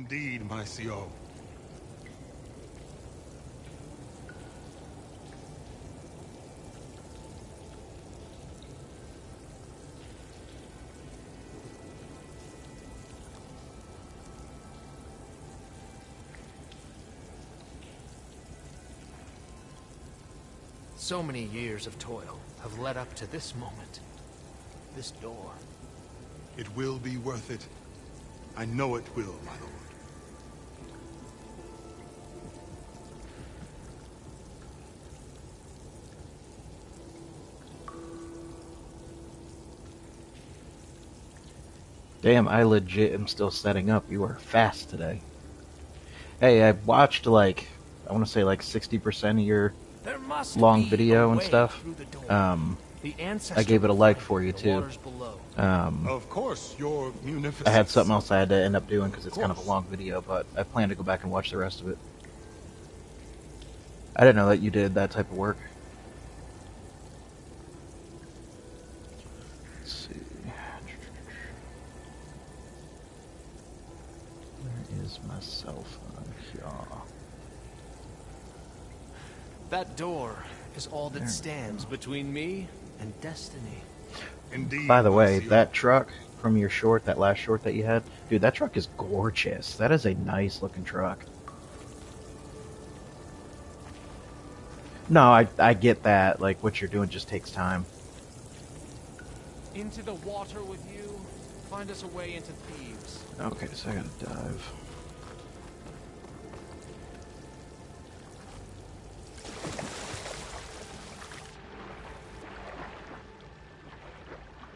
Indeed, my CO. So many years of toil have led up to this moment. This door. It will be worth it. I know it will, my lord. Damn, I legit am still setting up. You are fast today. Hey, I watched like, I want to say like 60% of your There must long be video a and way stuff. through the door. The I gave it a like for you the too. waters below. Of course, your munificence. I had something else I had to end up doing because it's kind of a long video, but I plan to go back and watch the rest of it. I didn't know that you did that type of work. Let's see. Where is my cell phone? Here. That door is all that stands between me and destiny. Indeed. By the my way, CO. that truck from your short, that last short that you had, dude, that truck is gorgeous. That is a nice looking truck. No, I get that. Like, what you're doing just takes time. Into the water with you. Find us a way into Thebes. Okay, so I gotta dive.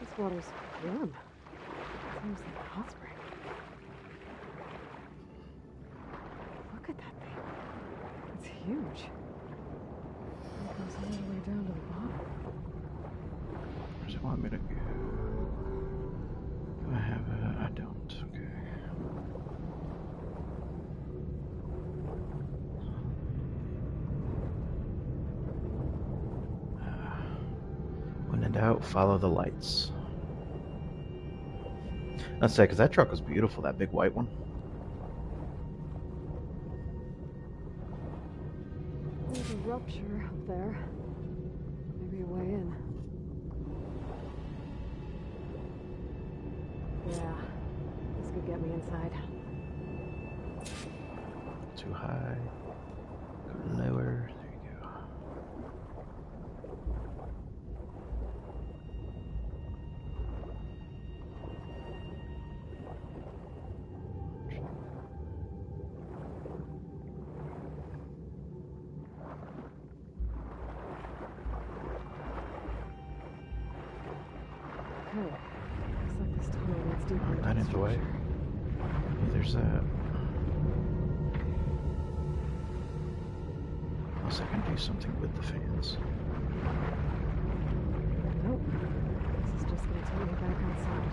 This water's warm. Seems like a hot spring. Look at that thing. It's huge. It goes all the way down to the bottom. Where does it want me to go? Do I have a... I don't. Okay. When in doubt, follow the lights. Let's say, because that truck was beautiful, that big white one. There's a rupture up there. Maybe a way in. Yeah, this could get me inside. Too high. Go lower. There you go. Okay. Looks like this tunnel leads deeper into Not the in the way. structure. Yeah, there's that. Unless I can do something with the fans. Nope. This is just gonna take me back outside.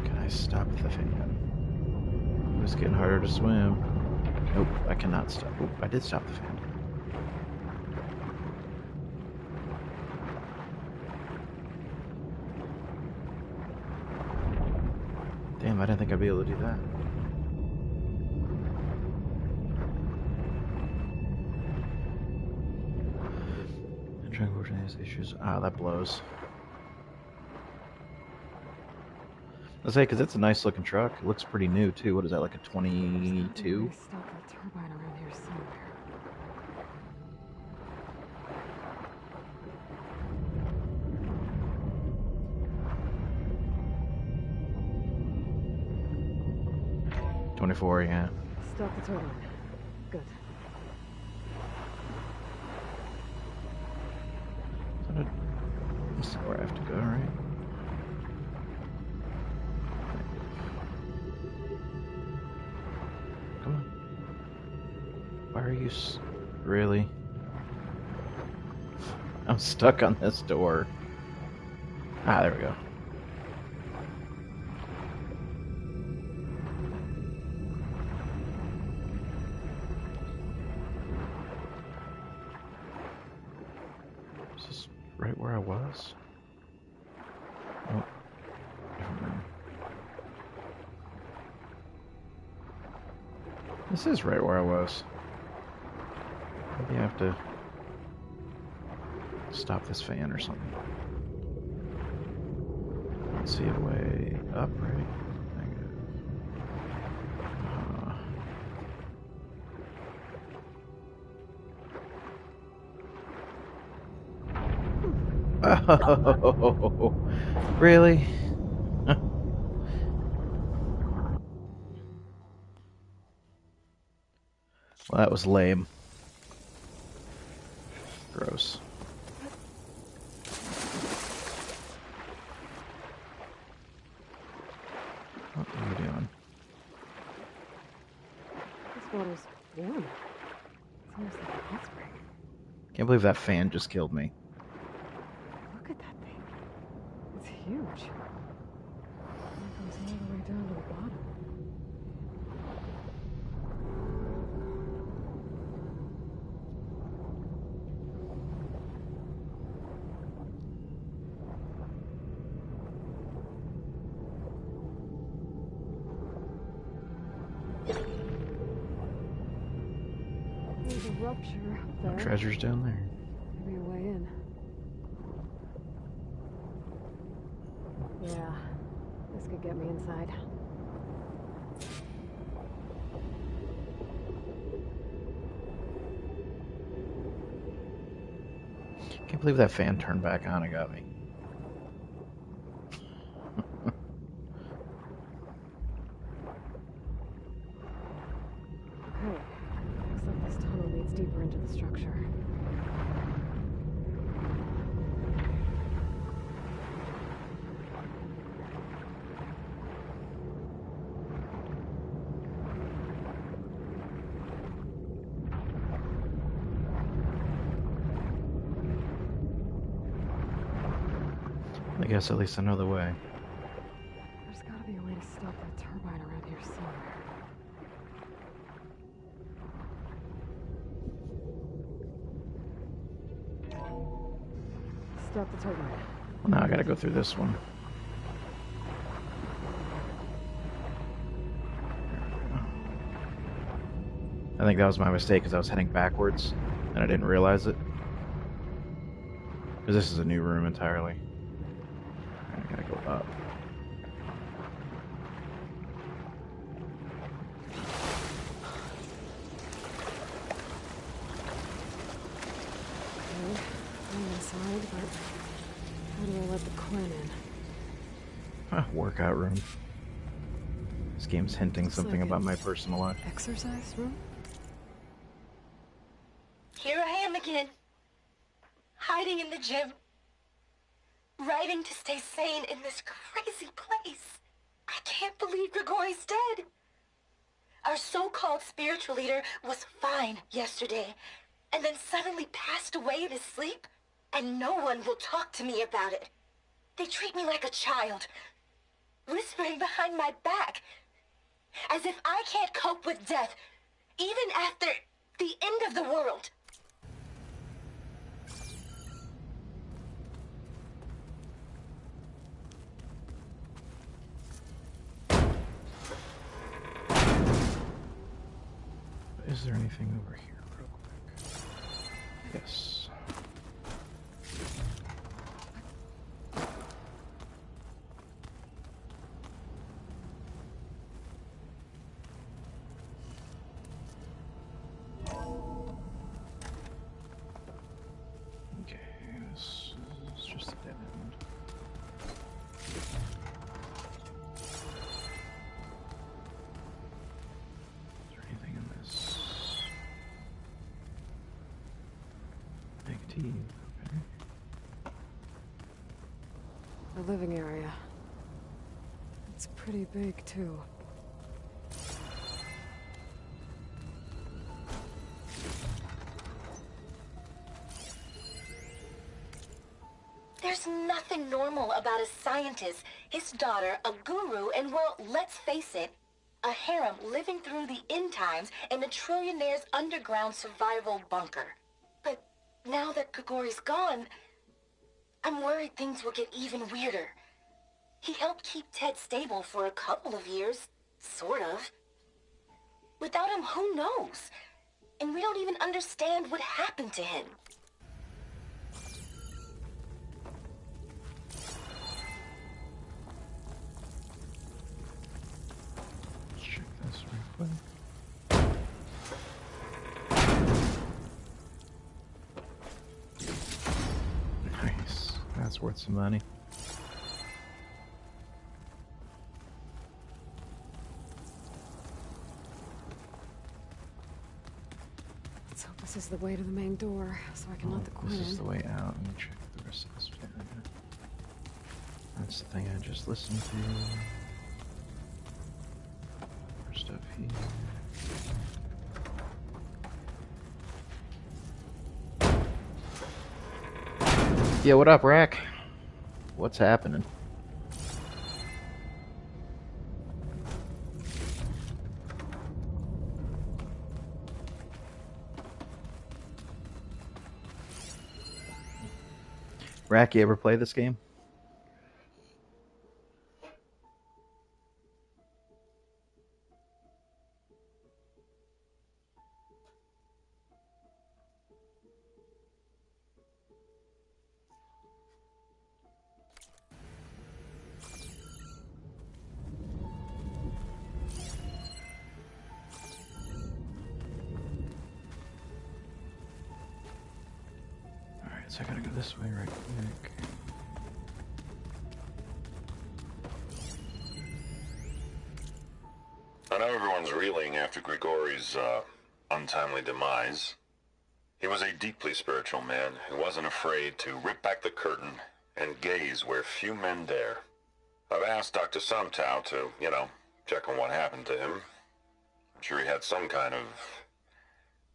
Can I stop the fan? It's getting harder to swim. Nope, I cannot stop. Oh, I did stop the fan. Damn, I didn't think I'd be able to do that. Transportation has issues. Ah, that blows. Let's say, because it's a nice looking truck. It looks pretty new, too. What is that, like a 22? There's stuck a turbine around here somewhere. '24, yeah. Stop the turbine. Good. This is where I have to go, right? Come on. Why are you really? I'm stuck on this door. Ah, there we go. Is this right where I was? Oh. This is right where I was. Maybe I have to stop this fan or something. Let's see a way up, right? Oh, really? Well, that was lame. Gross. What are you doing? This water's warm. It's almost like a hot spring. Can't believe that fan just killed me. Look at that thing. It's huge. It goes all the way down to the bottom. There's a rupture up No there. treasures down there. Maybe a way in. Yeah, this could get me inside. Can't believe that fan turned back on and got me. Okay, looks like this tunnel leads deeper into the structure. I guess at least I know the way. There's gotta be a way to stop that turbine around here somewhere. Stop the turbine. Well, now I gotta go through this one. I think that was my mistake because I was heading backwards and I didn't realize it. Because this is a new room entirely. I gotta go up. Okay, I'm inside, but how do I let the Quinn in? Workout room. This game's hinting Looks something like about an my personal life. Exercise room? Here I am again, hiding in the gym, writing to stay sane in this crazy place. I can't believe Grigori's dead. Our so-called spiritual leader was fine yesterday, and then suddenly passed away in his sleep, and no one will talk to me about it. They treat me like a child, whispering behind my back, as if I can't cope with death, even after the end of the world. Is there anything over here real quick? Yes. Okay, this is just a dead end. Is there anything in this? Big T. Okay. The living area. It's pretty big, too. There's nothing normal about a scientist, his daughter, a guru, and well, let's face it, a harem living through the end times in a trillionaire's underground survival bunker. But now that Grigori's gone, I'm worried things will get even weirder. He helped keep Ted stable for a couple of years, sort of. Without him, who knows? And we don't even understand what happened to him. Let's check this real quick. Nice. That's worth some money. Let's hope this is the way to the main door, so I can let the Queen This is in. the way out. Let me check the rest of this area. That's the thing I just listened to. More stuff here. Yeah, what up, Rack? What's happening? Rack, you ever play this game? Alright, so I gotta go this way right quick. I know everyone's reeling after Grigori's untimely demise. He was a deeply spiritual man who wasn't afraid to rip back the curtain and gaze where few men dare. I've asked Dr. Sumtow to, check on what happened to him. I'm sure he had some kind of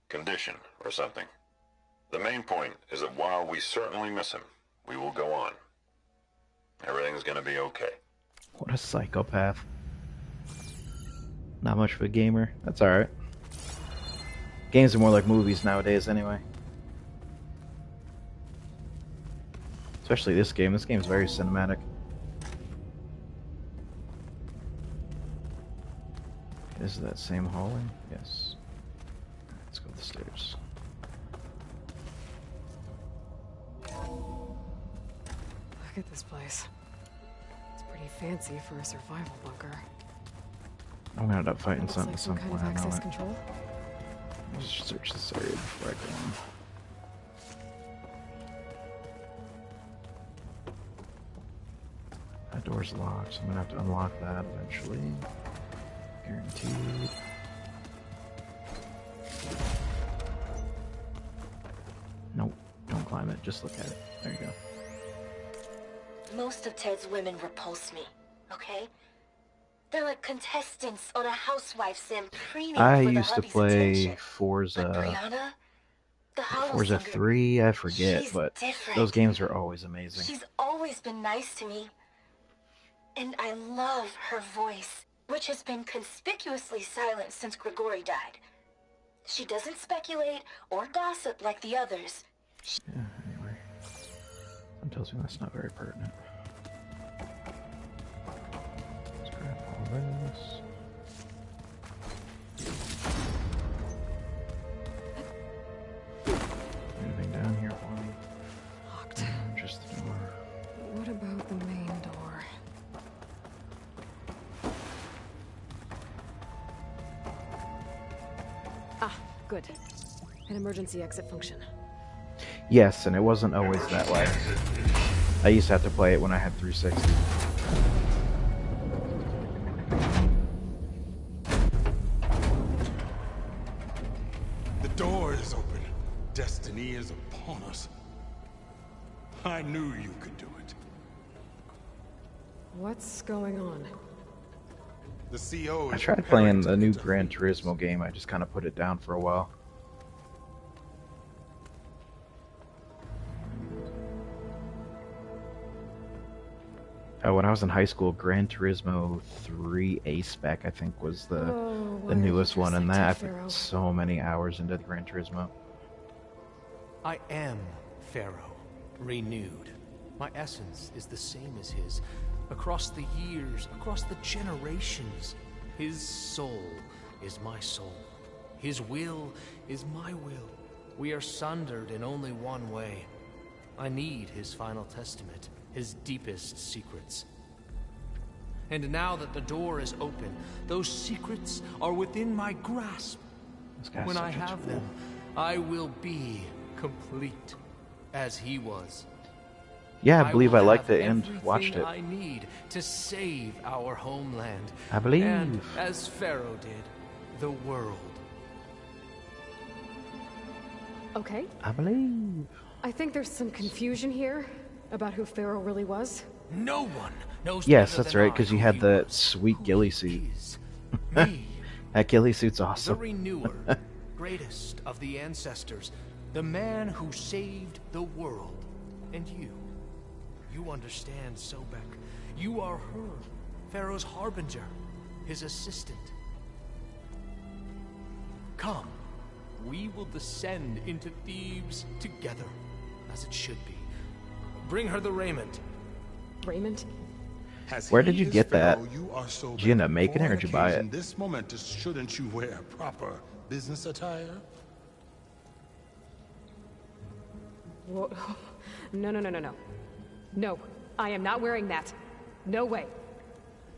condition or something. The main point is that while we certainly miss him, we will go on. Everything's gonna be okay. What a psychopath. Not much of a gamer. That's alright. Games are more like movies nowadays anyway. Especially this game. This game's very cinematic. Is that same hallway? Yes. Let's go up the stairs. Look at this place. It's pretty fancy for a survival bunker. I'm gonna end up fighting Looks something like at some some kind point. of I know access it. control. Let's just search this area before I go on. That door's locked, so I'm gonna have to unlock that eventually. Guaranteed. Nope, don't climb it, just look at it. There you go. Most of Ted's women repulse me, okay? They're like contestants on a housewife sim, preening I for the used to hubby's play attention. But Forza Brianna, the hollow Forza singer, 3, I forget, she's but different. those games are always amazing. She's always been nice to me. And I love her voice, which has been conspicuously silent since Grigori died. She doesn't speculate or gossip like the others. Yeah, anyway. Something tells me that's not very pertinent. Let's grab all this. Anything down here for me? Locked. Just the door. What about the main door? Ah, good. An emergency exit function. Yes, and it wasn't always that way. I used to have to play it when I had 360. The door is open. Destiny is upon us. I knew you could do it. What's going on? The CO I is tried preparing playing to the new enter. Gran Turismo game, I just kind of put it down for a while. When I was in high school, Gran Turismo 3 A-Spec, I think, was the why the are you newest one, and that I protecting put Pharaoh? so many hours into the Gran Turismo. I am Pharaoh, renewed. My essence is the same as his. Across the years, across the generations, his soul is my soul. His will is my will. We are sundered in only one way. I need his final testament, his deepest secrets. And now that the door is open, those secrets are within my grasp. This guy's When I such a have tool. them, I will be complete, as he was. Yeah, I believe will I liked have it and everything watched it. I need to save our homeland. I believe. And as Pharaoh did, the world. Okay, I believe. I think there's some confusion here about who Pharaoh really was. No one knows. Yes, better that's than right, I 'cause you who had he the was, sweet who ghillie he suit. is. Me, That ghillie suit's the awesome. renewer, greatest of the ancestors, the man who saved the world. And you understand, Sobek. You are her, Pharaoh's harbinger, his assistant. Come, we will descend into Thebes together, as it should be. Bring her the raiment. Raymond? As Where he did you is get that? Pharaoh, you are so Did you end up bad. making it, For or an did you buy occasion it? This momentous, shouldn't you wear proper business attire? Whoa. No, no, no, no, no. No, I am not wearing that. No way.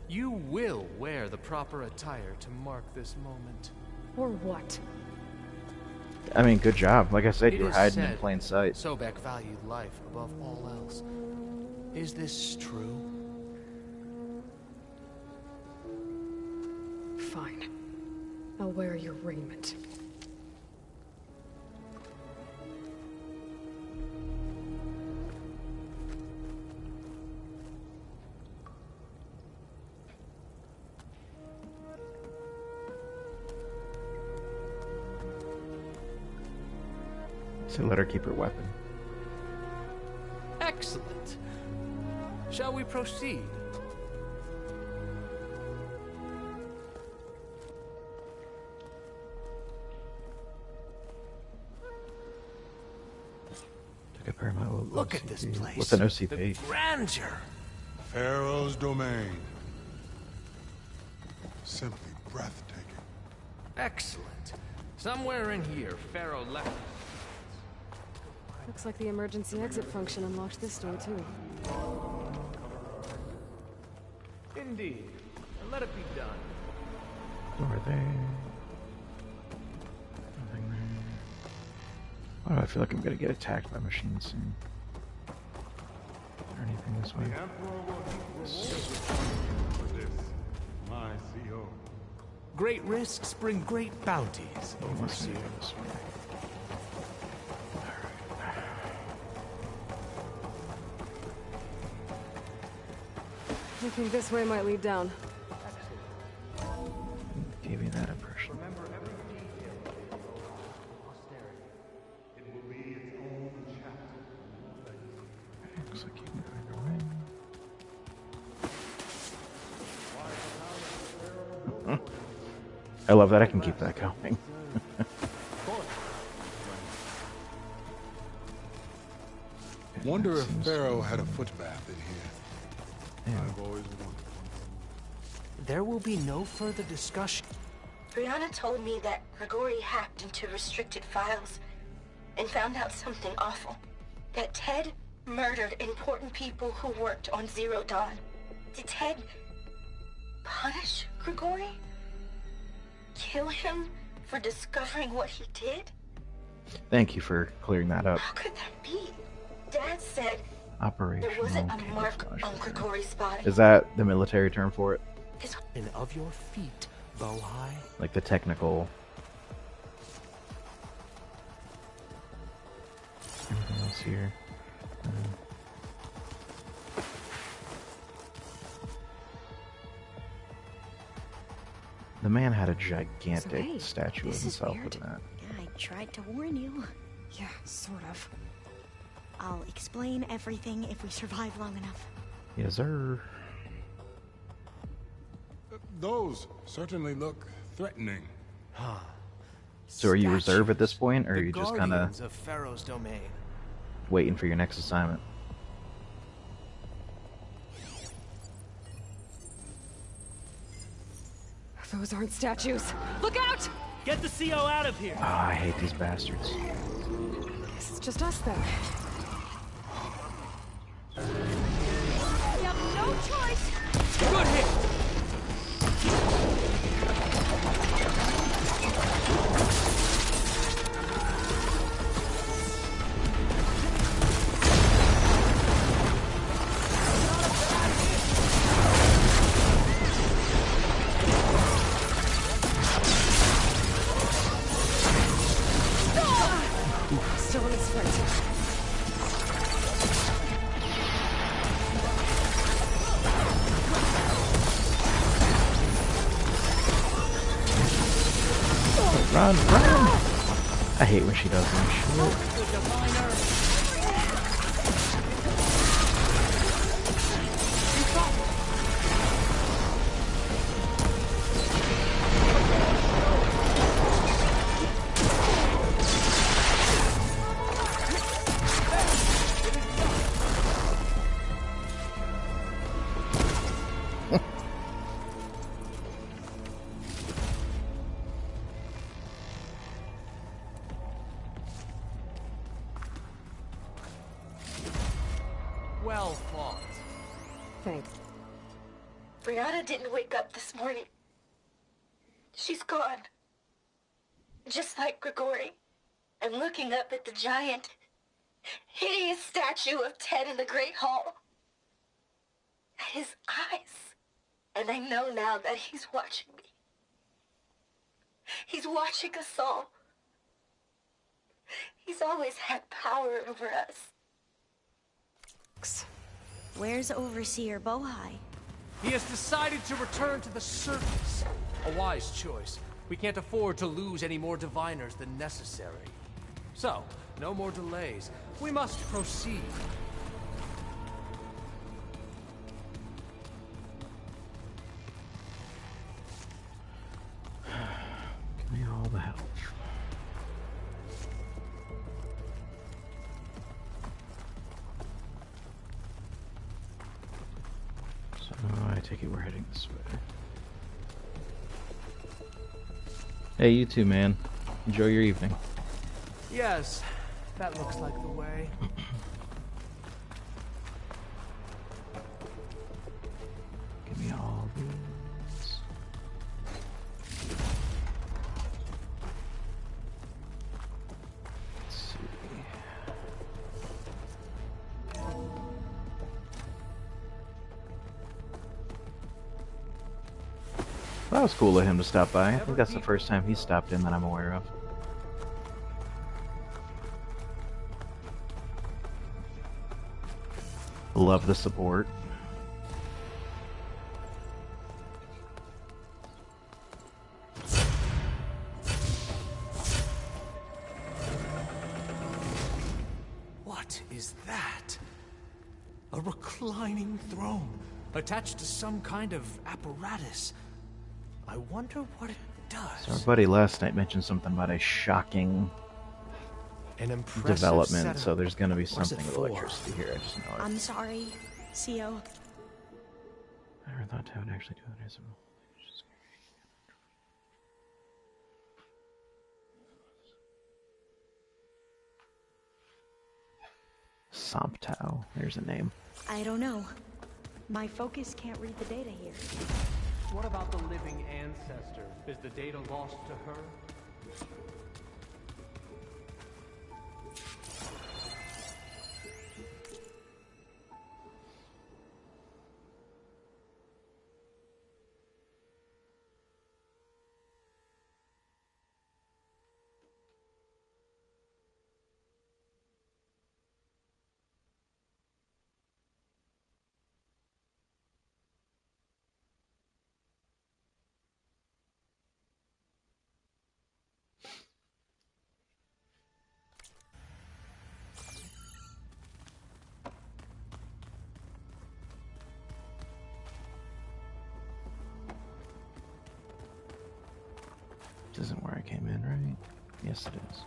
You will wear the proper attire to mark this moment. Or what? I mean, good job. Like I said, you were is hiding in said plain sight. Sobek valued life above all else. Is this true? Fine. I'll wear your raiment. So let her keep her weapon. Excellent. Shall we proceed? Took a pair of my old Look at this OCP. place. What's an The OCP? grandeur. Pharaoh's domain. Simply breathtaking. Excellent. Somewhere in here, Pharaoh left. Looks like the emergency exit function unlocked this door, too. Indeed. And let it be done. Door there. Nothing there. Why do I feel like I'm gonna get attacked by machines soon? Is there anything this way? The Emperor will for this, my CO. Great risks bring great bounties, Let's see Overseer. this way. I think this way might lead down. Gave me that impression. Looks like you can go away. I love that I can keep that going. Wonder if Pharaoh had a foot bath in here. Yeah. I've always wondered. There will be no further discussion. Brianna told me that Grigori hacked into restricted files and found out something awful. That Ted murdered important people who worked on Zero Dawn. Did Ted punish Grigori? Kill him for discovering what he did? Thank you for clearing that up. How could that be? Dad said Operational there wasn't a mark camouflage. on Grigori's body. Is that the military term for it? This And of your feet, bow high. Like the technical... Anything else here? The man had a gigantic So, hey, statue of this is himself weird. with that. I tried to warn you. Yeah, sort of. I'll explain everything if we survive long enough. Yes, sir. Those certainly look threatening. So are you reserve at this point, or are The you just kind of guardians of Pharaoh's domain. waiting for your next assignment? Those aren't statues. Look out! Get the CO out of here! Ah, I hate these bastards. Guess it's just us then. You have no choice. Good hit! Still in this fight. Run, run! I hate when she does that shit. Well fought. Thanks. Brianna didn't wake up this morning. She's gone. Just like Grigori. I'm looking up at the giant, hideous statue of Ted in the Great Hall. At his eyes. And I know now that he's watching me. He's watching us all. He's always had power over us. Where's Overseer Bohai? He has decided to return to the surface. A wise choice. We can't afford to lose any more diviners than necessary. So, no more delays. We must proceed. Give me all the health. So, I take it we're heading this way. Hey, you too, man. Enjoy your evening. Yes, that looks like the way. Give me all these. Let's see. That was cool of him to stop by. I think that's the first time he's stopped in that I'm aware of. Love the support. What is that? A reclining throne, attached to some kind of apparatus. I wonder what it does. So our buddy last night mentioned something about a shocking An impressive development, setup. so there's going to be What's it something with for? electricity here. I just know it. I'm sorry, CO. I never thought I would actually do it as a Somptow. There's a name. I don't know. My focus can't read the data here. What about the living ancestor? Is the data lost to her? This isn't where I came in, right? Yes, it is.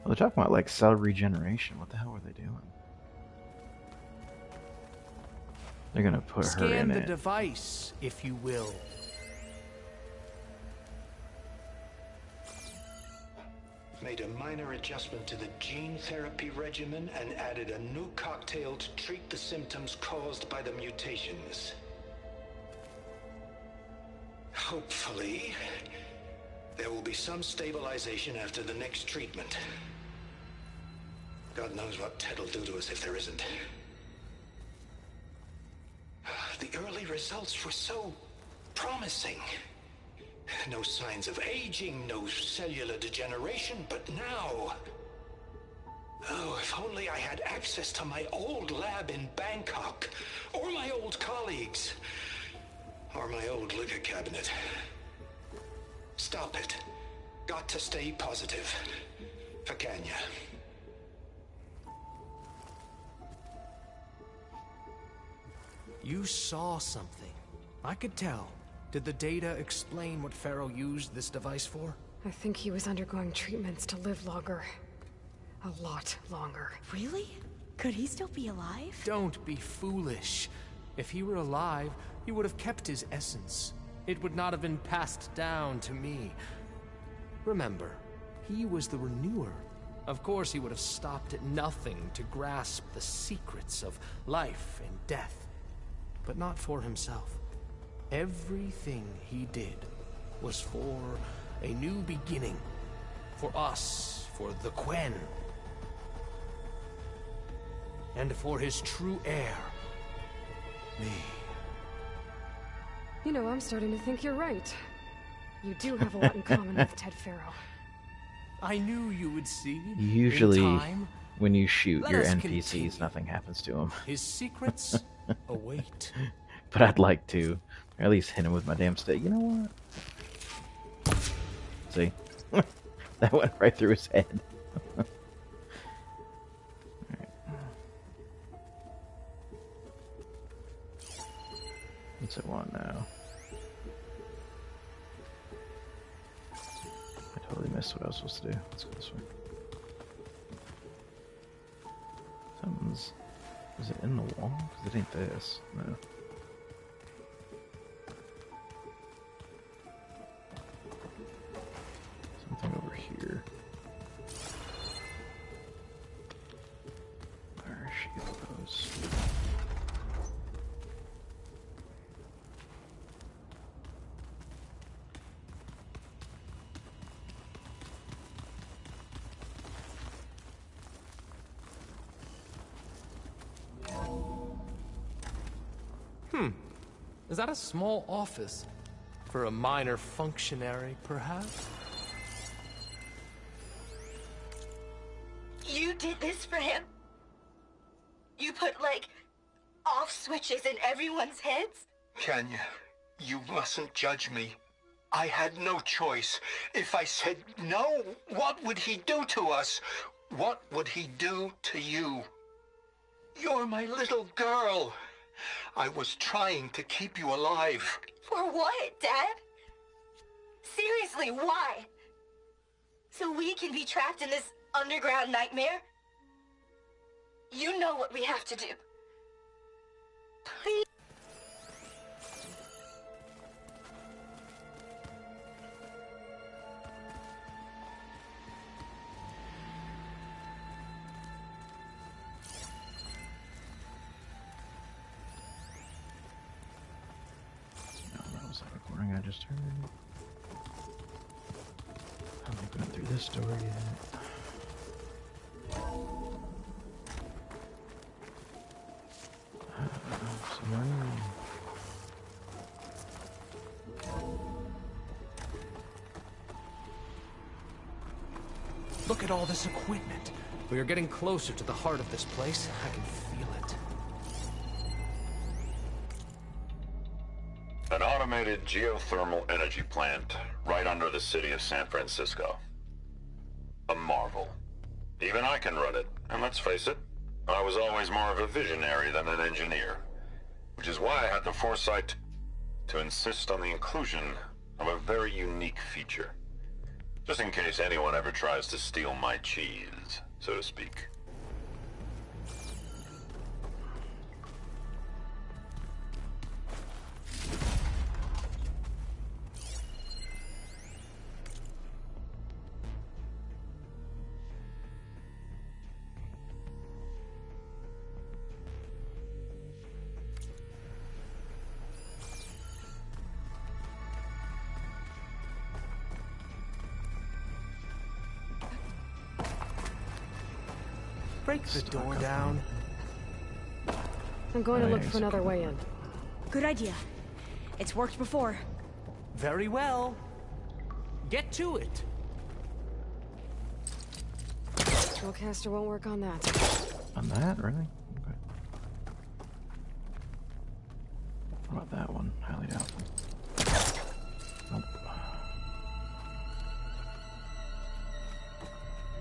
Well, they're talking about like cell regeneration. What the hell were they doing? They're gonna put her Scan in the it. device, if you will. Made a minor adjustment to the gene therapy regimen and added a new cocktail to treat the symptoms caused by the mutations. Hopefully, there will be some stabilization after the next treatment. God knows what Ted will do to us if there isn't. The early results were so promising. No signs of aging, no cellular degeneration, but now... Oh, if only I had access to my old lab in Bangkok, or my old colleagues, or my old liquor cabinet. Stop it. Got to stay positive. For Kenya. You saw something. I could tell. Did the data explain what Pharaoh used this device for? I think he was undergoing treatments to live longer. A lot longer. Really? Could he still be alive? Don't be foolish. If he were alive, he would have kept his essence. It would not have been passed down to me. Remember, he was the renewer. Of course, he would have stopped at nothing to grasp the secrets of life and death. But not for himself. Everything he did was for a new beginning. For us, for the Quen. And for his true heir, me. You know, I'm starting to think you're right. You do have a lot in common with Ted Pharaoh. I knew you would see. Usually, In time, when you shoot let your us NPCs, continue. nothing happens to them. His secrets await. But I'd like to. Or at least hit him with my damn stick. You know what? See? That went right through his head. Alright. What's it want now? I totally missed what I was supposed to do. Let's go this way. Something's... Is it in the wall? 'Cause it ain't this. No. Something over here. Where is she, I suppose? Is that a small office? For a minor functionary, perhaps? You did this for him? You put, like, off switches in everyone's heads? Kenya, you mustn't judge me. I had no choice. If I said no, what would he do to us? What would he do to you? You're my little girl. I was trying to keep you alive. For what, Dad? Seriously, why? So we can be trapped in this underground nightmare? You know what we have to do. Please. I just heard. I'm not going through this door yet. Some room. Look at all this equipment. We are getting closer to the heart of this place. I can feel it. An automated geothermal energy plant right under the city of San Francisco. A marvel. Even I can run it, and let's face it, I was always more of a visionary than an engineer. Which is why I had the foresight to insist on the inclusion of a very unique feature. Just in case anyone ever tries to steal my cheese, so to speak. Break the door down. I'm going to look for another way in. Good idea. It's worked before. Very well. Get to it. Spellcaster won't work on that. On that, really? Okay. What about that one? Highly doubtful. Nope.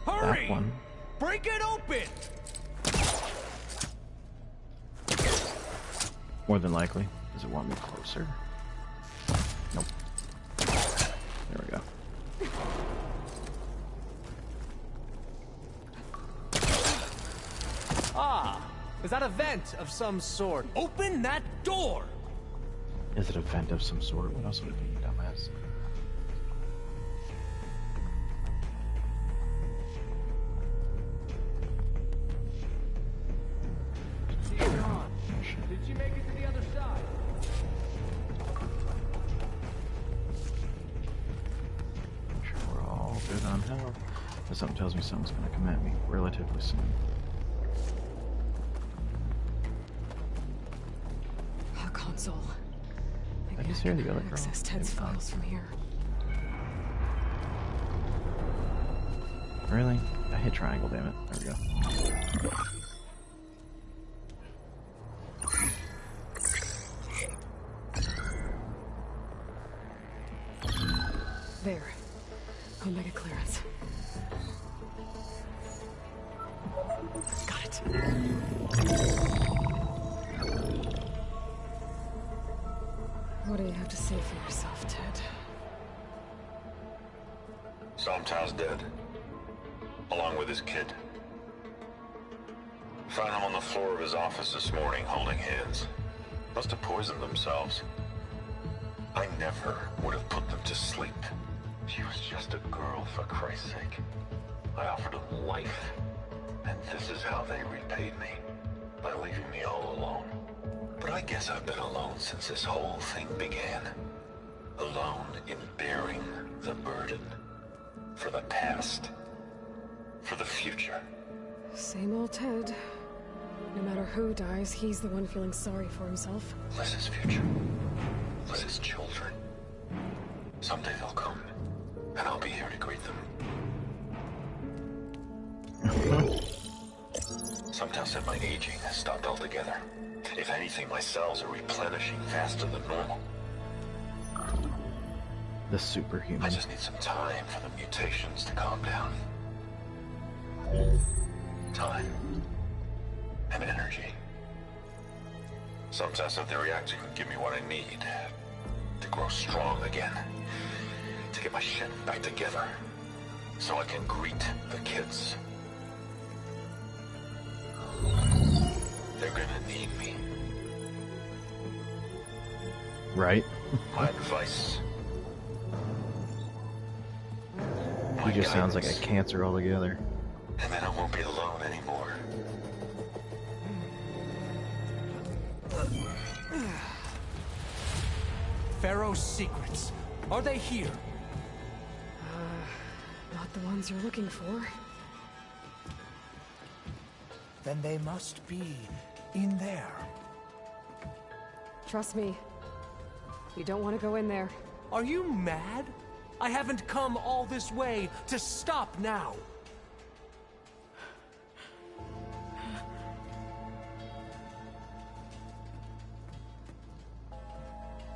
Hurry! That one. Break it open! More than likely. Does it want me closer? Nope. There we go. Ah! Is that a vent of some sort? Open that door! Is it a vent of some sort? What else would it be, dumbass? Did she make it to the other side? I'm sure we're all good on health. But something tells me something's gonna come at me relatively soon. A console. I just hear the other girl. Access Ted's Maybe not. files from here. Really? I hit triangle, damn it. There we go. There. Omega clearance. Got it. What do you have to say for yourself, Ted? Somtow's dead. Along with his kid. Found him on the floor of his office this morning, holding hands. Must have poisoned themselves. I never would have put them to sleep. She was just a girl, for Christ's sake. I offered them life. And this is how they repaid me. By leaving me all alone. But I guess I've been alone since this whole thing began. Alone in bearing the burden. For the past. For the future. Same old Ted. No matter who dies, he's the one feeling sorry for himself. Liz's future. Liz's children. Someday they'll come. And I'll be here to greet them. Sometimes said my aging has stopped altogether. If anything, my cells are replenishing faster than normal. The superhuman. I just need some time for the mutations to calm down. Time. And energy. Sometimes said the reactor can give me what I need. To grow strong again. To get my shit back together. So I can greet the kids. They're gonna need me. Right? My advice. He just sounds like a cancer altogether. And then I won't be alone anymore. Pharaoh's secrets. Are they here? Not the ones you're looking for. Then they must be in there. Trust me. You don't want to go in there. Are you mad? I haven't come all this way to stop now.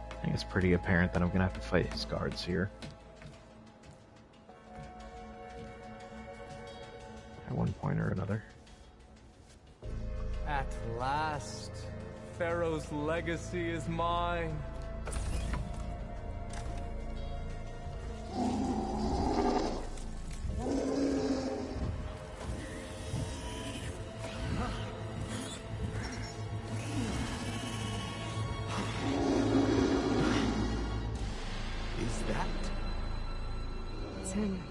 I think it's pretty apparent that I'm gonna have to fight his guards here. At one point or another. At last, Pharaoh's legacy is mine. Is that? It's him.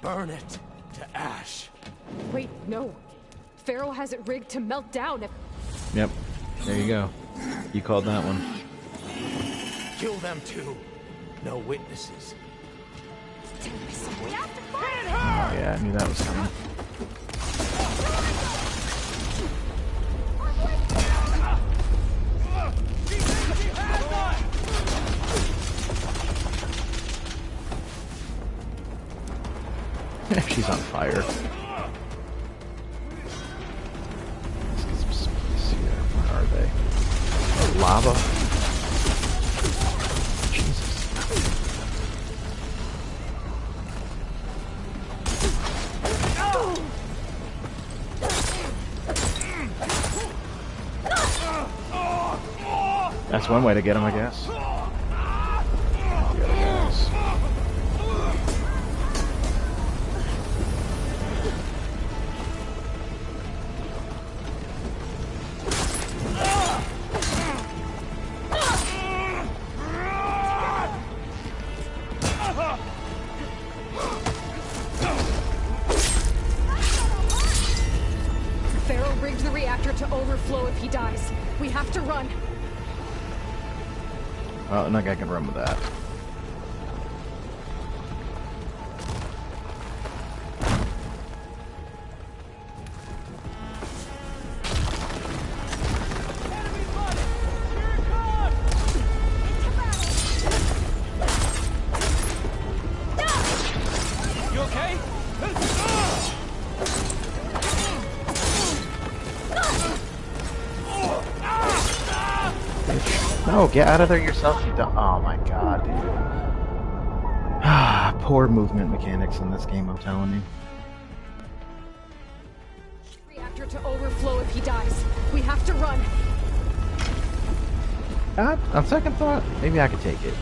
Burn it to ash. Wait, no. Pharaoh has it rigged to melt down if... Yep. There you go. You called that one. Kill them too. No witnesses. We have to find Oh, yeah, I knew that was coming. She's on fire. Let's get some space here. Where are they? Oh, lava. Jesus. That's one way to get him, I guess. Pharaoh rigged the reactor to overflow if he dies. We have to run. Well, I think I can run with that. You okay? No, get out of there yourself, you dumb. Oh my god, dude. Ah, poor movement mechanics in this game, I'm telling you. Reactor to overflow if he dies. We have to run. On second thought, maybe I could take it.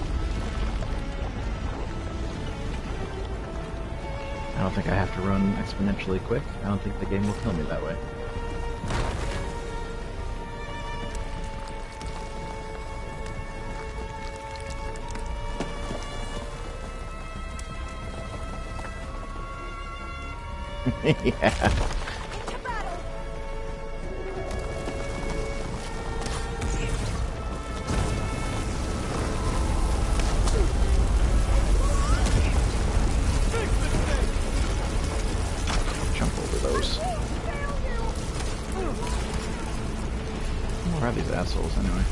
I don't think I have to run exponentially quick. I don't think the game will kill me that way. Yeah. Jump over those. Where are these assholes anyway?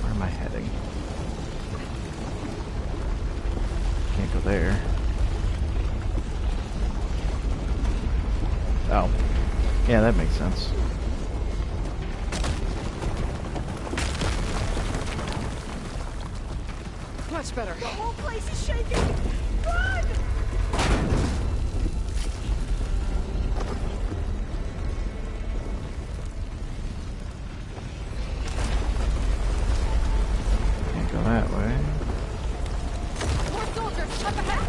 Where am I heading? Can't go there. Oh. Yeah, that makes sense. Much better. The whole place is shaking! Run! Can't go that way. More soldiers up ahead.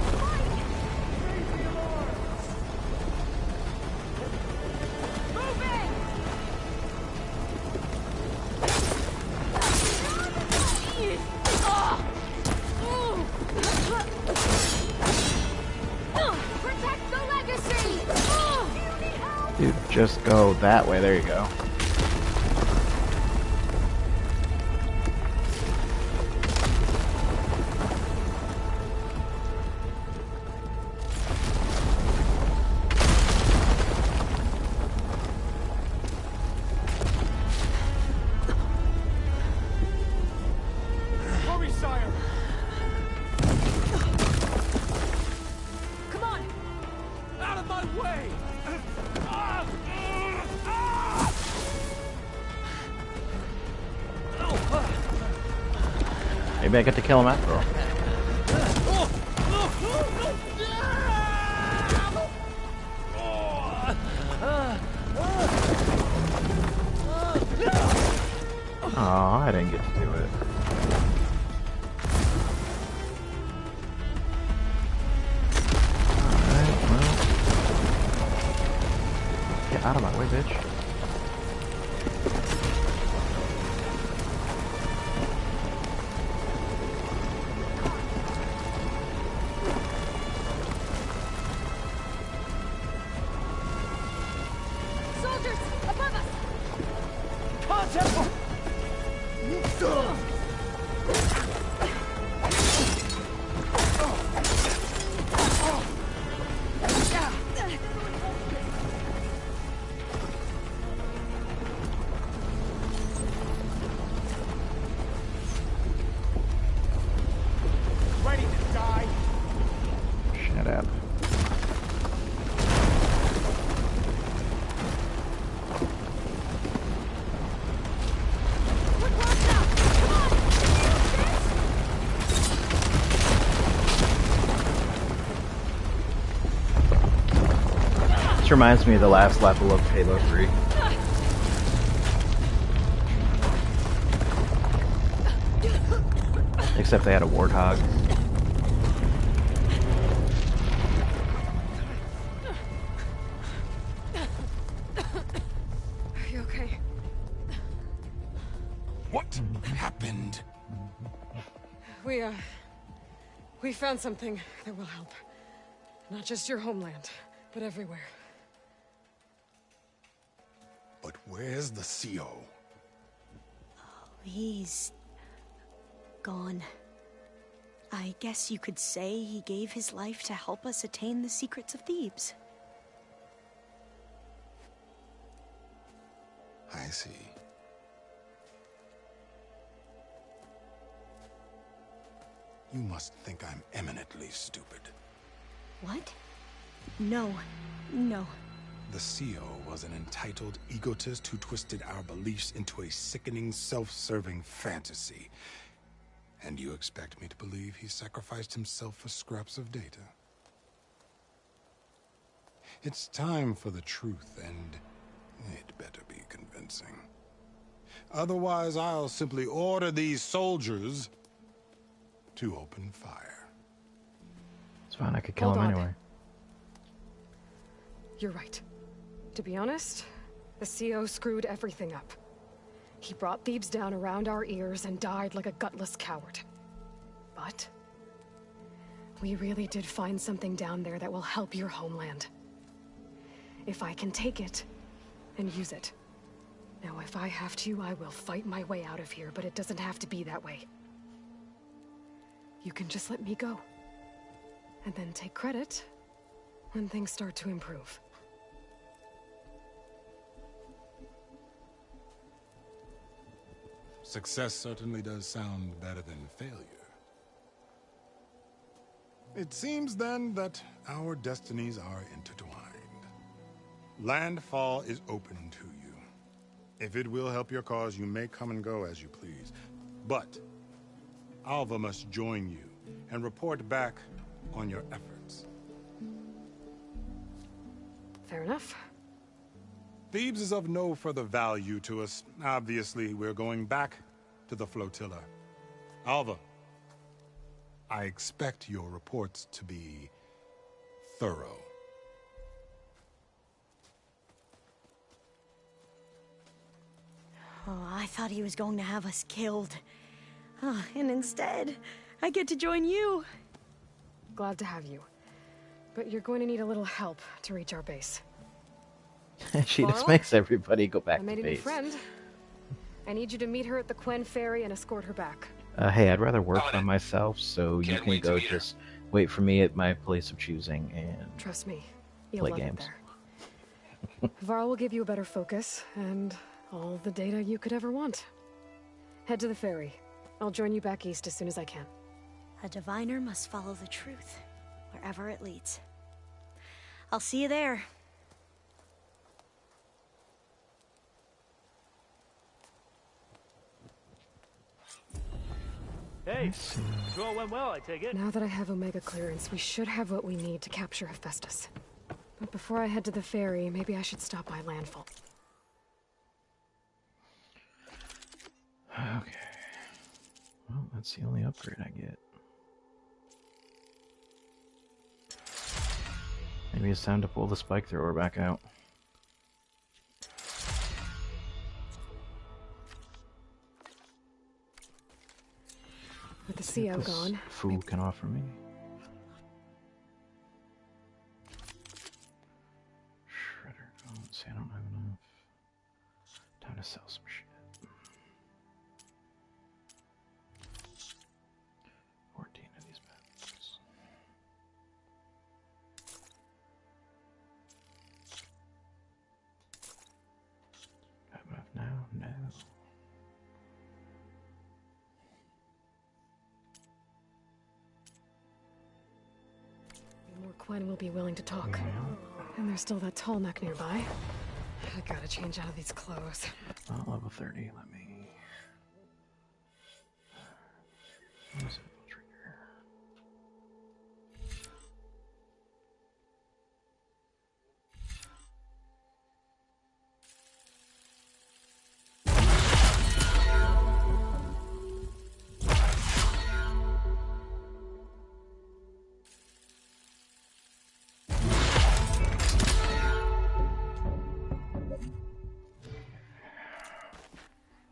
Protect the legacy! Dude, just go that way. There you go. Hurry, sire! Come on. Out of my way! Maybe I get to kill him after all. Aw, I didn't get to do it. Alright, well. Get out of my way, bitch. Soldiers above us. Contact! Ready to die? Shut up. This reminds me of the last level of Halo 3. Except they had a warthog. Are you okay? What happened? We found something that will help. Not just your homeland, but everywhere. But where's the CO? He's gone. I guess you could say he gave his life to help us attain the secrets of Thebes. I see. You must think I'm eminently stupid. What? No. No. The CO was an entitled egotist who twisted our beliefs into a sickening, self-serving fantasy. And you expect me to believe he sacrificed himself for scraps of data? It's time for the truth, and it better be convincing. Otherwise, I'll simply order these soldiers to open fire. It's fine, I could kill Hold him on. anyway. You're right. To be honest, the CO screwed everything up. He brought Thebes down around our ears and died like a gutless coward. But we really did find something down there that will help your homeland. If I can take it and use it. Now, if I have to, I will fight my way out of here, but it doesn't have to be that way. You can just let me go. And then take credit when things start to improve. Success certainly does sound better than failure. It seems then that our destinies are intertwined. Landfall is open to you. If it will help your cause, you may come and go as you please. But Alva must join you and report back on your efforts. Fair enough. Thebes is of no further value to us. Obviously, we're going back to the flotilla. Alva, I expect your reports to be thorough. Oh, I thought he was going to have us killed. And instead, I get to join you. Glad to have you. But you're going to need a little help to reach our base. She just Carl? makes everybody go back I made to a new base. friend. I need you to meet her at the Quen Ferry and escort her back. Hey, I'd rather work Got on it. myself, so you Can't can wait to go meet her. just wait for me at my place of choosing and Trust me, you'll play love games. it there. Varl will give you a better focus and all the data you could ever want. Head to the ferry. I'll join you back east as soon as I can. A diviner must follow the truth, wherever it leads. I'll see you there. Hey, sure went well, I take it. Now that I have Omega clearance, we should have what we need to capture Hephaestus. But before I head to the ferry, maybe I should stop by Landfall. Okay. Well, that's the only upgrade I get. Maybe it's time to pull the spike thrower back out. With the See what CO this gone, fool can offer me. Shredder. Oh, let's see, I don't have enough. Time to sell some shit. Quen will be willing to talk. And there's still that tall neck nearby. I gotta change out of these clothes. Level 30, let me... What is it? Trigger.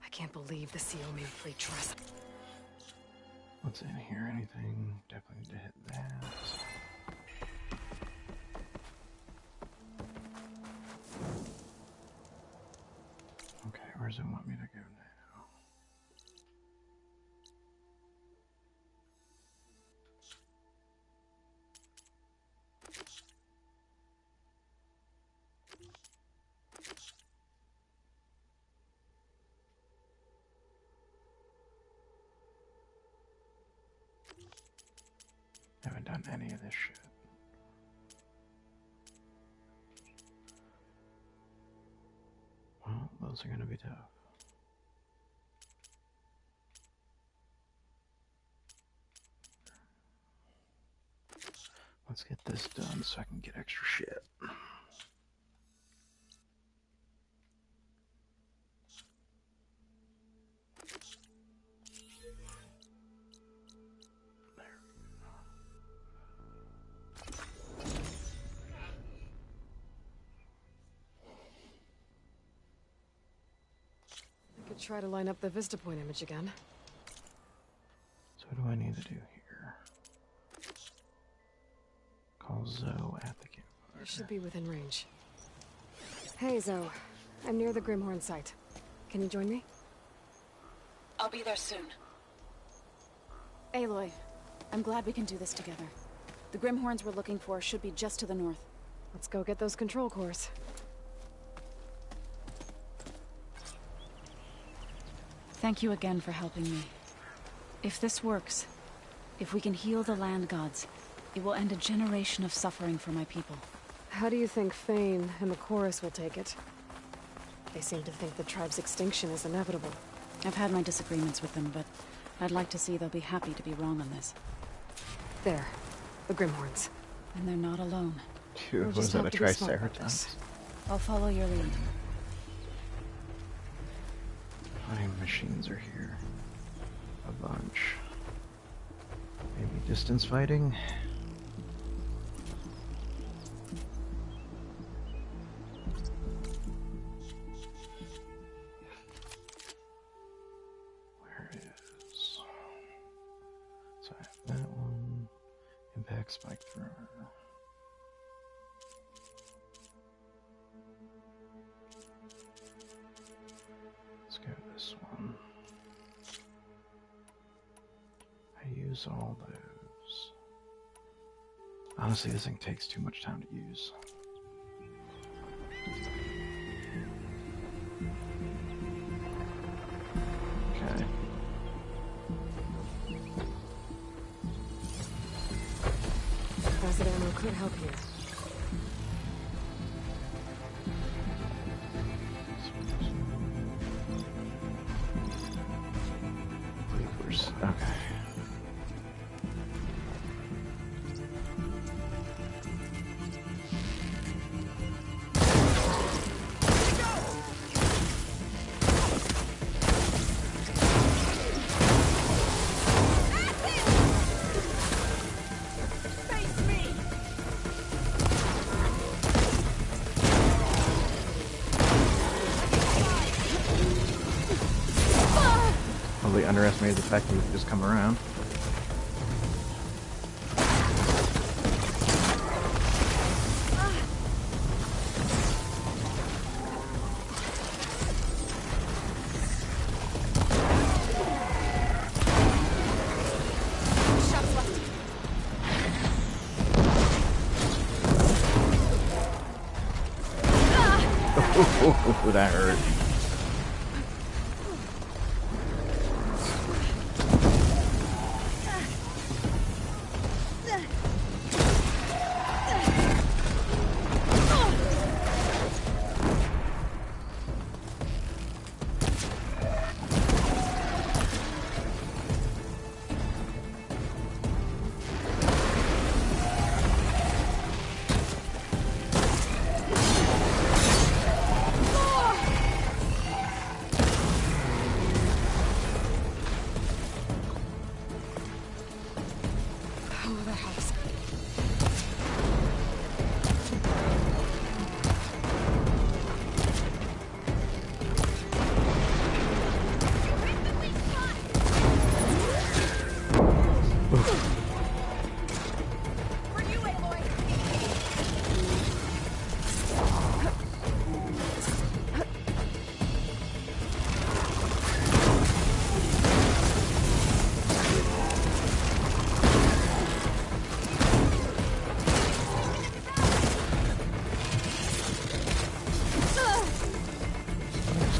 I can't believe the CO made free trust. What's in here? Anything? Definitely need to hit that. Okay, where does it want me to go now? Haven't done any of this shit. Well, those are gonna be tough. Let's get this done so I can get extra shit. Try to line up the Vista Point image again. So what do I need to do here? Call Zoe at the campfire. It should be within range. Hey, Zoe. I'm near the Grimhorn site. Can you join me? I'll be there soon. Aloy, I'm glad we can do this together. The Grimhorns we're looking for should be just to the north. Let's go get those control cores. Thank you again for helping me. If this works, if we can heal the land gods, it will end a generation of suffering for my people. How do you think Fane and the chorus will take it? They seem to think the tribe's extinction is inevitable. I've had my disagreements with them, but I'd like to see they'll be happy to be wrong on this. There. The Grimhorns. And they're not alone. Dude, was that a Triceratops? I'll follow your lead. How many machines are here? A bunch. Maybe distance fighting? Where is... So I have that one. Impact spike thrower. Let's go to this one. I use all those. Honestly, this thing takes too much time to use. Okay. Acid ammo could help here. Okay. Probably underestimated the fact that he would just come around. Oh, that hurt.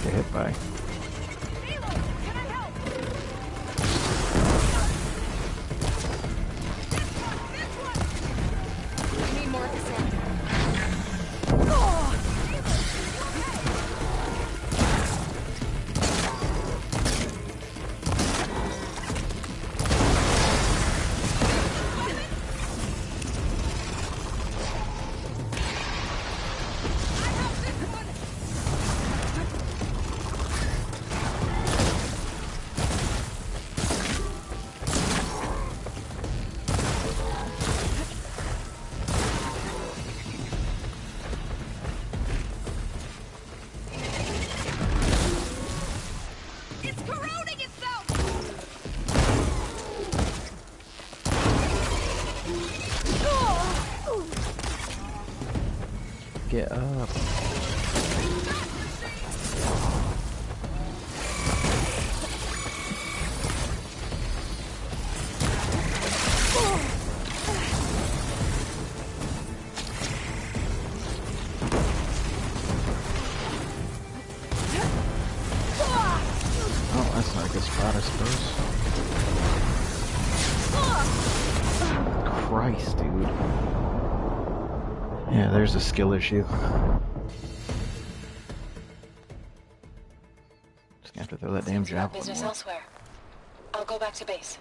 get hit by. Get up. Oh, that's not a good spot, I suppose. Christ, dude. Yeah, there's a skill issue. Just gonna have to throw that damn javelin. Business elsewhere. I'll go back to base.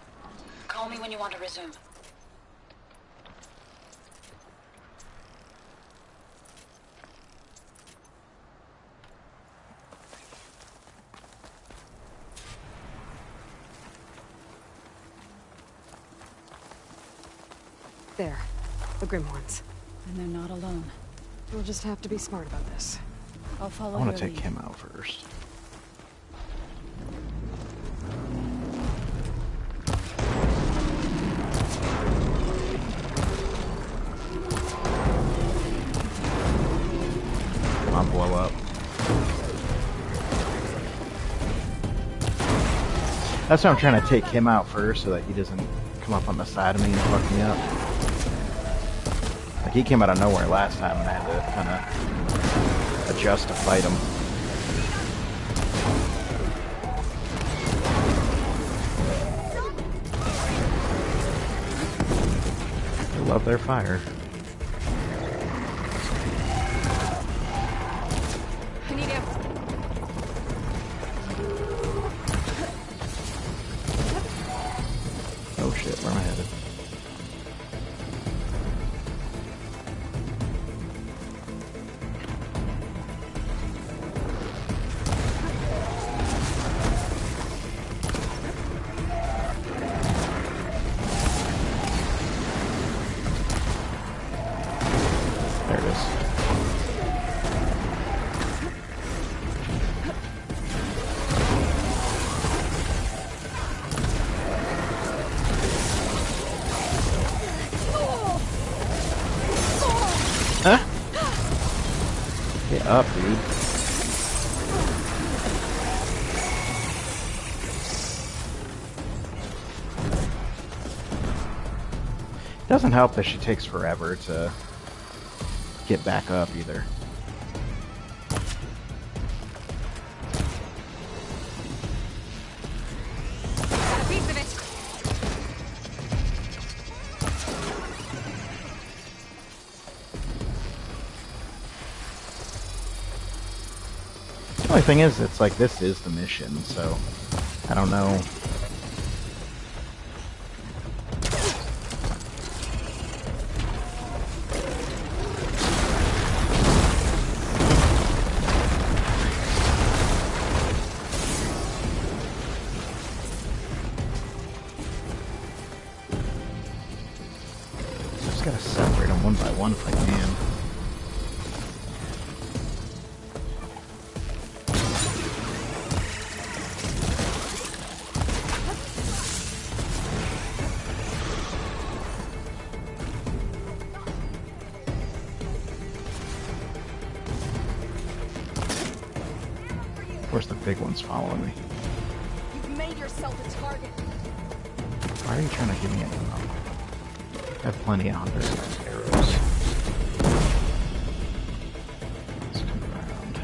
Call me when you want to resume. There. The Grimoires. And they're not alone. We'll just have to be smart about this. I'll follow I want your to take lead. him out first. Come on, blow up. That's why I'm trying to take him out first so that he doesn't come up on the side of me and fuck me up. Like, he came out of nowhere last time and I had to kind of adjust to fight him. I love their fire. I need him. Oh shit, where am I headed? There it is. Huh? Get up, dude. It doesn't help that she takes forever to get back up either. Got a piece of it. The only thing is, it's like, this is the mission, so I don't know. Just gotta separate them one by one if I can. Of course, the big one's following me. You've made yourself a target. Why are you trying to give me an ammo? I have plenty of hunters and arrows. Let's come around.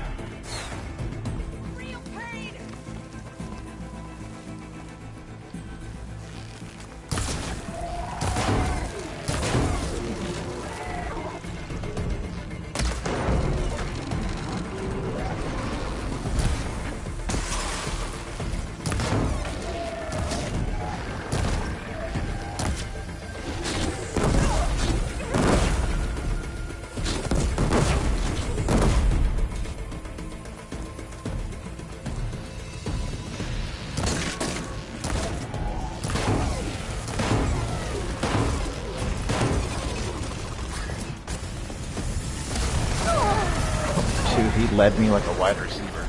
led me like a wide receiver.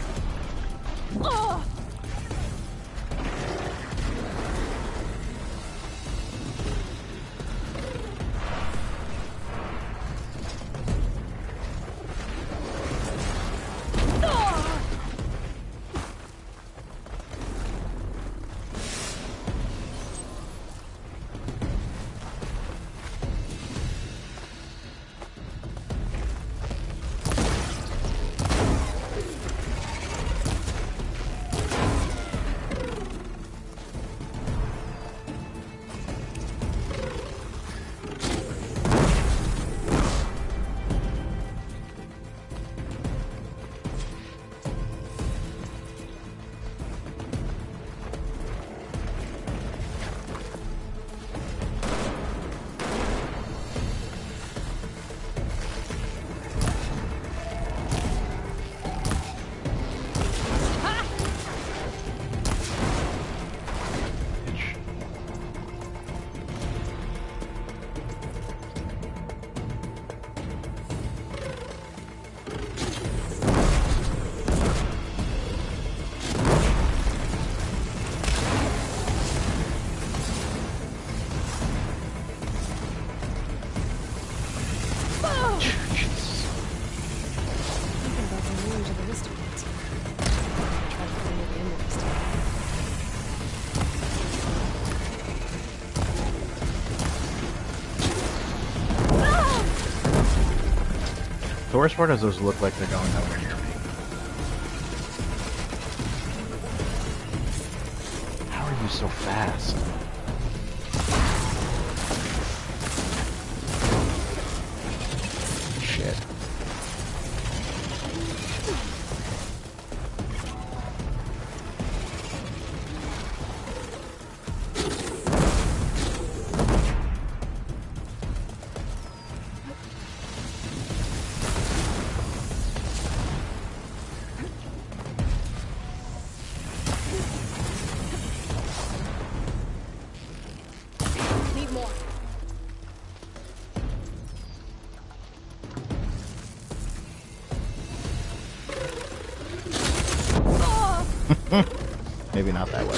The worst part is those look like they're going nowhere near me. How are you so fast? Shit. Maybe not that way.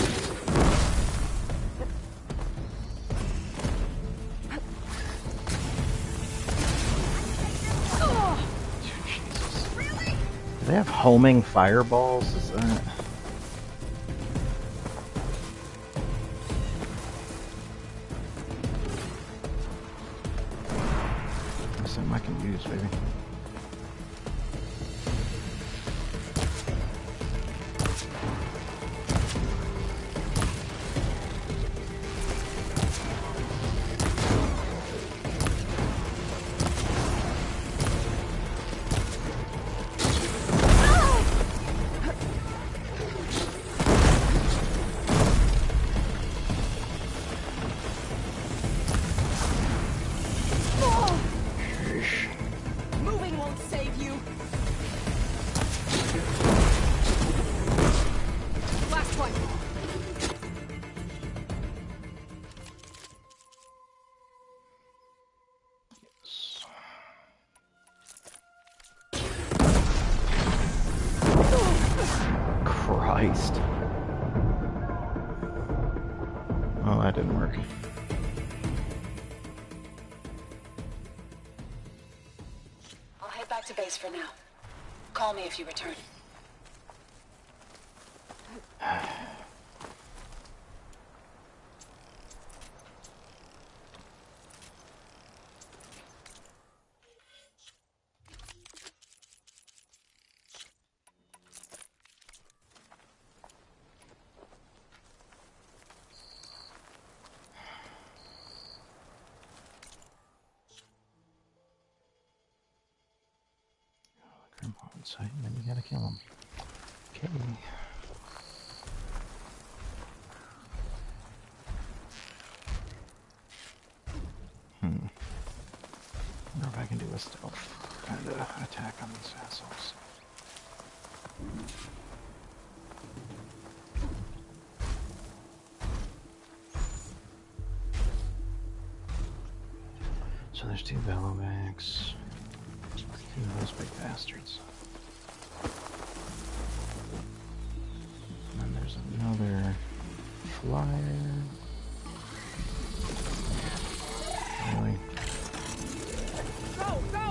Jesus. Do they have homing fireballs? Is that... That's something I can use, baby. Christ. Oh, that didn't work. I'll head back to base for now. Call me if you return. Site, and then you gotta kill him. Okay. I wonder if I can do a stealth kind of attack on these assholes. So there's two Velovacs. Two of those big bastards. Flyer. Really? Go, go!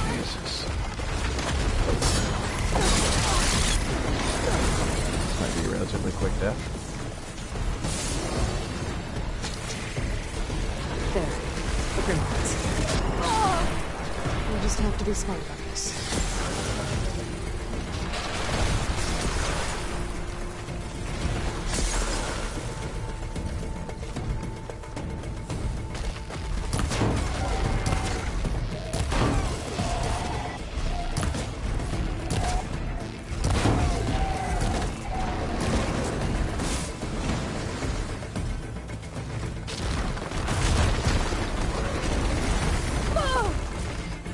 Jesus. This might be a relatively quick death. There. The Grimhearts. We'll just have to be smart about this.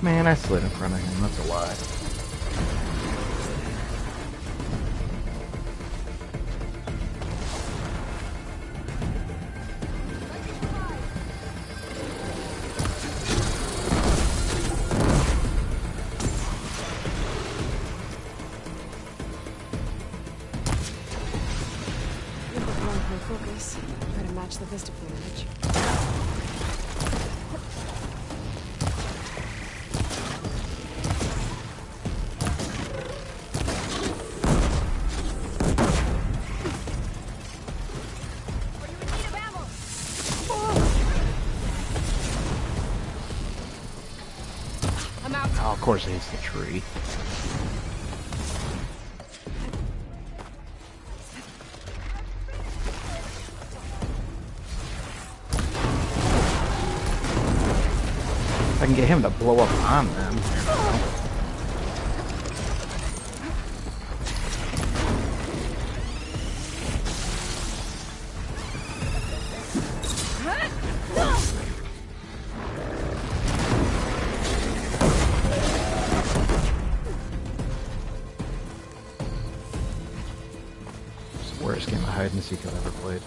Man, I slid in front of him. That's a lie. Look at long-term focus. Try to match the vista image. Oh, of course it hits the tree. If I can get him to blow up on them. It's the worst game of hide and seek I've ever played.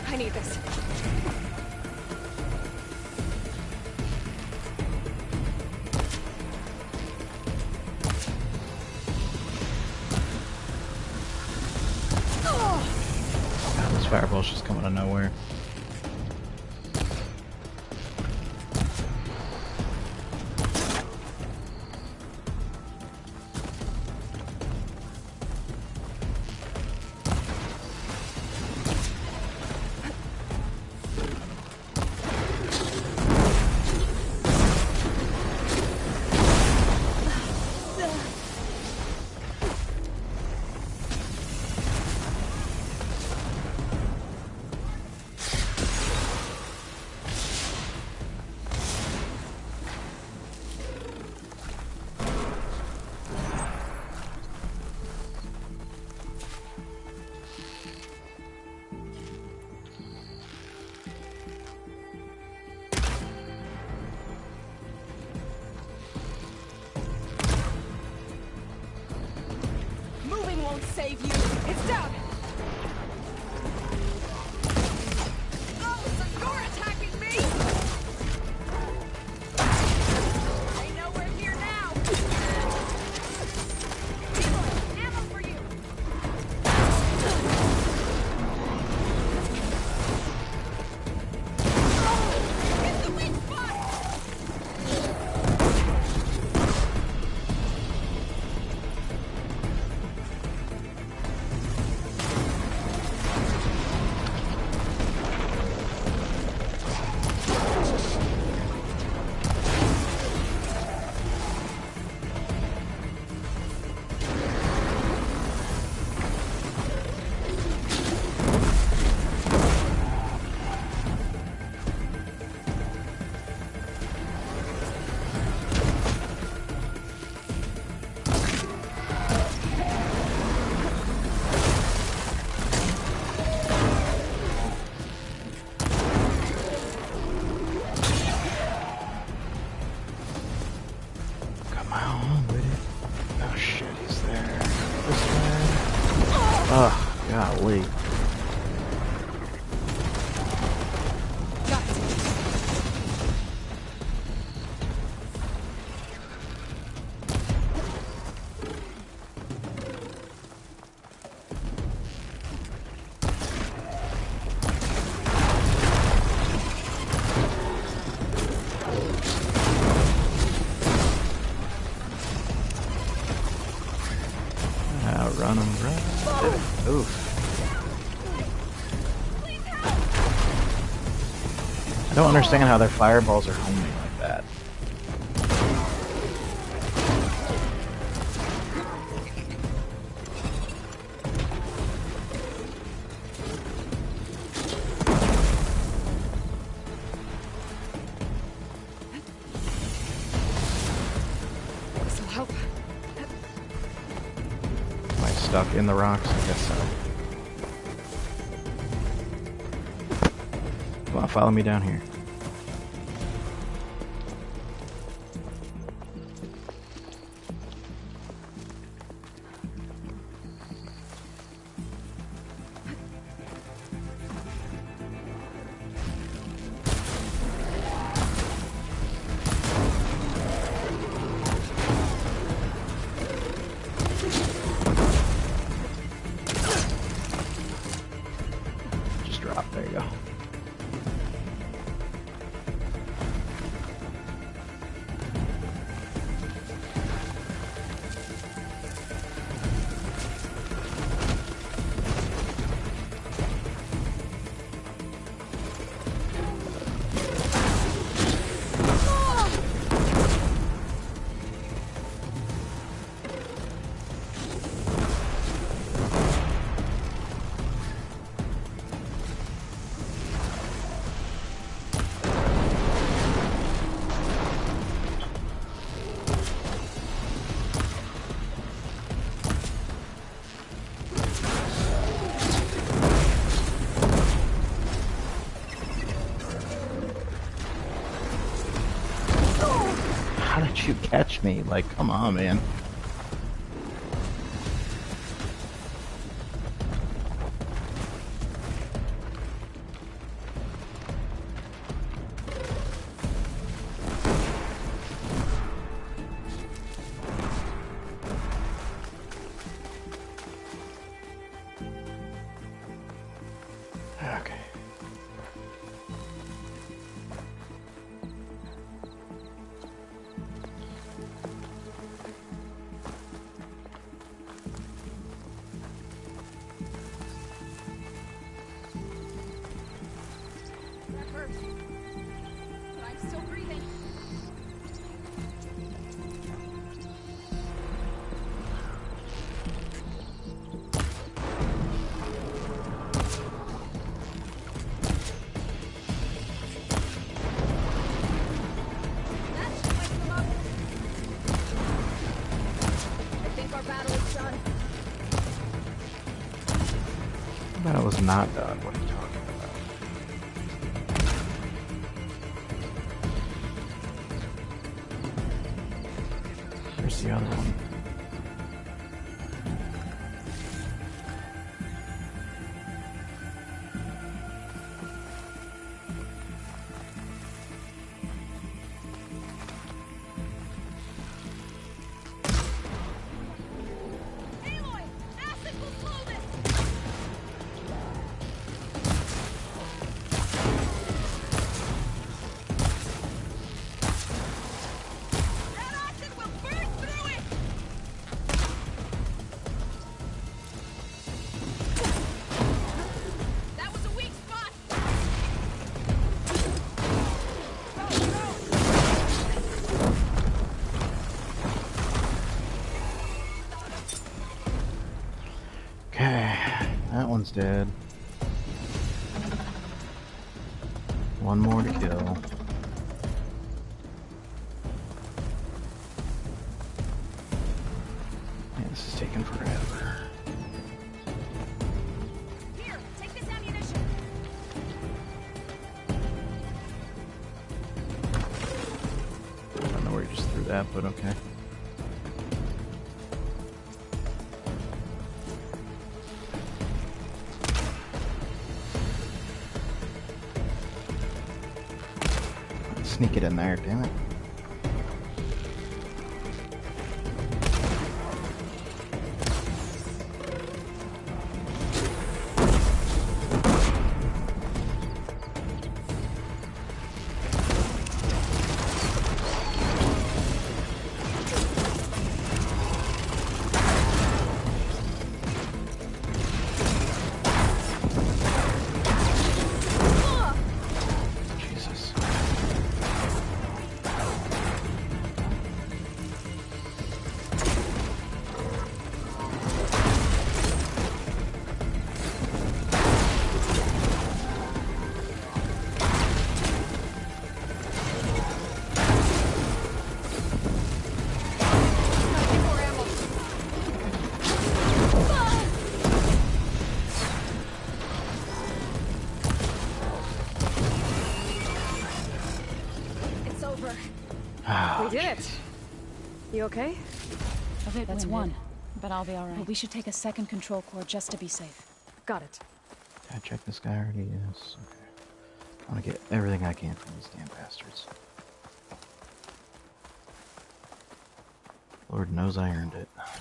I need this. God, this fireball's just coming out of nowhere. Moving won't save you. It's down. Oh, so you're attacking me? They know we're here now. Aloy, ammo for you. Oh, hit the weak spot. Oh, golly. Run him, run. Oof. I don't understand how their fireballs are homing like that. This'll help. Am I stuck in the rocks? I guess so. Come on, follow me down here. Just drop. There you go. How did you catch me? Like, come on, man. Okay. That hurts. But I'm still breathing. That should wake them up. I think our battle is done. That was not done. What are you talking about? Where's the other one? Aloy! Acid will slow this! That acid will burn through it! That was a weak spot! Okay, that one's dead. One more to kill. Yeah, this is taking forever. Here, take this ammunition! I don't know where you just threw that, but okay. sneak it in there, damn it. We did it. You okay? A bit That's one, but I'll be alright. We should take a second control core just to be safe. Got it. Did I check this guy already? Yes. Okay. I want to get everything I can from these damn bastards. Lord knows I earned it. I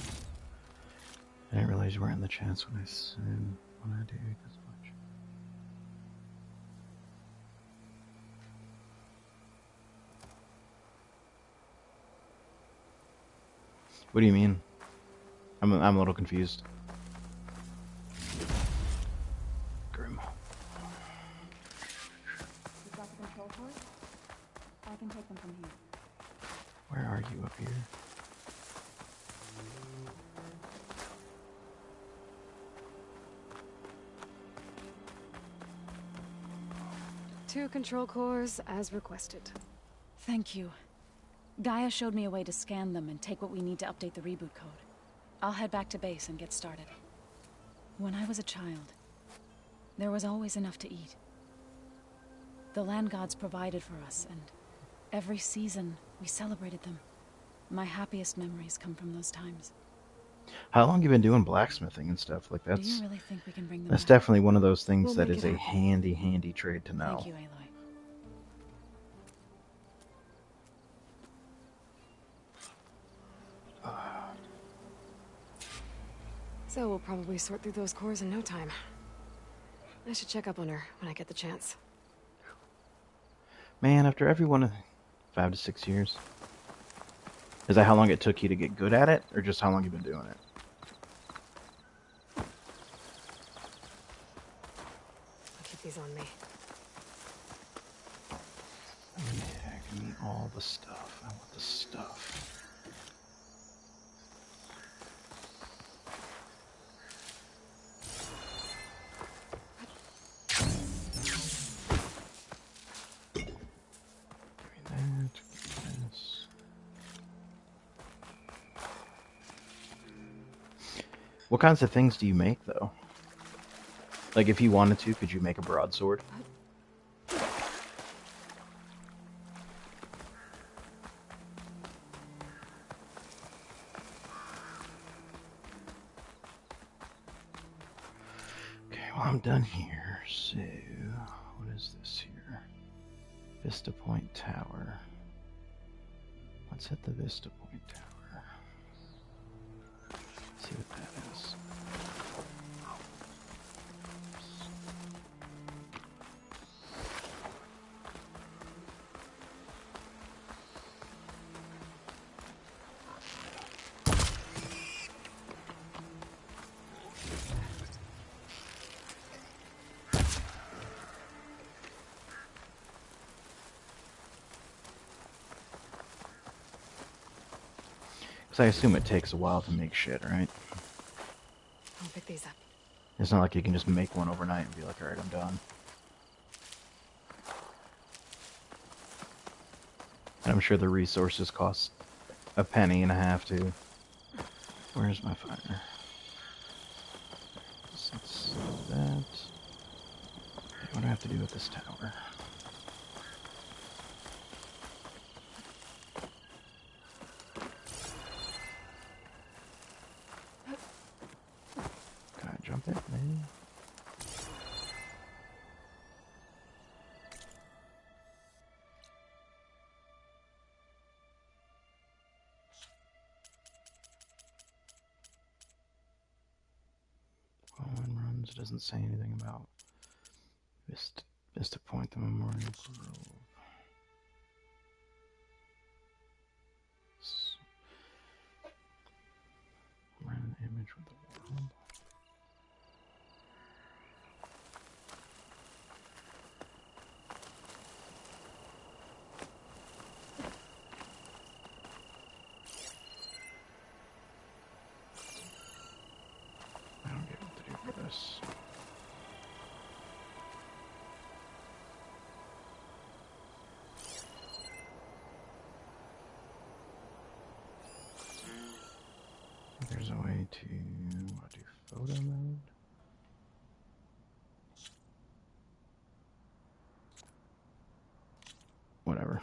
didn't realize you were in the chance when I said when I do this much. What do you mean? I'm a little confused. Grim. You've got the control cord? I can take them from here. Where are you up here? Two control cores as requested. Thank you. Gaia showed me a way to scan them and take what we need to update the reboot code. I'll head back to base and get started. When I was a child, there was always enough to eat. The land gods provided for us, and every season we celebrated them. My happiest memories come from those times. How long have you been doing blacksmithing and stuff? Like that's. Do you really think we can bring them That's back? definitely one of those things We'll that make is it a handy trade to know. Thank you, Aloy. So we'll probably sort through those cores in no time. I should check up on her when I get the chance. Man, after every one of 5 to 6 years. Is that how long it took you to get good at it, or just how long you've been doing it? I'll keep these on me. Yeah, give me all the stuff. I want the stuff. What kinds of things do you make, though? Like, if you wanted to, could you make a broadsword? Okay, well, I'm done here. So, what is this here? Vista Point Tower. Let's hit the Vista Point Tower. See what that is. Because I assume it takes a while to make shit, right? I'll pick these up. It's not like you can just make one overnight and be like, alright, I'm done. And I'm sure the resources cost a penny and a half too. Where's my fire? Let's do that. What do I have to do with this tower? Can I jump it? Maybe? ruins. It doesn't say anything about Vista Point, the Memorial Grove. Run an image with the world. I don't get what to do for this. There's a way to do photo mode. Whatever.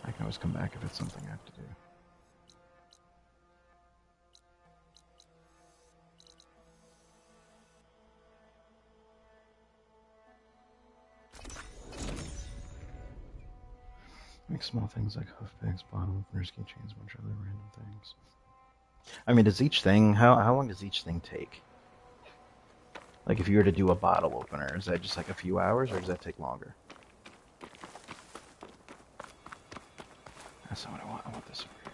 I can always come back if it's something I have to do. Make small things like hoof bags, bottle openers, keychains, a bunch of other random things. I mean, does each thing, how long does each thing take? Like, if you were to do a bottle opener, is that just like a few hours, or does that take longer? That's not what I want. I want this over here.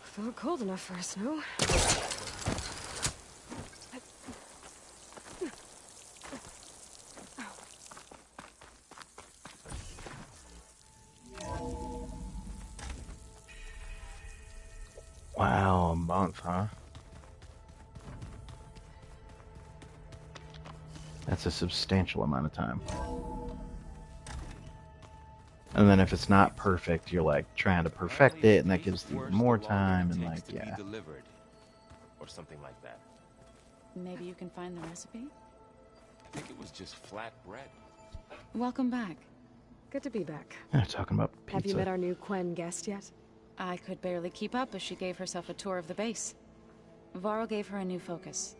Felt cold enough for a snow. Wow, a month, huh? That's a substantial amount of time. And then if it's not perfect, you're like trying to perfect it, and that gives you more time, and like, yeah. Delivered, or something like that. Maybe you can find the recipe? I think it was just flat bread. Welcome back. Good to be back. Yeah, talking about pizza. Have you met our new Quen guest yet? I could barely keep up as she gave herself a tour of the base. Varl gave her a new focus.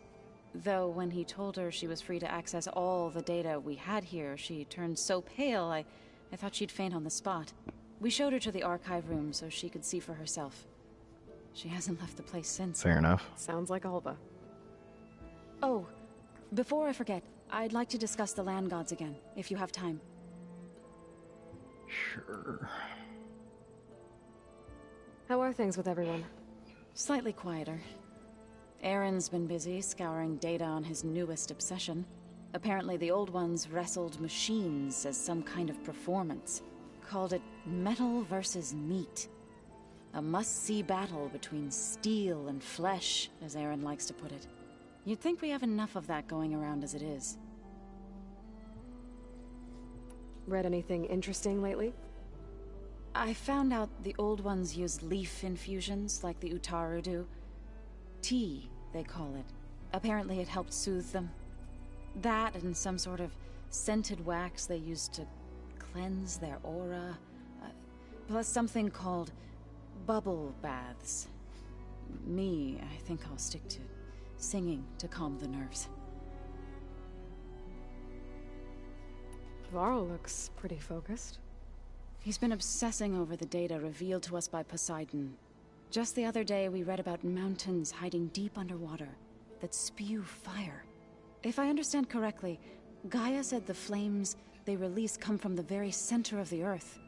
Though when he told her she was free to access all the data we had here, she turned so pale I thought she'd faint on the spot. We showed her to the archive room so she could see for herself. She hasn't left the place since. Fair enough. Sounds like Alva. Oh, before I forget, I'd like to discuss the land gods again, if you have time. Sure. How are things with everyone? Slightly quieter. Aaron's been busy scouring data on his newest obsession. Apparently the old ones wrestled machines as some kind of performance. Called it metal versus meat. A must-see battle between steel and flesh, as Aaron likes to put it. You'd think we have enough of that going around as it is. Read anything interesting lately? I found out the old ones use leaf infusions like the Utaru do. Tea, they call it. Apparently it helped soothe them. That and some sort of scented wax they used to cleanse their aura. Plus something called bubble baths. Me, I think I'll stick to singing to calm the nerves. Varl looks pretty focused. He's been obsessing over the data revealed to us by Poseidon. Just the other day, we read about mountains hiding deep underwater that spew fire. If I understand correctly, Gaia said the flames they release come from the very center of the earth.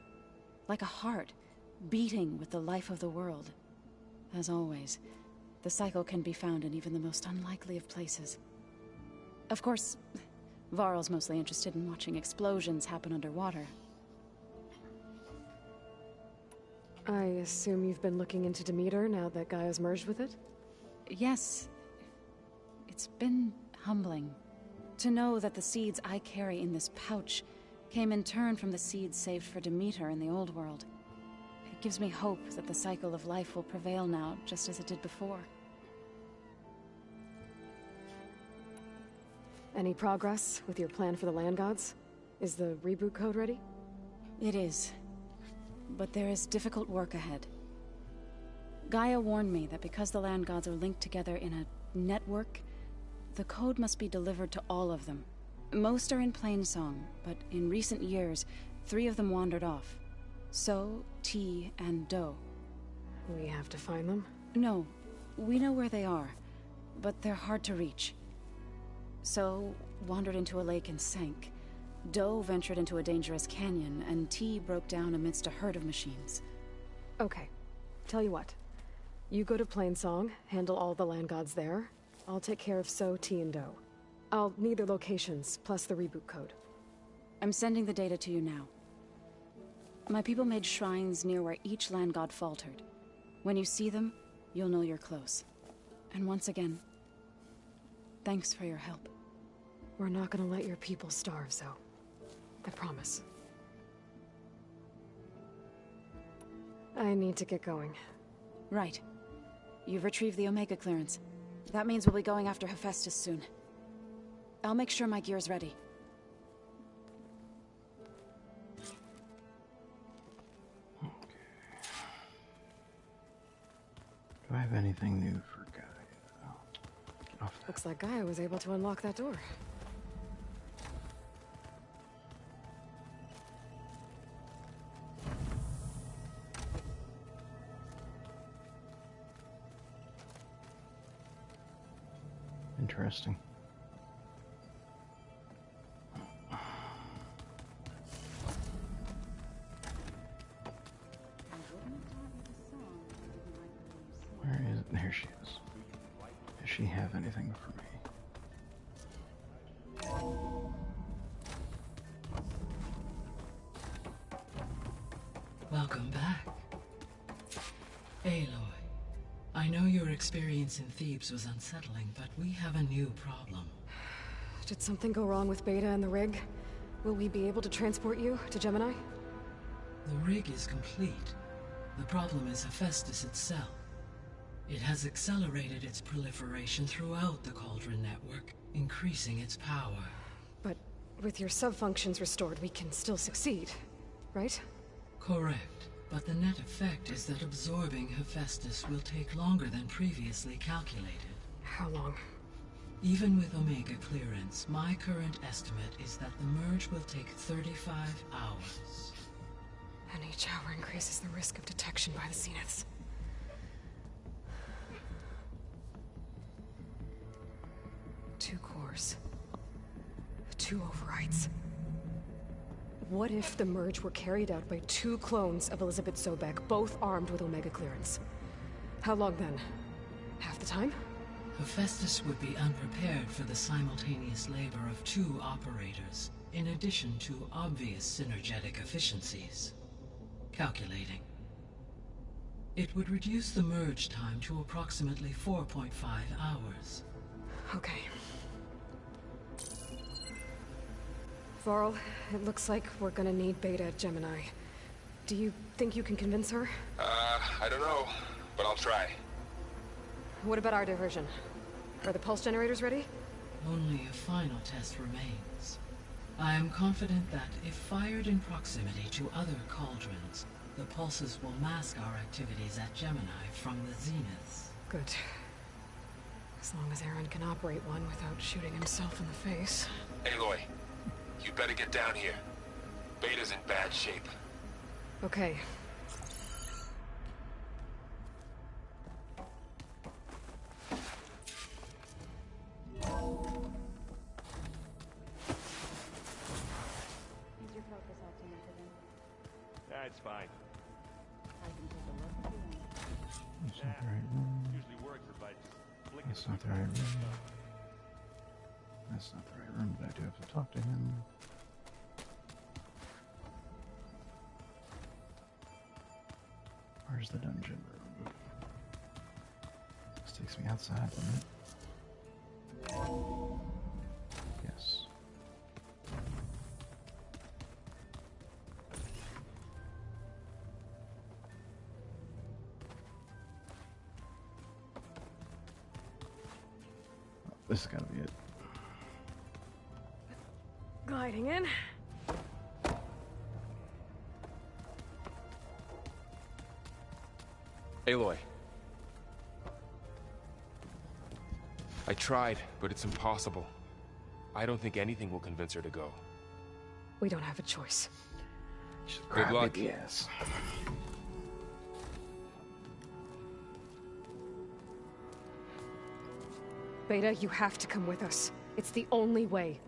Like a heart, beating with the life of the world. As always, the cycle can be found in even the most unlikely of places. Of course, Varl's mostly interested in watching explosions happen underwater. I assume you've been looking into Demeter now that Gaia's merged with it? Yes. It's been humbling. To know that the seeds I carry in this pouch came in turn from the seeds saved for Demeter in the old world. It gives me hope that the cycle of life will prevail now, just as it did before. Any progress with your plan for the land gods? Is the reboot code ready? It is. But there is difficult work ahead. Gaia warned me that because the land gods are linked together in a network, the code must be delivered to all of them. Most are in Plainsong, but in recent years, 3 of them wandered off. So, T, and Do. We have to find them? No, we know where they are, but they're hard to reach. So, wandered into a lake and sank. Do ventured into a dangerous canyon, and T broke down amidst a herd of machines. Okay. Tell you what. You go to Plainsong, handle all the land gods there. I'll take care of So, T, and Do. I'll need their locations, plus the reboot code. I'm sending the data to you now. My people made shrines near where each land god faltered. When you see them, you'll know you're close. And once again, thanks for your help. We're not gonna let your people starve, Zo. I promise. I need to get going. Right. You've retrieved the Omega clearance. That means we'll be going after Hephaestus soon. I'll make sure my gear's ready. Do I have anything new for Gaia? Oh, get off that. Looks like Gaia was able to unlock that door. Interesting. Where is it? There she is. Does she have anything for me? Welcome back. Aloy, I know your experience in Thebes was unsettling, but we have a new problem. Did something go wrong with Beta and the rig? Will we be able to transport you to Gemini? The rig is complete. The problem is Hephaestus itself. It has accelerated its proliferation throughout the Cauldron network, increasing its power. But with your sub-functions restored, we can still succeed, right? Correct. But the net effect is that absorbing Hephaestus will take longer than previously calculated. How long? Even with Omega clearance, my current estimate is that the merge will take 35 hours. And each hour increases the risk of detection by the Zeniths. Two cores. Two overrides. What if the merge were carried out by two clones of Elizabeth Sobek, both armed with Omega clearance? How long then? Half the time? Hephaestus would be unprepared for the simultaneous labor of two operators, in addition to obvious synergetic efficiencies. Calculating. It would reduce the merge time to approximately 4.5 hours. Okay. Varl, it looks like we're gonna need Beta at Gemini. Do you think you can convince her? I don't know, but I'll try. What about our diversion? Are the pulse generators ready? Only a final test remains. I am confident that if fired in proximity to other cauldrons, the pulses will mask our activities at Gemini from the Zeniths. Good. As long as Aaron can operate one without shooting himself in the face. Aloy, you better get down here. Beta's in bad shape. Okay. That's fine. That's not the right room. Usually works if I just flick That's not the right room. That's not the right room, but I do have to talk to him. Where's the dungeon room? This takes me outside, doesn't it? Yes. Oh, this has got to be it. Gliding in. Aloy. I tried, but it's impossible. I don't think anything will convince her to go. We don't have a choice. Crap, luck. baby ass. Beta, you have to come with us. It's the only way.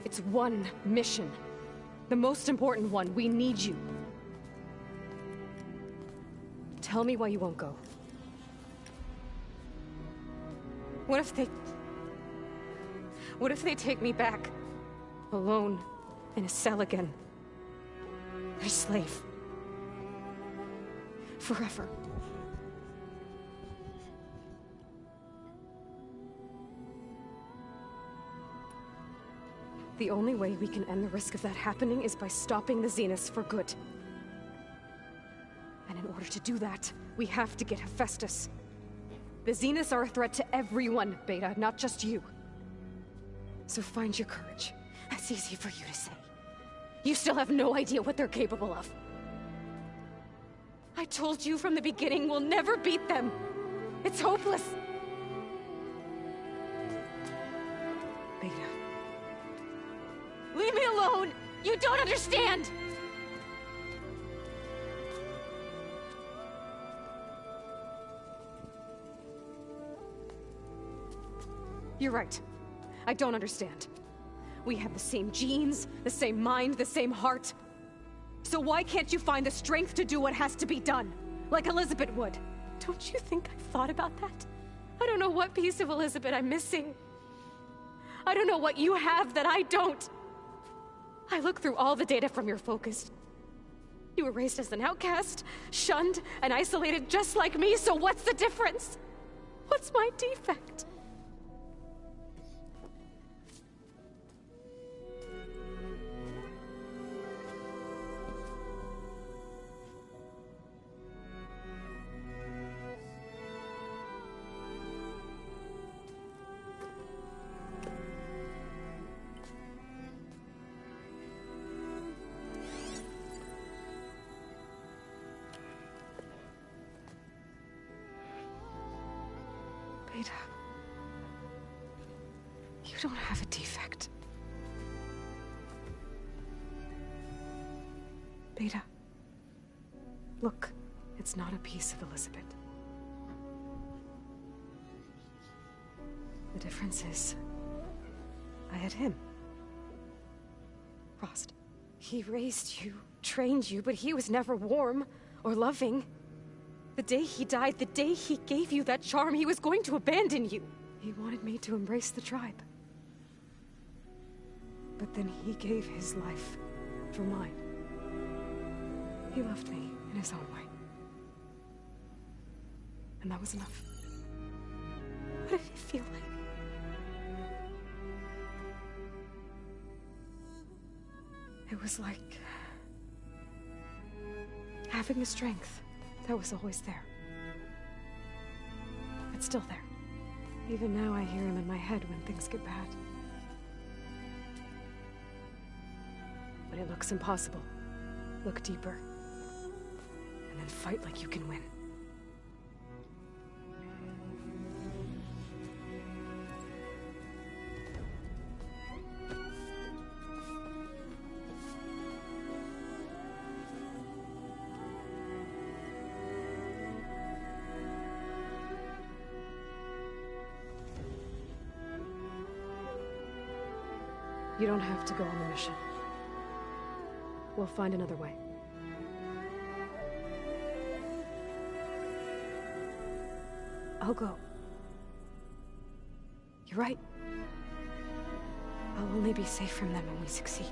It's one mission. The most important one. We need you. Tell me why you won't go. What if they take me back? Alone, in a cell again. Their slave. Forever. The only way we can end the risk of that happening is by stopping the Zeniths for good. And in order to do that, we have to get Hephaestus. The Zeniths are a threat to everyone, Beta, not just you. So find your courage. That's easy for you to say. You still have no idea what they're capable of. I told you from the beginning we'll never beat them. It's hopeless. Beta. Leave me alone! You don't understand! You're right. I don't understand. We have the same genes, the same mind, the same heart. So why can't you find the strength to do what has to be done? Like Elizabeth would. Don't you think I've thought about that? I don't know what piece of Elizabeth I'm missing. I don't know what you have that I don't. I look through all the data from your focus. You were raised as an outcast, shunned, and isolated just like me, so what's the difference? What's my defect? Beta, you don't have a defect. Beta, look, it's not a piece of Elizabeth. The difference is, I had him. Frost. He raised you, trained you, but he was never warm or loving. The day he died, the day he gave you that charm, he was going to abandon you. He wanted me to embrace the tribe. But then he gave his life for mine. He loved me in his own way. And that was enough. What did it feel like? It was like having the strength that was always there. It's still there. Even now I hear him in my head when things get bad. But it looks impossible. Look deeper. And then fight like you can win. You don't have to go on the mission. We'll find another way. I'll go. You're right. I'll only be safe from them when we succeed.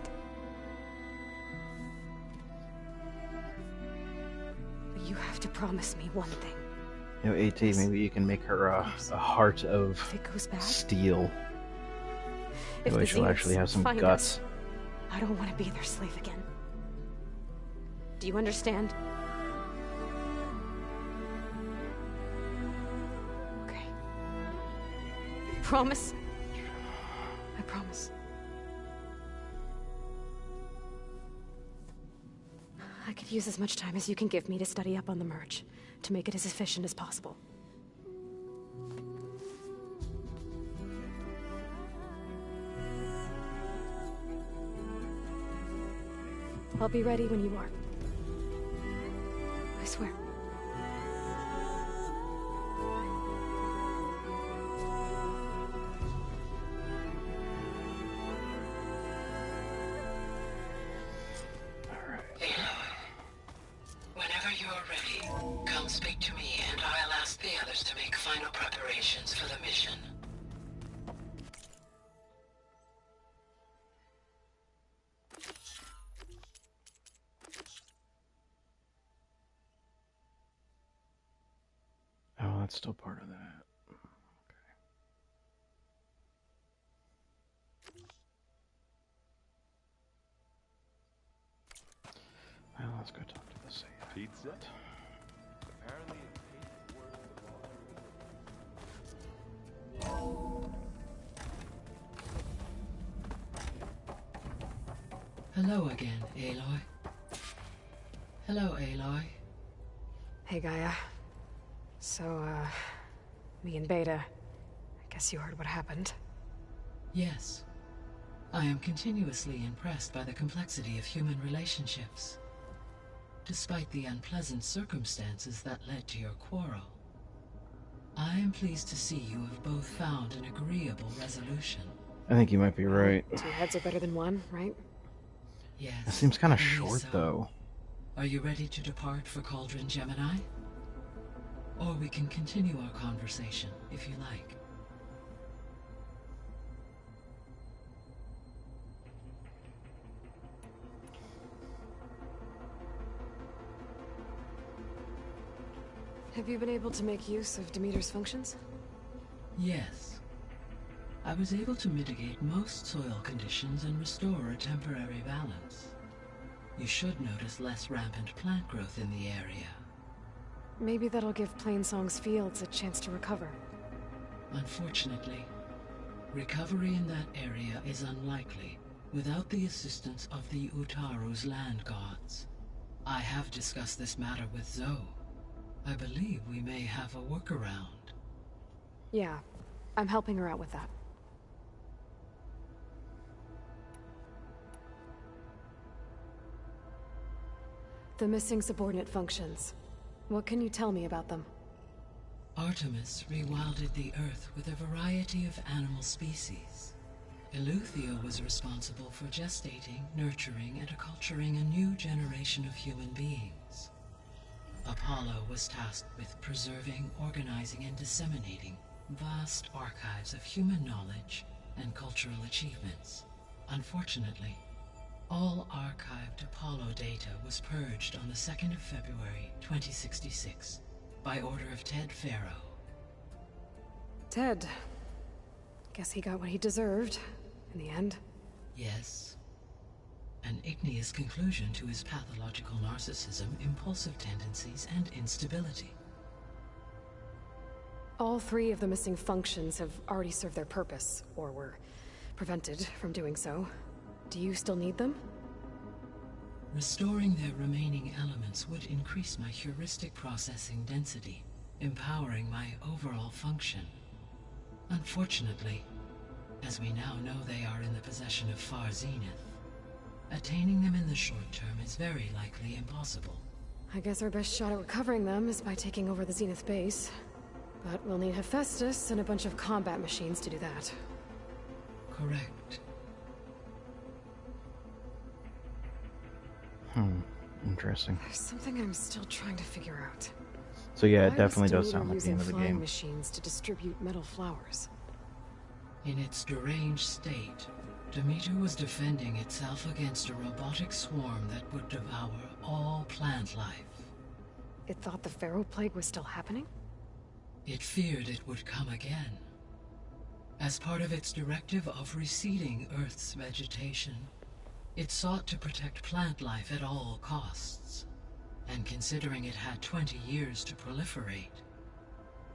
But you have to promise me one thing. You know, AT, maybe you can make her a heart of If it goes bad, steel. if Maybe the she'll actually Zeniths have some find guts. us, I don't want to be their slave again. Do you understand? Okay. Promise? I promise. I could use as much time as you can give me to study up on the merge, to make it as efficient as possible. I'll be ready when you are. I swear. Whenever you're ready, come speak to me and I'll ask the others to make final preparations for the mission. Oh, that's still part of that. Well, let's go talk to the Saiyan. Pizza? Apparently Hello again, Aloy. Hello, Aloy. Hey, Gaia. So, me and Beta, I guess you heard what happened. Yes. I am continuously impressed by the complexity of human relationships. Despite the unpleasant circumstances that led to your quarrel, I am pleased to see you have both found an agreeable resolution. I think you might be right. 2 heads are better than 1, right? Yes. That seems kind of maybe short, so. though. Are you ready to depart for Cauldron Gemini? Or we can continue our conversation, if you like. Have you been able to make use of Demeter's functions? Yes. I was able to mitigate most soil conditions and restore a temporary balance. You should notice less rampant plant growth in the area. Maybe that'll give Plainsong's fields a chance to recover. Unfortunately, recovery in that area is unlikely without the assistance of the Utaru's land gods. I have discussed this matter with Zoe. I believe we may have a workaround. Yeah, I'm helping her out with that. The missing subordinate functions. What can you tell me about them? Artemis rewilded the Earth with a variety of animal species. Eleuthia was responsible for gestating, nurturing, and acculturating a new generation of human beings. Apollo was tasked with preserving, organizing, and disseminating vast archives of human knowledge and cultural achievements. Unfortunately, all archived Apollo data was purged on the 2nd of February, 2066, by order of Ted Faro. Ted. Guess he got what he deserved, in the end. Yes. An igneous conclusion to his pathological narcissism, impulsive tendencies, and instability. All 3 of the missing functions have already served their purpose, or were prevented from doing so. Do you still need them? Restoring their remaining elements would increase my heuristic processing density, empowering my overall function. Unfortunately, as we now know they are in the possession of Far Zenith, attaining them in the short term is very likely impossible. I guess our best shot at recovering them is by taking over the Zenith base. But we'll need Hephaestus and a bunch of combat machines to do that. Correct. Interesting. There's something I'm still trying to figure out. So yeah, it Why definitely was does sound like the using end of the flying game. machines to distribute metal flowers? In its deranged state, Demeter was defending itself against a robotic swarm that would devour all plant life. It thought the Pharaoh Plague was still happening? It feared it would come again. As part of its directive of receding Earth's vegetation, it sought to protect plant life at all costs. And considering it had 20 years to proliferate,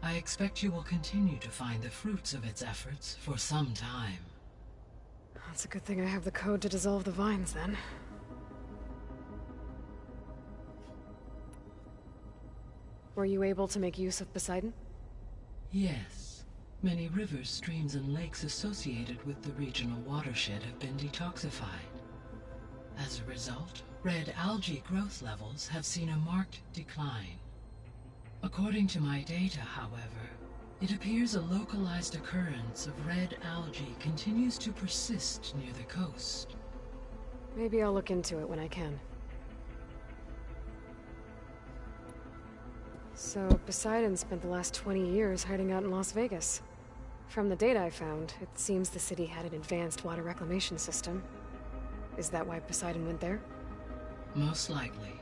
I expect you will continue to find the fruits of its efforts for some time. It's a good thing I have the code to dissolve the vines, then. Were you able to make use of Poseidon? Yes. Many rivers, streams, and lakes associated with the regional watershed have been detoxified. As a result, red algae growth levels have seen a marked decline. According to my data, however, it appears a localized occurrence of red algae continues to persist near the coast. Maybe I'll look into it when I can. So, Poseidon spent the last 20 years hiding out in Las Vegas. From the data I found, it seems the city had an advanced water reclamation system. Is that why Poseidon went there? Most likely.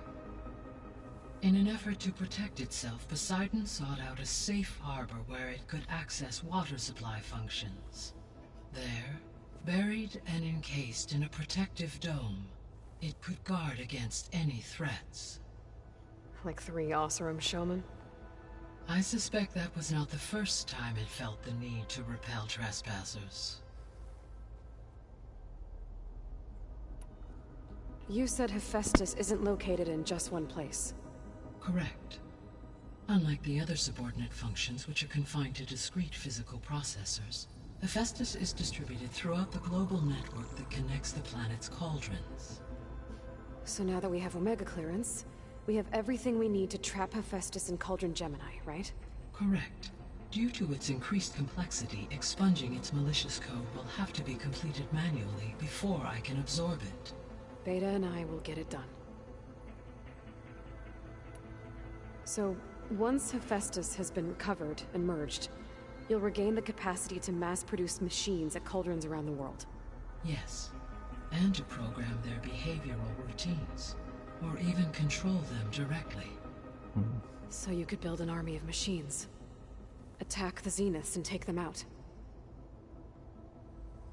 In an effort to protect itself, Poseidon sought out a safe harbor where it could access water supply functions. There, buried and encased in a protective dome, it could guard against any threats. Like 3 Oseram showmen? I suspect that was not the first time it felt the need to repel trespassers. You said Hephaestus isn't located in just one place. Correct. Unlike the other subordinate functions, which are confined to discrete physical processors, Hephaestus is distributed throughout the global network that connects the planet's cauldrons. So now that we have Omega clearance, we have everything we need to trap Hephaestus in Cauldron Gemini, right? Correct. Due to its increased complexity, expunging its malicious code will have to be completed manually before I can absorb it. Beta and I will get it done. So, once Hephaestus has been recovered and merged, you'll regain the capacity to mass-produce machines at cauldrons around the world. Yes, and to program their behavioral routines, or even control them directly. So you could build an army of machines. Attack the Zeniths and take them out.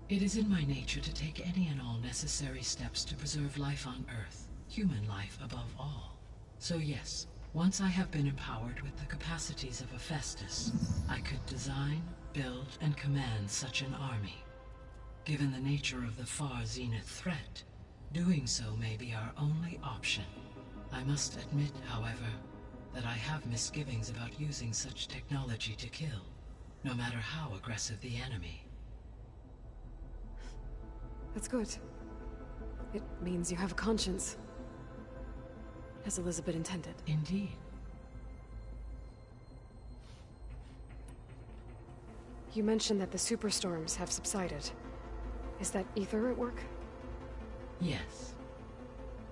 It is in my nature to take any and all necessary steps to preserve life on Earth, human life above all. So yes, once I have been empowered with the capacities of Hephaestus, I could design, build, and command such an army. Given the nature of the far Zenith threat, doing so may be our only option. I must admit, however, that I have misgivings about using such technology to kill, no matter how aggressive the enemy. That's good. It means you have a conscience. As Elizabeth intended. Indeed. You mentioned that the superstorms have subsided. Is that Aether at work? Yes.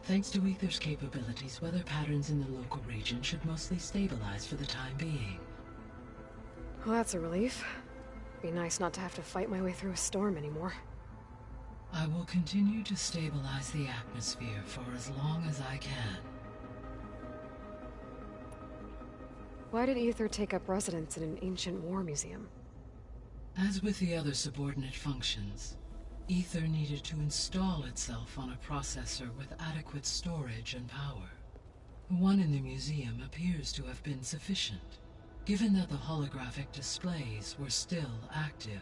Thanks to Aether's capabilities, weather patterns in the local region should mostly stabilize for the time being. Well, that's a relief. Be nice not to have to fight my way through a storm anymore. I will continue to stabilize the atmosphere for as long as I can. Why did Aether take up residence in an ancient war museum? As with the other subordinate functions, Aether needed to install itself on a processor with adequate storage and power. The one in the museum appears to have been sufficient, given that the holographic displays were still active.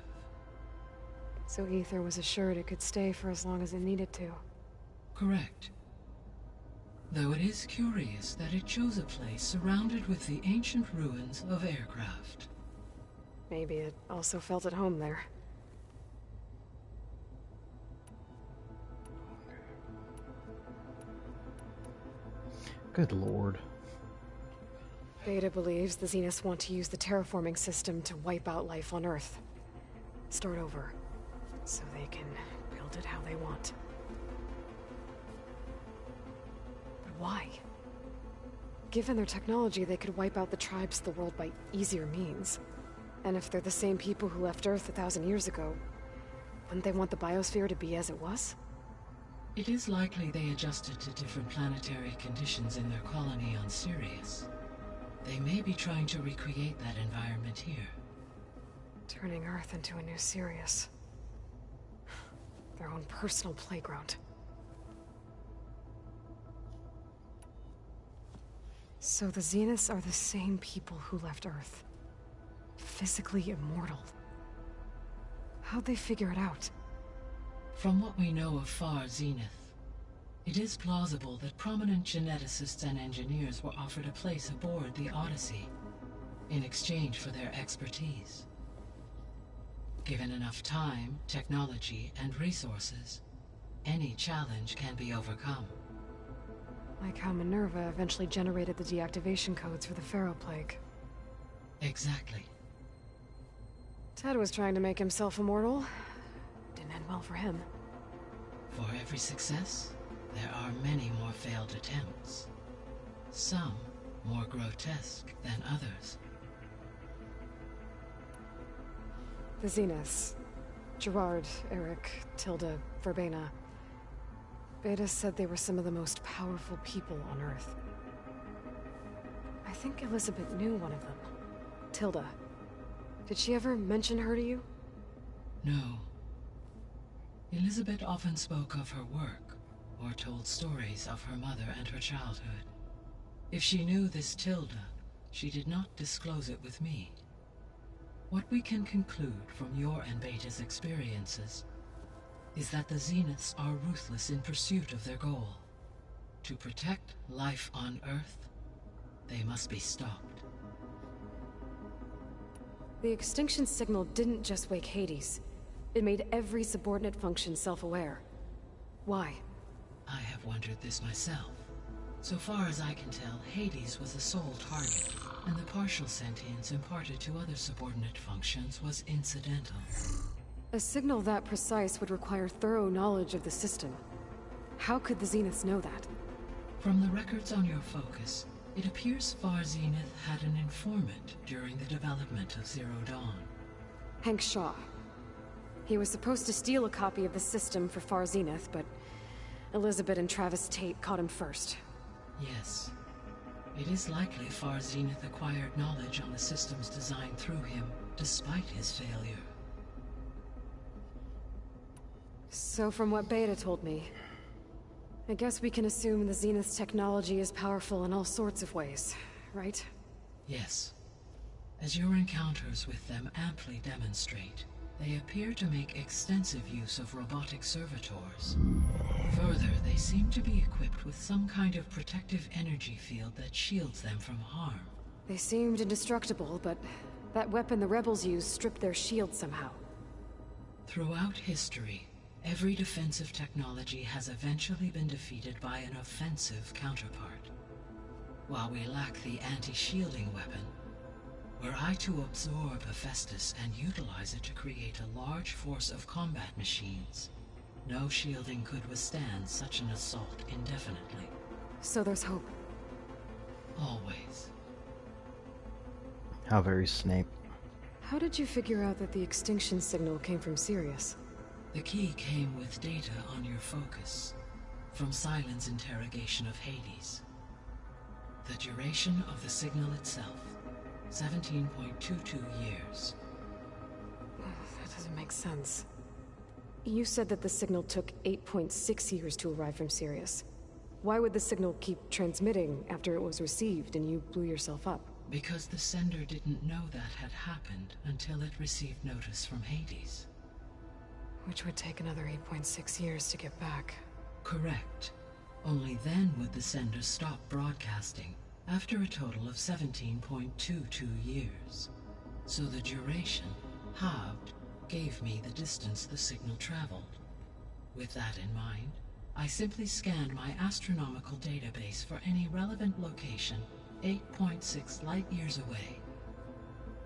So Aether was assured it could stay for as long as it needed to. Correct. Though it is curious that it chose a place surrounded with the ancient ruins of aircraft. Maybe it also felt at home there. Good lord. Beta believes the Zeniths want to use the terraforming system to wipe out life on Earth. Start over, so they can build it how they want. But why? Given their technology, they could wipe out the tribes of the world by easier means. And if they're the same people who left Earth 1,000 years ago, wouldn't they want the biosphere to be as it was? It is likely they adjusted to different planetary conditions in their colony on Sirius. They may be trying to recreate that environment here. Turning Earth into a new Sirius. Their own personal playground. So the Zeniths are the same people who left Earth. Physically immortal. How'd they figure it out? From what we know of Far Zenith, it is plausible that prominent geneticists and engineers were offered a place aboard the Odyssey in exchange for their expertise. Given enough time, technology, and resources, any challenge can be overcome. like how Minerva eventually generated the deactivation codes for the Pharaoh Plague. Exactly. Ted was trying to make himself immortal. Didn't end well for him. For every success, there are many more failed attempts. Some more grotesque than others. The Zeniths. Gerard, Eric, Tilda, Verbena. Beta said they were some of the most powerful people on Earth. I think Elizabeth knew one of them. Tilda. Did she ever mention her to you? No. Elizabeth often spoke of her work, or told stories of her mother and her childhood. If she knew this Tilda, she did not disclose it with me. What we can conclude from your and Beta's experiences is that the Zeniths are ruthless in pursuit of their goal. To protect life on Earth, they must be stopped. The extinction signal didn't just wake Hades. It made every subordinate function self-aware. Why? I have wondered this myself. So far as I can tell, Hades was the sole target, and the partial sentience imparted to other subordinate functions was incidental. A signal that precise would require thorough knowledge of the system. How could the Zeniths know that? From the records on your focus, it appears Far Zenith had an informant during the development of Zero Dawn. Hank Shaw. He was supposed to steal a copy of the system for Far Zenith, but Elizabeth and Travis Tate caught him first. Yes. It is likely Far Zenith acquired knowledge on the system's design through him, despite his failure. So from what Beta told me, I guess we can assume the Zenith's technology is powerful in all sorts of ways, right? Yes. As your encounters with them amply demonstrate, they appear to make extensive use of robotic servitors. Further, they seem to be equipped with some kind of protective energy field that shields them from harm. They seemed indestructible, but that weapon the rebels used stripped their shield somehow. Throughout history, every defensive technology has eventually been defeated by an offensive counterpart. While we lack the anti-shielding weapon, were I to absorb Hephaestus and utilize it to create a large force of combat machines, no shielding could withstand such an assault indefinitely. So there's hope. Always. How very Snape. How did you figure out that the extinction signal came from Sirius? The key came with data on your focus, from Silent's interrogation of Hades. The duration of the signal itself, 17.22 years. That doesn't make sense. You said that the signal took 8.6 years to arrive from Sirius. Why would the signal keep transmitting after it was received and you blew yourself up? Because the sender didn't know that had happened until it received notice from Hades. Which would take another 8.6 years to get back. Correct. Only then would the sender stop broadcasting, after a total of 17.22 years. So the duration, halved, gave me the distance the signal traveled. With that in mind, I simply scanned my astronomical database for any relevant location 8.6 light-years away.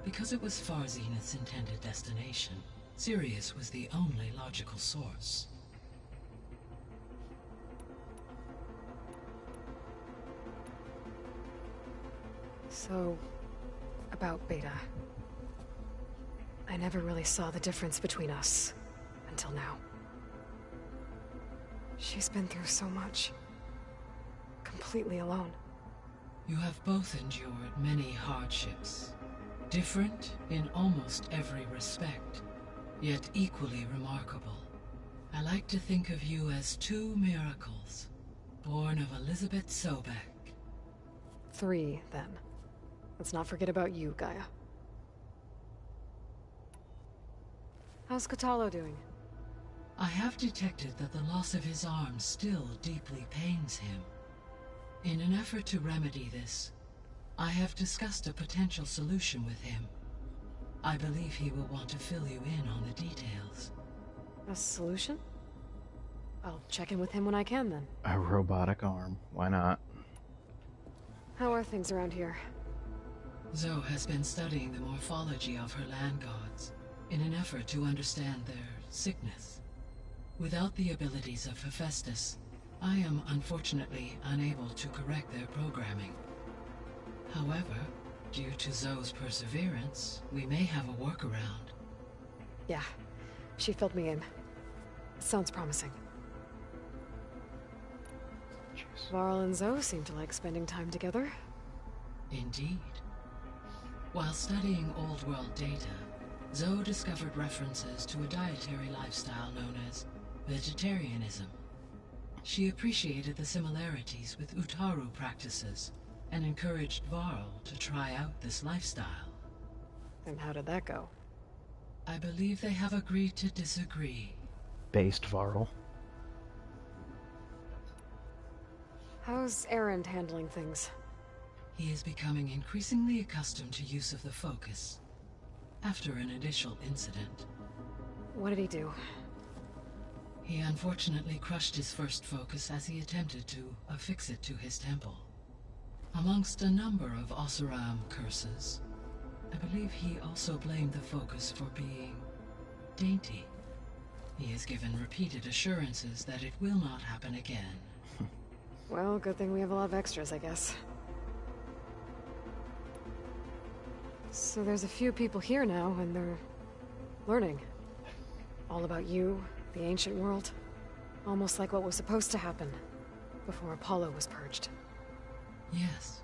Because it was Far Zenith's intended destination, Sirius was the only logical source. So, about Beta. I never really saw the difference between us, until now. She's been through so much. Completely alone. You have both endured many hardships. Different in almost every respect, yet equally remarkable. I like to think of you as two miracles, born of Elizabeth Sobek. 3, then. Let's not forget about you, Gaia. How's Kotallo doing? I have detected that the loss of his arm still deeply pains him. In an effort to remedy this, I have discussed a potential solution with him. I believe he will want to fill you in on the details. A solution? I'll check in with him when I can, then. A robotic arm. Why not? How are things around here? Zoe has been studying the morphology of her land gods in an effort to understand their sickness. Without the abilities of Hephaestus, I am unfortunately unable to correct their programming. However, due to Zoe's perseverance, we may have a workaround. Yeah, she filled me in. Sounds promising. Varl and Zoe seem to like spending time together. Indeed. While studying Old World data, Zoe discovered references to a dietary lifestyle known as vegetarianism. She appreciated the similarities with Utaru practices and encouraged Varl to try out this lifestyle. And how did that go? I believe they have agreed to disagree. Based Varl. How's Erend handling things? He is becoming increasingly accustomed to use of the focus after an initial incident. What did he do? He unfortunately crushed his first focus as he attempted to affix it to his temple. Amongst a number of Oseram curses, I believe he also blamed the focus for being dainty. He has given repeated assurances that it will not happen again. Well, good thing we have a lot of extras, I guess. So there's a few people here now, and they're learning. All about you, the ancient world. Almost like what was supposed to happen before Apollo was purged. Yes.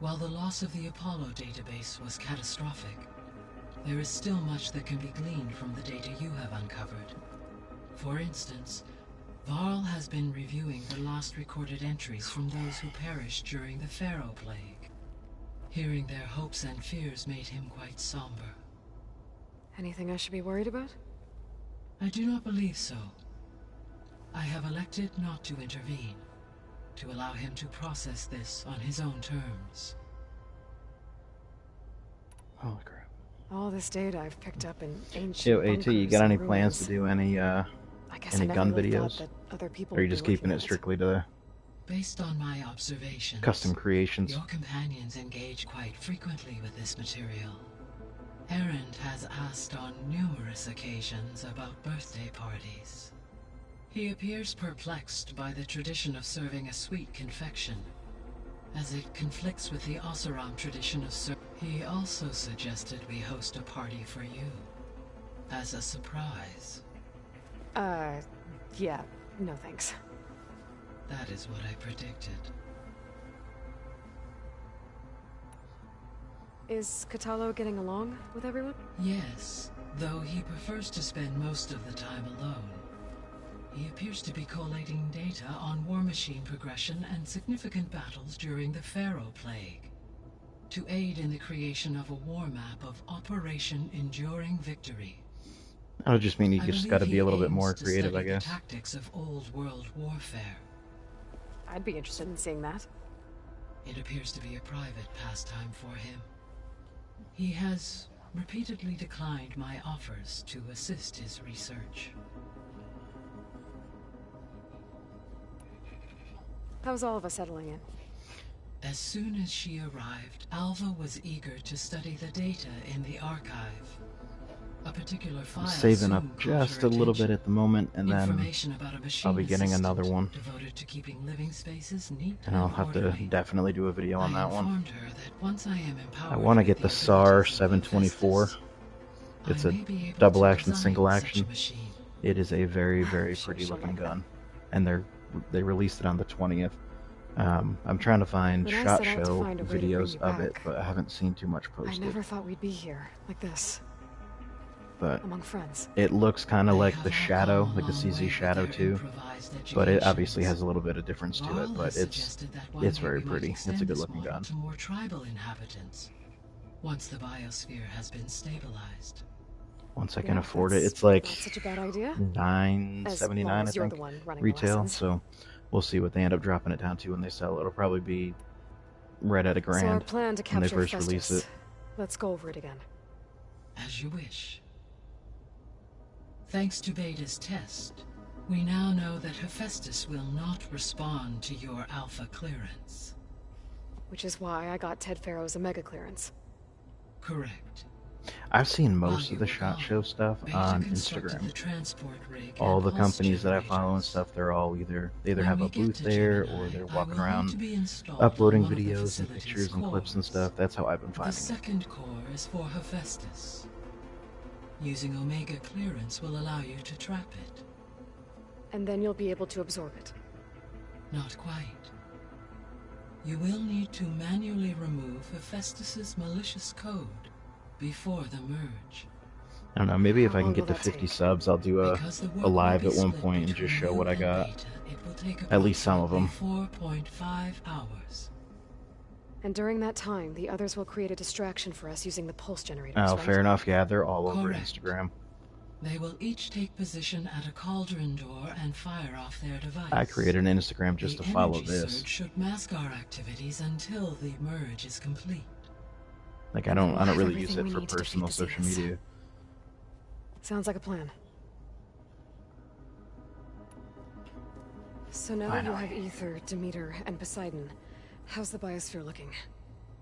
While the loss of the Apollo database was catastrophic, there is still much that can be gleaned from the data you have uncovered. For instance, Varl has been reviewing the last recorded entries from those who perished during the Pharaoh Plague. Hearing their hopes and fears made him quite somber. Anything I should be worried about? I do not believe so. I have elected not to intervene, to allow him to process this on his own terms. Holy crap. All this data I've picked up in ancient Yo, AT, you got any bunkers and plans to ruins. do any gun really videos? that other people Or are you would be just keeping looking it at strictly to Based on my observations, custom creations? your companions engage quite frequently with this material. Erend has asked on numerous occasions about birthday parties. He appears perplexed by the tradition of serving a sweet confection, as it conflicts with the Oseram tradition of serving. He also suggested we host a party for you, as a surprise. Yeah, no thanks. That is what I predicted. Is Kotallo getting along with everyone? Yes, though he prefers to spend most of the time alone. He appears to be collating data on War Machine progression and significant battles during the Pharaoh Plague, to aid in the creation of a war map of Operation Enduring Victory. That would just mean you just got to be a little bit more aims to creative, I study guess. the tactics of old world warfare. I'd be interested in seeing that. It appears to be a private pastime for him. He has repeatedly declined my offers to assist his research. How's all of us settling in? As soon as she arrived, Alva was eager to study the data in the archive. A particular file I'm saving soon up caught just her a little bit attention. at the moment, and then Information about a machine I'll be getting another assistant one. devoted to keeping living spaces neat And I'll have to orderly. definitely do a video on I that one. informed her that once I am empowered I want to with get the SAR 724. It's a double action, single action. It is a very, very pretty looking gun, and they released it on the 20th. I'm trying to find When I SHOT set out to Show find a way to bring videos you of it, back, but I haven't seen too much I posted. never thought we'd be here, like this, But among friends. it looks kind of like the Shadow, like the CZ Shadow 2, but it obviously has a little bit of difference to it. But it's very pretty. It's a good looking gun. To more tribal inhabitants, once the biosphere has been stabilized. Once I can Yeah, afford it, that's it's like not such a bad idea. $9.79, I as you're think, the one running the retail. lessons. So we'll see what they end up dropping it down to when they sell it. It'll probably be right at $1,000 So our plan to when they capture first release Festus. it. Let's go over it again. As you wish. Thanks to Beta's test, we now know that Hephaestus will not respond to your alpha clearance. which is why I got Ted Farrow's Omega clearance. Correct. I've seen most of the SHOT Show stuff on Instagram. All the companies that I follow and stuff, they're all either have a booth there or they're walking around uploading videos and pictures and clips and stuff. That's how I've been finding it. The second core is for Hephaestus. Using Omega clearance will allow you to trap it. And then you'll be able to absorb it. Not quite. You will need to manually remove Hephaestus's malicious code before the merge. I don't know, maybe if I can get to 50 subs, I'll do a live at one point and just show what I got. At least some of them. 4.5 hours. And during that time, the others will create a distraction for us using the pulse generators, Oh, right? fair enough. Yeah, they're all over Correct. Instagram. They will each take position at a cauldron door and fire off their device. I created an Instagram just to follow The this. energy surge should mask our activities until the merge is complete. Like I don't really use it for personal social media. Sounds like a plan. So now that you have Ether, Demeter, and Poseidon, how's the biosphere looking?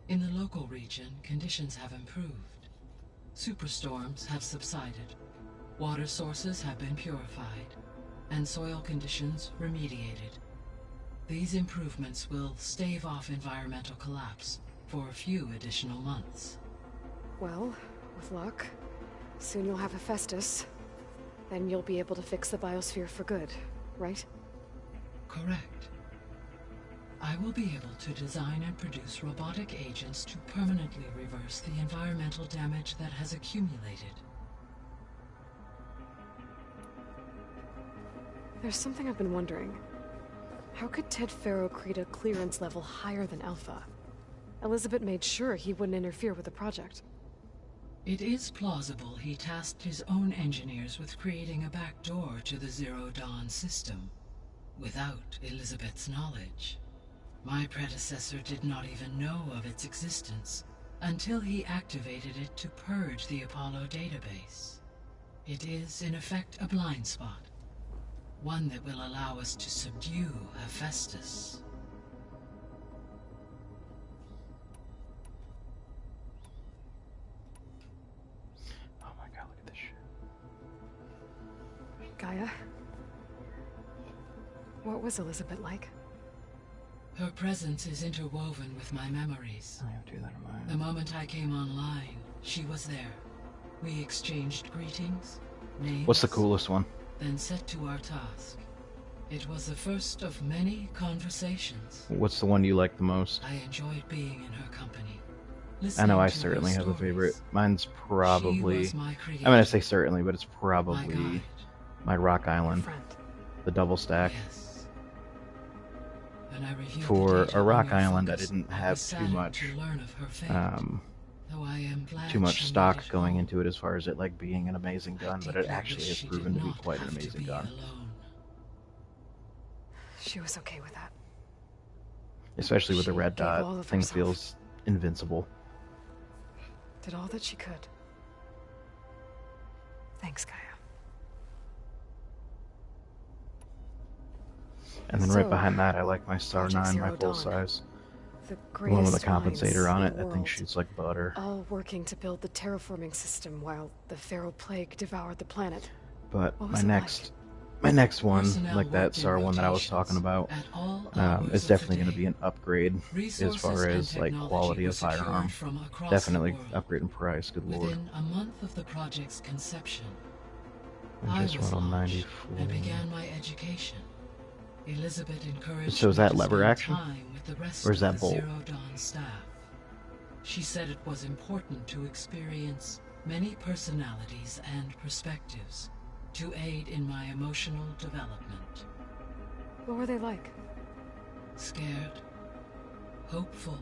In the local region, conditions have improved. Superstorms have subsided. Water sources have been purified, and soil conditions remediated. These improvements will stave off environmental collapse for a few additional months. Well, with luck, soon you'll have Hephaestus. Then you'll be able to fix the biosphere for good, right? Correct. I will be able to design and produce robotic agents to permanently reverse the environmental damage that has accumulated. There's something I've been wondering. How could Ted Farrow create a clearance level higher than Alpha? Elizabeth made sure he wouldn't interfere with the project. It is plausible he tasked his own engineers with creating a back door to the Zero Dawn system, without Elizabeth's knowledge. My predecessor did not even know of its existence until he activated it to purge the Apollo database. It is, in effect, a blind spot. One that will allow us to subdue Hephaestus. Oh my god, look at this shit. Gaia? What was Elizabeth like? Her presence is interwoven with my memories. I have to do that in mine. The moment I came online, she was there. We exchanged greetings, names. What's the coolest one? Then set to our task. It was the first of many conversations. What's the one you like the most? I enjoyed being in her company. I know I listening to her certainly have a stories. favorite. Mine's probably... She was my I'm gonna say certainly, but it's My probably guide. my Rock Island. The double stack. When I reviewed For the data a Rock on your Island, I focus, didn't I have was too saddened much, to learn of her fate. Though I am glad too much she stock made it going home. into it as far as it like being an amazing gun, but it deeply actually wish has she proven did to be not quite an have to amazing be gun. alone. She was okay with that. Especially with the She red gave all dot, of thing herself. feels invincible. Did all that she could. Thanks, Gaia. And then right So, behind that, I like my Star Project 9, my Zero full Dawn. size. The The one with the greatest compensator minds on in it, the that thing world, shoots like butter. all working to build the terraforming system while the Pharaoh Plague devoured the planet. But What my was it next one, Personnel like that worked in SAR one that I was talking about, is definitely going to be an upgrade as Resources far and as like technology quality were of firearm. secured from across Definitely the world. upgrade in price. Good lord. Within a month of the project's conception, And I just was went on launched 94. and began my education. Elizabeth encouraged So is me that to lever spend action? time with the rest Or is of that the bolt? Zero Dawn staff. She said it was important to experience many personalities and perspectives to aid in my emotional development. What were they like? Scared, hopeful,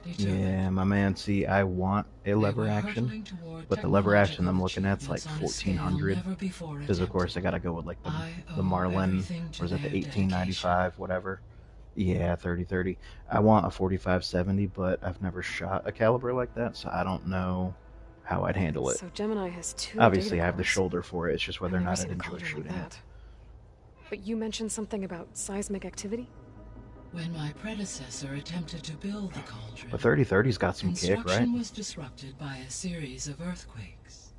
determined. Yeah, my man. See, I want a lever were action, hurtling toward but the lever action I'm technological looking at's like achievements on a scale 1400. never before Because of course I gotta go with like the owe Marlin, everything to or is it the their 1895, whatever. Yeah, 3030. I want a 4570, but I've never shot a caliber like that, so I don't know how I'd handle it. So Gemini has two Obviously, data I have the cores. shoulder for it. It's just whether or I've never not I'd seen a enjoy cauldron like shooting it. that. But you mentioned something about seismic activity? When my predecessor attempted to build the cauldron, But 3030's got some kick, right? construction was disrupted by a series of earthquakes.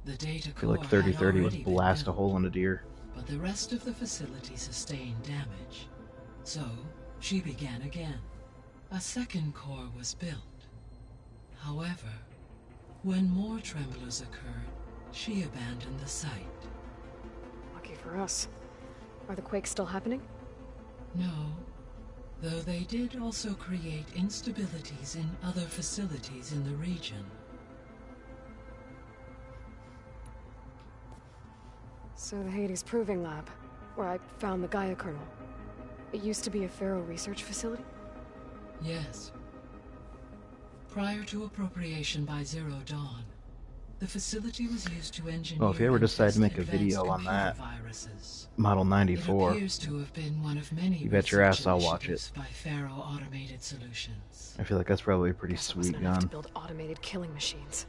The data I feel like core 3030 had would already been blast a built, hole in a deer. but the rest of the facility sustained damage. So, she began again. A second core was built. However, when more tremblers occurred, she abandoned the site. Lucky for us. Are the quakes still happening? No, though they did also create instabilities in other facilities in the region. So the Hades Proving Lab, where I found the Gaia kernel. It used to be a Pharaoh research facility? Yes. Prior to appropriation by Zero Dawn, the facility was used to engineer Well, if you ever and decide to test make a advanced video on computer that, viruses. Model It 94, appears to have been one of many you bet your research ass I'll watch it. initiatives by Pharaoh Automated Solutions. I feel like that's probably a pretty Guess it wasn't sweet enough to gun. build automated killing machines.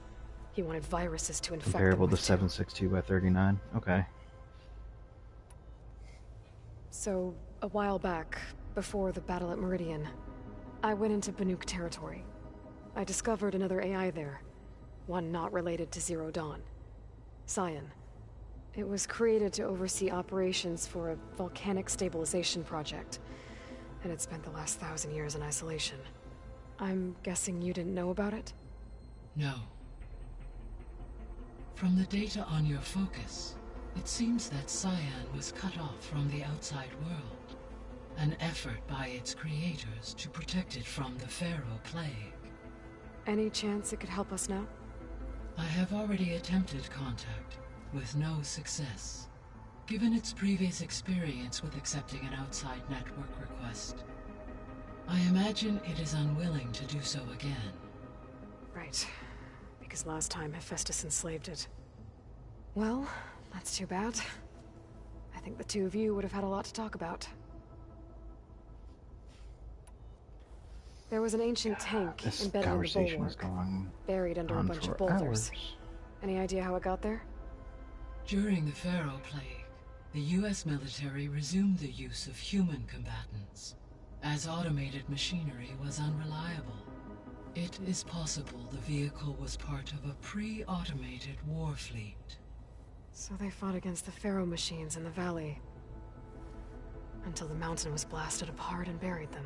He wanted viruses to infect Comparable them to with 762 by 39. Okay. So, a while back, before the battle at Meridian, I went into Banuk territory. I discovered another AI there, one not related to Zero Dawn. Cyan. It was created to oversee operations for a volcanic stabilization project, and it spent the last 1,000 years in isolation. I'm guessing you didn't know about it? No. From the data on your focus, it seems that Cyan was cut off from the outside world, an effort by its creators to protect it from the Pharaoh Plague. Any chance it could help us now? I have already attempted contact, with no success, given its previous experience with accepting an outside network request. I imagine it is unwilling to do so again. Right. Because last time Hephaestus enslaved it. Well, that's too bad. I think the two of you would have had a lot to talk about. There was an ancient tank This embedded in the conversation is bulwark, going buried under a on bunch of for boulders. hours. Any idea how it got there? During the Pharaoh Plague, the US military resumed the use of human combatants, as automated machinery was unreliable. It is possible the vehicle was part of a pre-automated war fleet. So they fought against the Pharaoh machines in the valley, until the mountain was blasted apart and buried them.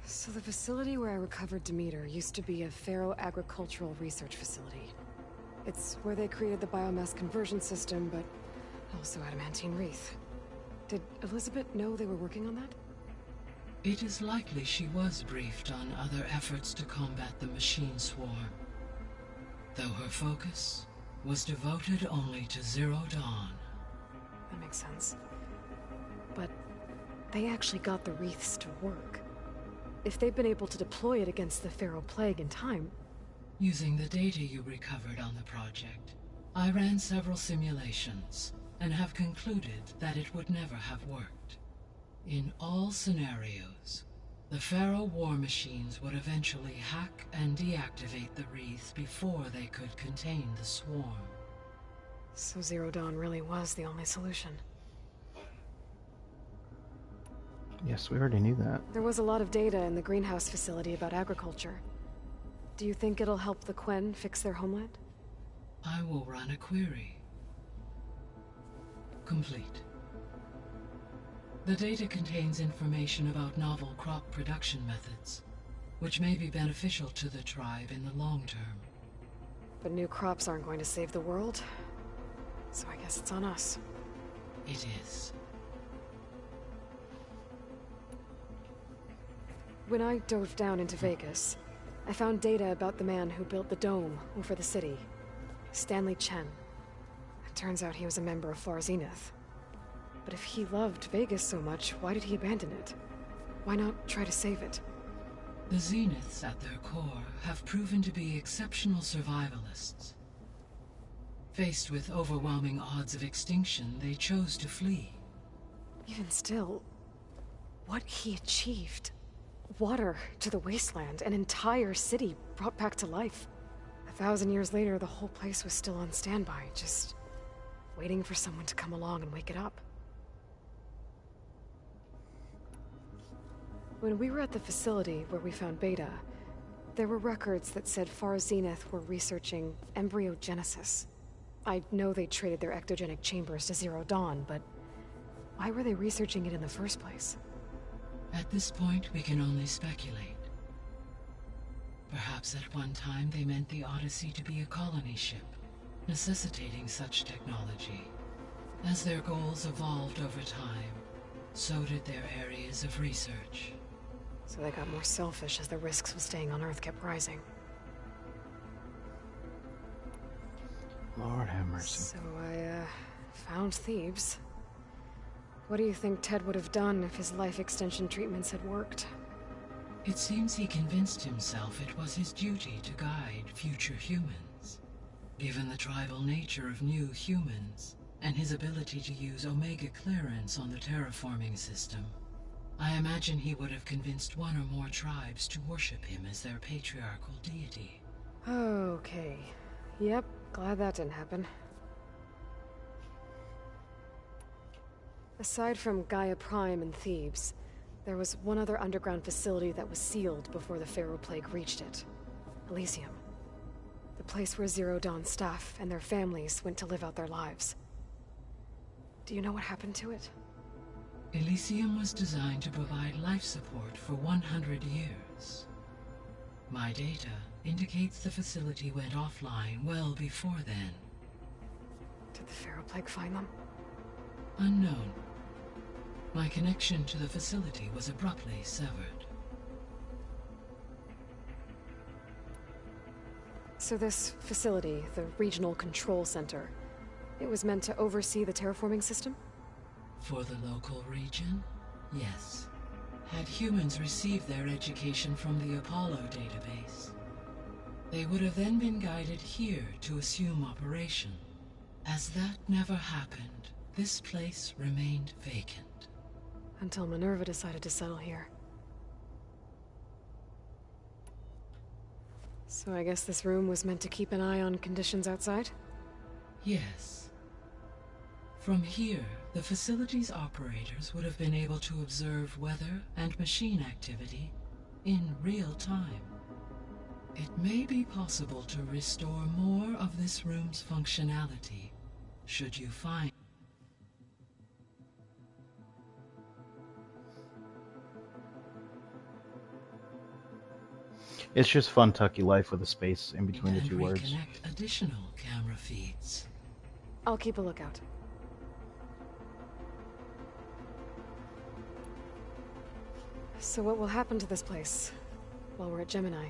So the facility where I recovered Demeter used to be a Pharaoh agricultural research facility. It's where they created the biomass conversion system, but also adamantine wreath. Did Elizabeth know they were working on that? It is likely she was briefed on other efforts to combat the machine swarm, though her focus was devoted only to Zero Dawn. That makes sense. But they actually got the wreaths to work. If they've been able to deploy it against the Pharaoh Plague in time... Using the data you recovered on the project, I ran several simulations and have concluded that it would never have worked. In all scenarios, the Pharaoh war machines would eventually hack and deactivate the wreath before they could contain the swarm. So Zero Dawn really was the only solution. Yes, we already knew that. There was a lot of data in the greenhouse facility about agriculture. Do you think it'll help the Quen fix their homeland? I will run a query. Complete. The data contains information about novel crop production methods, which may be beneficial to the tribe in the long term. But new crops aren't going to save the world, so I guess it's on us. It is. When I dove down into Vegas, I found data about the man who built the dome over the city, Stanley Chen. It turns out he was a member of Far Zenith. But if he loved Vegas so much, why did he abandon it? Why not try to save it? The Zeniths at their core have proven to be exceptional survivalists. Faced with overwhelming odds of extinction, they chose to flee. Even still, what he achieved. Water to the wasteland, an entire city brought back to life. 1,000 years later, the whole place was still on standby, just waiting for someone to come along and wake it up. When we were at the facility where we found Beta, there were records that said Far Zenith were researching embryogenesis. I know they traded their ectogenic chambers to Zero Dawn, but why were they researching it in the first place? At this point, we can only speculate. Perhaps at one time they meant the Odyssey to be a colony ship, necessitating such technology. As their goals evolved over time, so did their areas of research. So they got more selfish as the risks of staying on Earth kept rising. Lord have mercy. So I, found Thebes. What do you think Ted would have done if his life extension treatments had worked? It seems he convinced himself it was his duty to guide future humans. Given the tribal nature of new humans, and his ability to use Omega clearance on the terraforming system, I imagine he would have convinced one or more tribes to worship him as their patriarchal deity. Okay. Yep, glad that didn't happen. Aside from Gaia Prime and Thebes, there was one other underground facility that was sealed before the Pharaoh Plague reached it. Elysium. The place where Zero Dawn staff and their families went to live out their lives. Do you know what happened to it? Elysium was designed to provide life support for 100 years. My data indicates the facility went offline well before then. Did the Pharaoh Plague find them? Unknown. My connection to the facility was abruptly severed. So this facility, the Regional Control Center, it was meant to oversee the terraforming system? For the local region, yes. Had humans received their education from the Apollo database, they would have then been guided here to assume operation. As that never happened, this place remained vacant. Until Minerva decided to settle here. So I guess this room was meant to keep an eye on conditions outside? Yes. From here, the facility's operators would have been able to observe weather and machine activity in real time. It may be possible to restore more of this room's functionality, should you find... It's just fun Tucky life with a space in between the two words. Reconnect additional camera feeds. I'll keep a lookout. So what will happen to this place while we're at Gemini?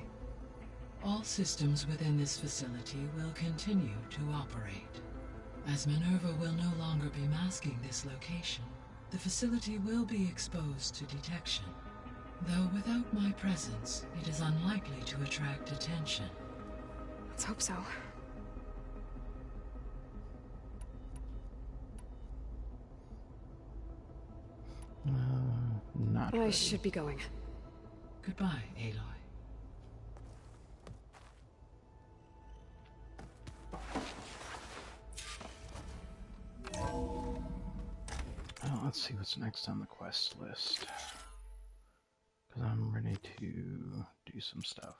All systems within this facility will continue to operate. As Minerva will no longer be masking this location, the facility will be exposed to detection. Though without my presence, it is unlikely to attract attention. Let's hope so. Not I ready. should be going. Goodbye, Aloy. Oh, let's see what's next on the quest list. Because I'm ready to do some stuff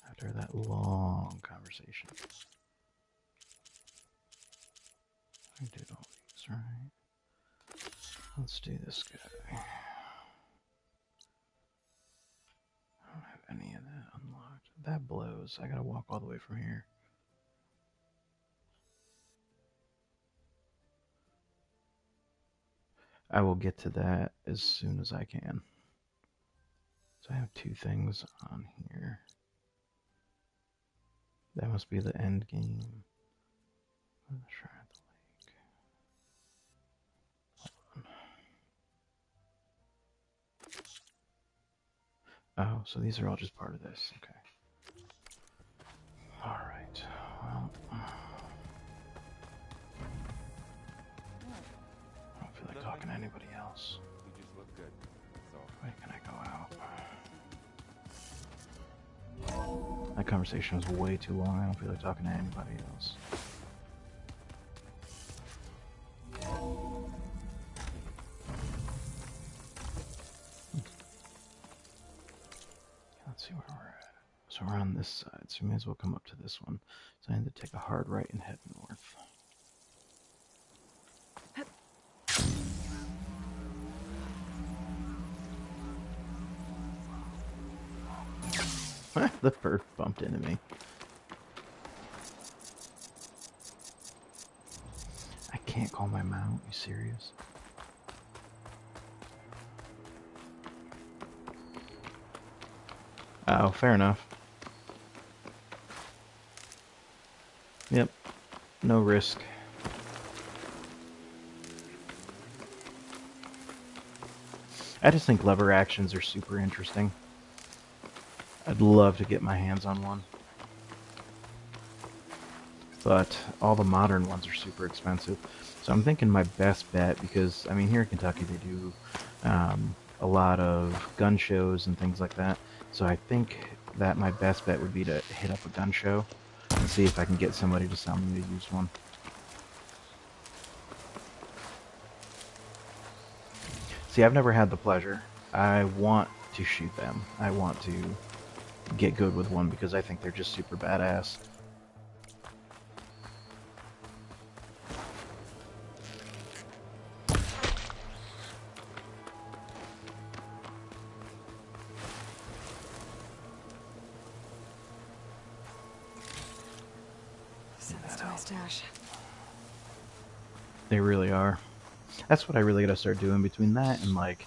after that long conversation. I did all these, right? Let's do this guy. I don't have any of that unlocked. That blows. I gotta walk all the way from here. I will get to that as soon as I can. So I have two things on here. That must be the end game. Shrine at the lake. Hold on. Oh, so these are all just part of this. Okay. Alright. Well. I don't feel like talking to anybody else. You just look good. So. Wait, can I go out? That conversation was way too long. I don't feel like talking to anybody else. So we're on this side, so we may as well come up to this one. So I need to take a hard right and head north. The bird bumped into me. I can't call my mount, you serious? Oh, fair enough. Yep, no risk. I just think lever actions are super interesting. I'd love to get my hands on one. But all the modern ones are super expensive. So I'm thinking my best bet, because, I mean, here in Kentucky they do a lot of gun shows and things like that. So I think that my best bet would be to hit up a gun show and see if I can get somebody to sell me a used one. See, I've never had the pleasure. I want to shoot them. I want to get good with one because I think they're just super badass. Sounds to my stash. They really are. That's what I really gotta start doing, between that and like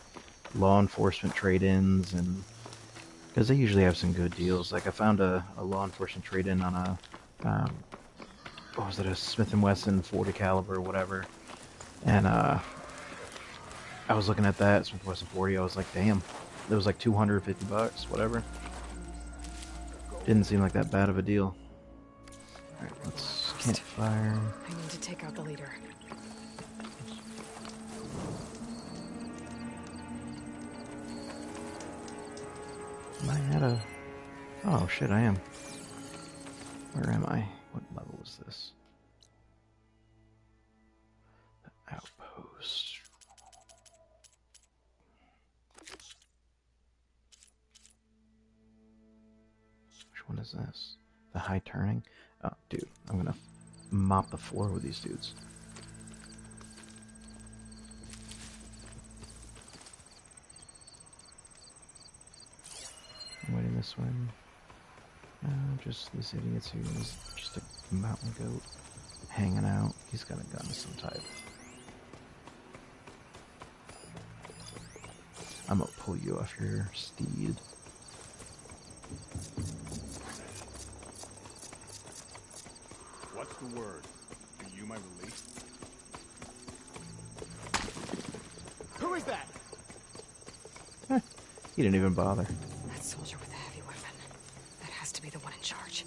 law enforcement trade-ins, and because they usually have some good deals. Like I found a law enforcement trade-in on a what was it, a Smith & Wesson 40 caliber or whatever, and I was looking at that Smith & Wesson 40. I was like, damn, it was like $250, whatever. Didn't seem like that bad of a deal. All right, let's campfire. I need to take out the leader. Am I at a... Oh shit, I am. Where am I? What level is this? The outpost. Which one is this? The high turning? Oh, dude, I'm gonna mop the floor with these dudes. I'm waiting this way. Just this idiot who is just a mountain goat hanging out. He's got a gun of some type. I'm gonna pull you off your steed. What's the word? Are you my relief? Who is that? He didn't even bother. That soldier with the heavy weapon. That has to be the one in charge.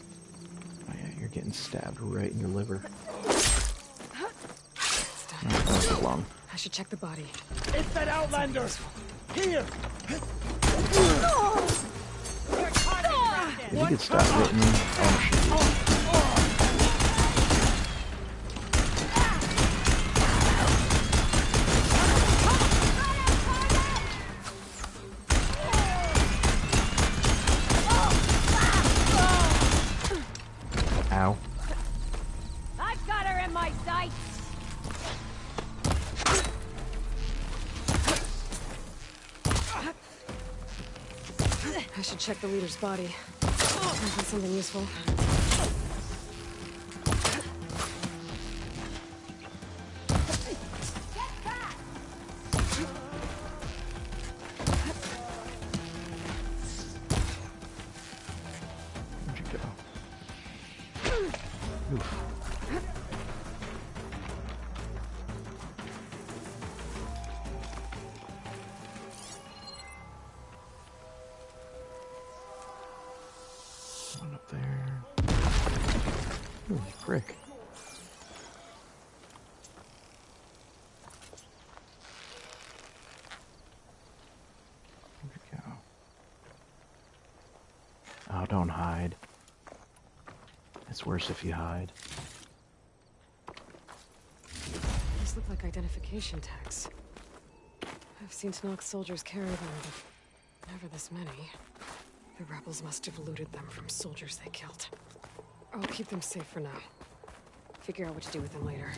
Oh yeah, you're getting stabbed right in your liver. It's done. That was long. I should check the body. It's that Outlander! Here! If you could stop hitting me, I'll shoot you. Ow. I've got her in my sights! I should check the leader's body. Might be something useful. Where'd you go? Oof. One up there. Ooh, frick. Where'd you go? Oh, don't hide. It's worse if you hide. These look like identification tags. I've seen Tenakth soldiers carry them, but never this many. The rebels must have looted them from soldiers they killed. I'll keep them safe for now. Figure out what to do with them later.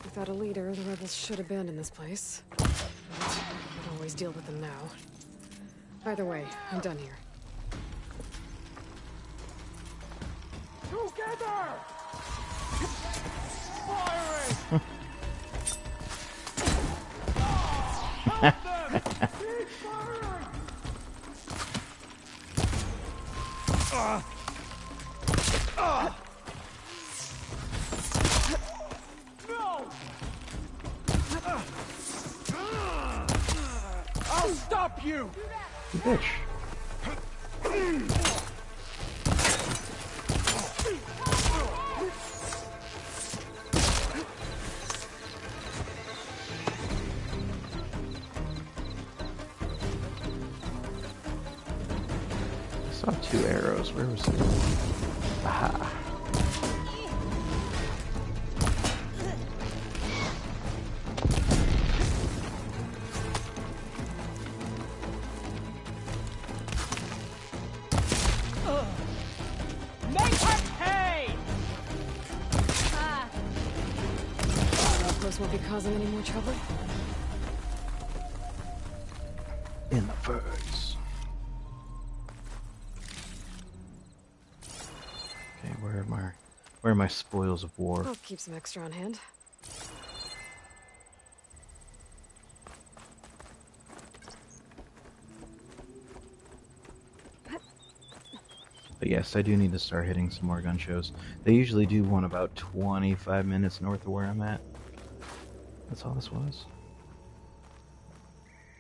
Without a leader, the rebels should abandon this place. But I can always deal with them now. Either way, I'm done here. Together! Firing! Help them! Keep firing! No! I'll stop you! You bitch. I saw 2 arrows. Where was it? Aha. Make her pay! Outpost won't be causing any more trouble. In the birds. Okay, where are my spoils of war? I'll keep some extra on hand. But yes, I do need to start hitting some more gun shows. They usually do one about 25 minutes north of where I'm at. That's all this was.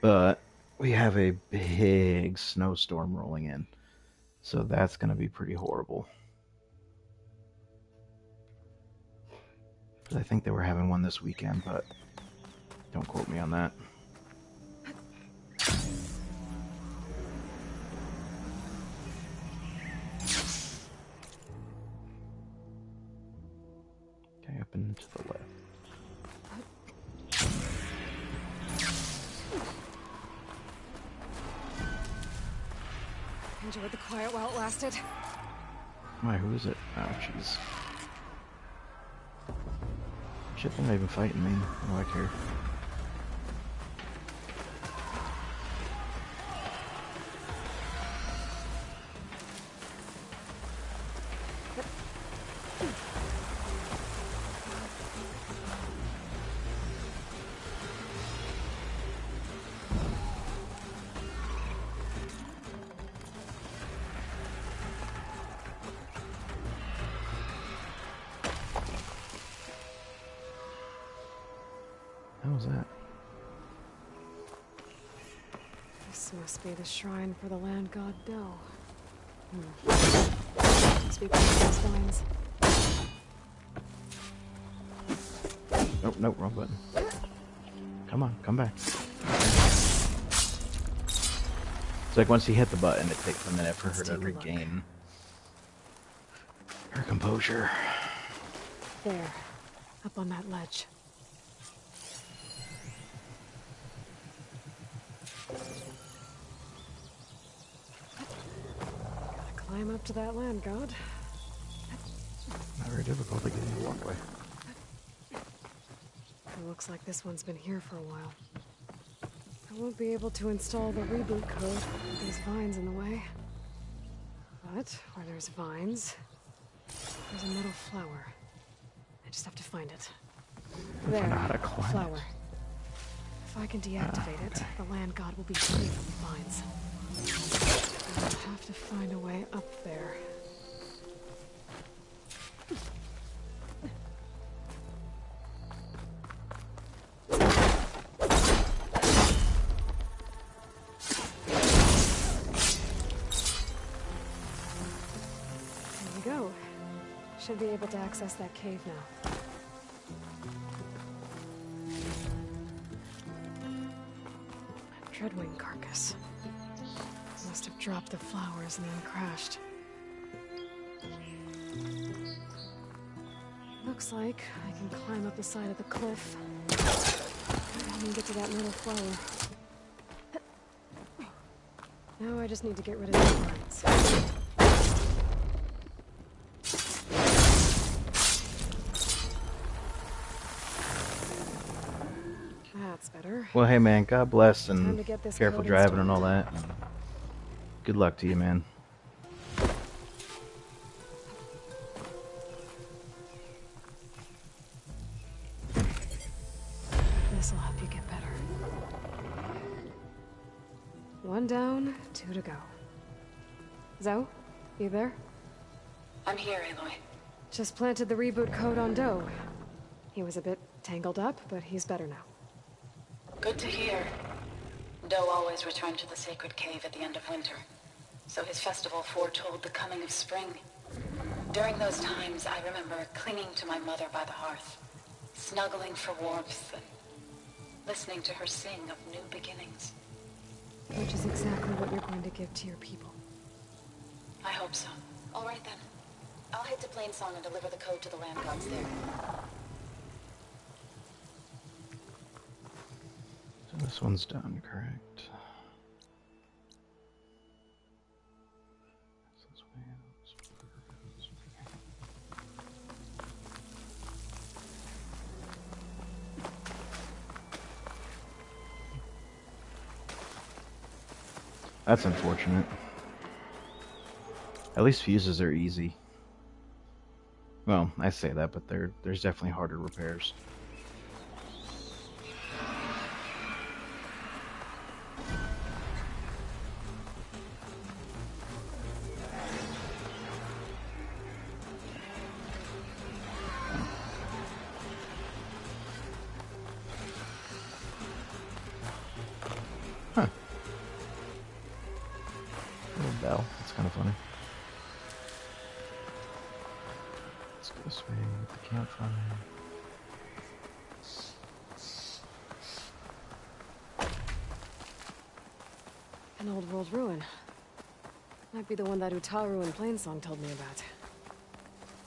But we have a big snowstorm rolling in. So that's going to be pretty horrible. I think they were having one this weekend, but don't quote me on that. Okay, up and to the left. Enjoyed the quiet while it lasted. Why, who is it? Oh, jeez. Shit, they're not even fighting me. Oh, I care. How was that? This must be the shrine for the land god Del. Must be part of those vines. Nope, nope, wrong button. Come on, come back. It's like once you hit the button, it takes a minute for her to regain her composure. There, up on that ledge. Gotta climb up to that land god. Not very difficult to get in the walkway. It looks like this one's been here for a while. I won't be able to install the reboot code with these vines in the way. But where there's vines, there's a metal flower. I just have to find it. There, I know how to climb flower. If I can deactivate it, the land god will be free from the vines. I'll have to find a way up there. There we go. Should be able to access that cave now. Dreadwing carcass. Must have dropped the flowers and then crashed. Looks like I can climb up the side of the cliff and get to that little flower. Now I just need to get rid of these lines. That's better. Well, hey man, God bless Time and to get this careful code driving and all installed. that. Good luck to you, man. This'll help you get better. One down, 2 to go. Zoe, you there? I'm here, Aloy. Just planted the reboot code on Doe. He was a bit tangled up, but he's better now. Good to hear. Doe always returned to the sacred cave at the end of winter, so his festival foretold the coming of spring. During those times, I remember clinging to my mother by the hearth, snuggling for warmth, and listening to her sing of new beginnings. Which is exactly what you're going to give to your people. I hope so. All right then. I'll head to Plainsong and deliver the code to the land gods there. So this one's done, correct? That's unfortunate. At least fuses are easy. Well, I say that, but there's definitely harder repairs. Huh. Little bell. That's kind of funny. Let's go this way with the campfire. An old world ruin. Might be the one that Utaru and Plainsong told me about.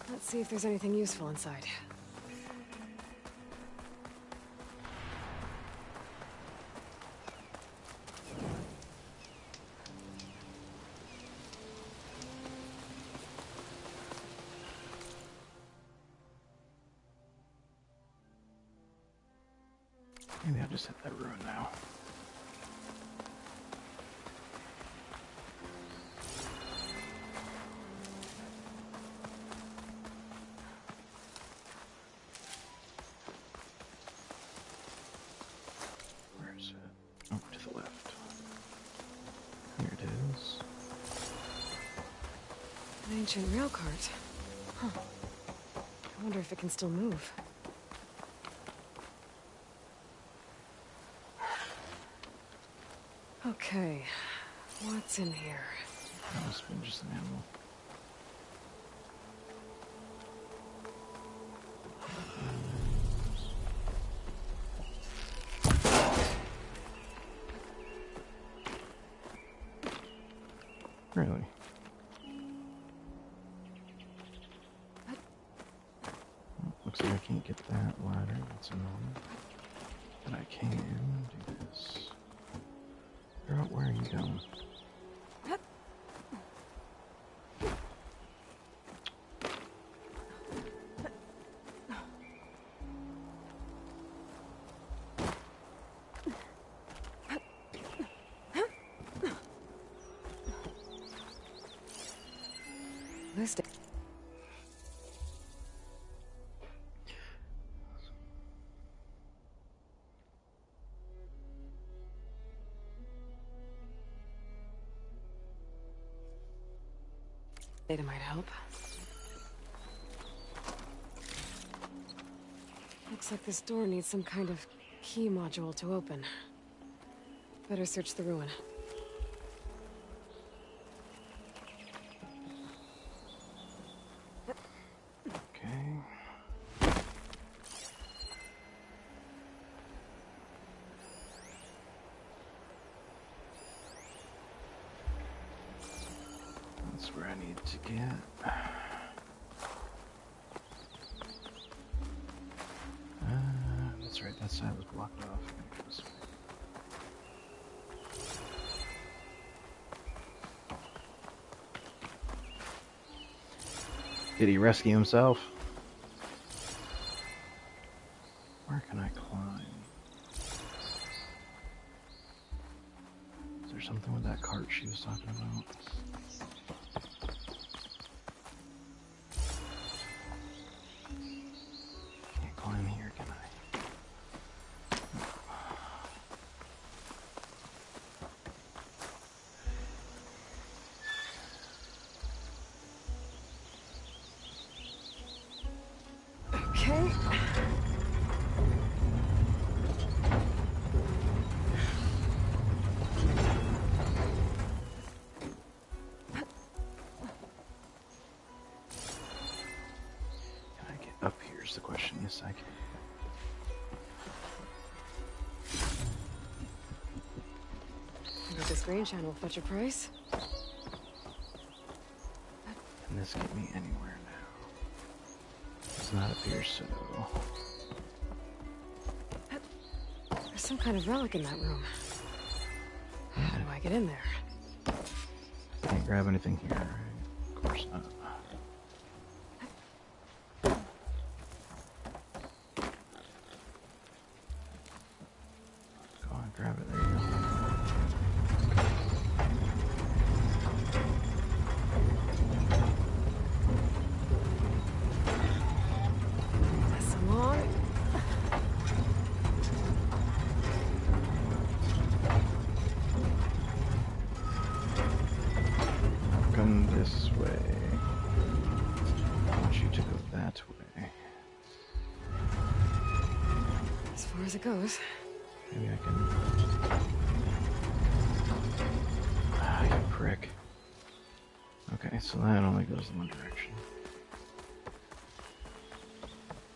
Let's see if there's anything useful inside. Maybe I'll just hit that ruin now. Where is it? Over to the left. Here it is. An ancient rail cart. Huh. I wonder if it can still move. Okay, what's in here? That must have been just an animal. Really? Well, looks like I can't get that ladder. That's annoying. But I can do this. Figure out where are you going? This day. Data might help. Looks like this door needs some kind of key module to open. Better search the ruin. Okay. That's where I need to get. That's right, that side was blocked off. I'm gonna go this way. Did he rescue himself? Where can I climb? Is there something with that cart she was talking about? Can't climb here, can I? Okay. Can I get up here is the question. Yes, I can. Maybe this green shine will fetch a price. Can this get me anywhere now? Does not appear so. There's some kind of relic in that room. How do I get in there? Can't grab anything here, right? Of course not. Go on, grab it. There you go. Pass along. Come this way. I want you to go that way. As far as it goes. Maybe I can. Ah, you prick. Okay, so that only goes in one direction.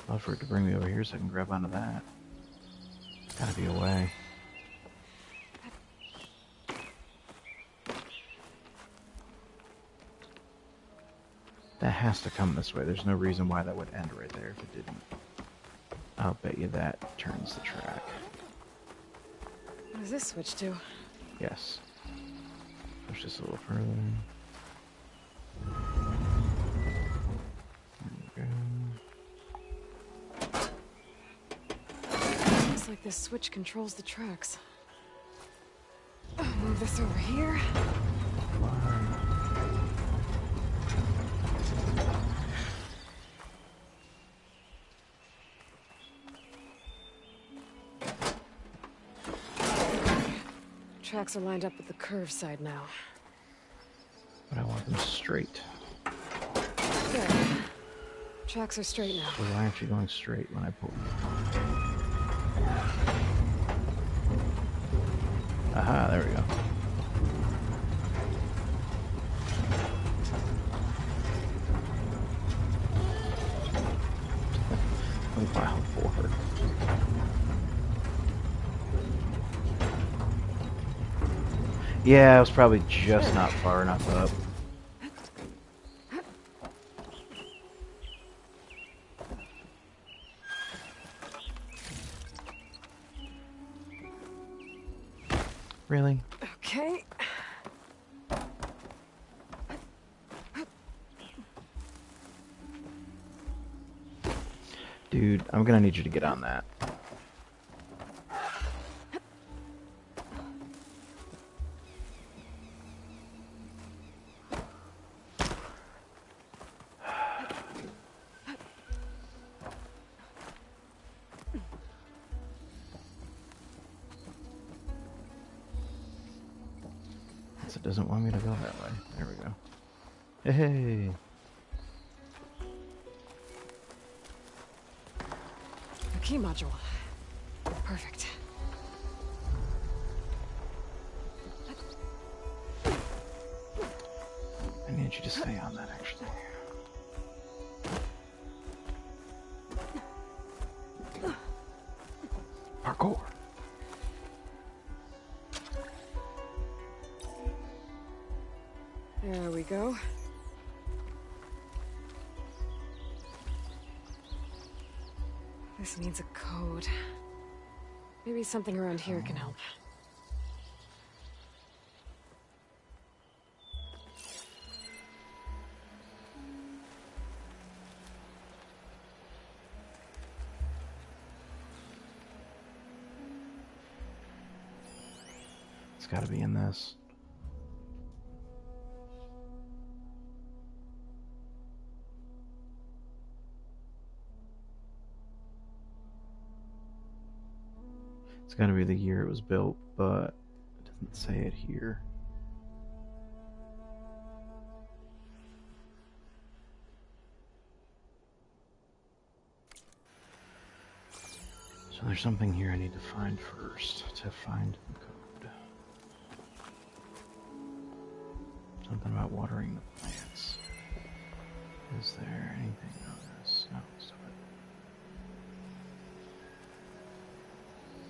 I'll for it to bring me over here so I can grab onto that. Gotta be a way. That has to come this way. There's no reason why that would end right there if it didn't. I'll bet you that turns the track. What does this switch do? Yes. Push this a little further. There we go. Looks like this switch controls the tracks. Move this over here. Tracks are lined up with the curved side now. But I want them straight. Good. Tracks are straight now. So why aren't you going straight when I pull? Aha, there we go. Mile 4. Yeah, I was probably just not far enough up. Really? Okay. Dude, I'm gonna need you to get on that. It doesn't want me to go that way. There we go. Hey. A key module. Perfect. I need you to stay on that, actually. Parkour. There we go. This needs a code. Maybe something around here can help. It's got to be in this. It's got to be the year it was built, but it doesn't say it here. So there's something here I need to find first to find the code. Something about watering the plants. Is there anything on this? No, stop it.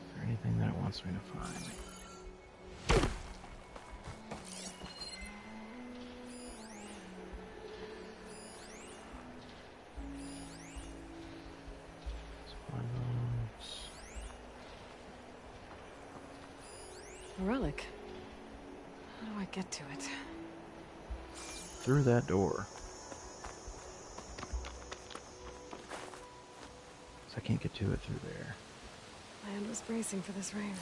Is there anything that it wants me to find? A relic. How do I get to it? Through that door. So I can't get to it through there. Land was bracing for this rain.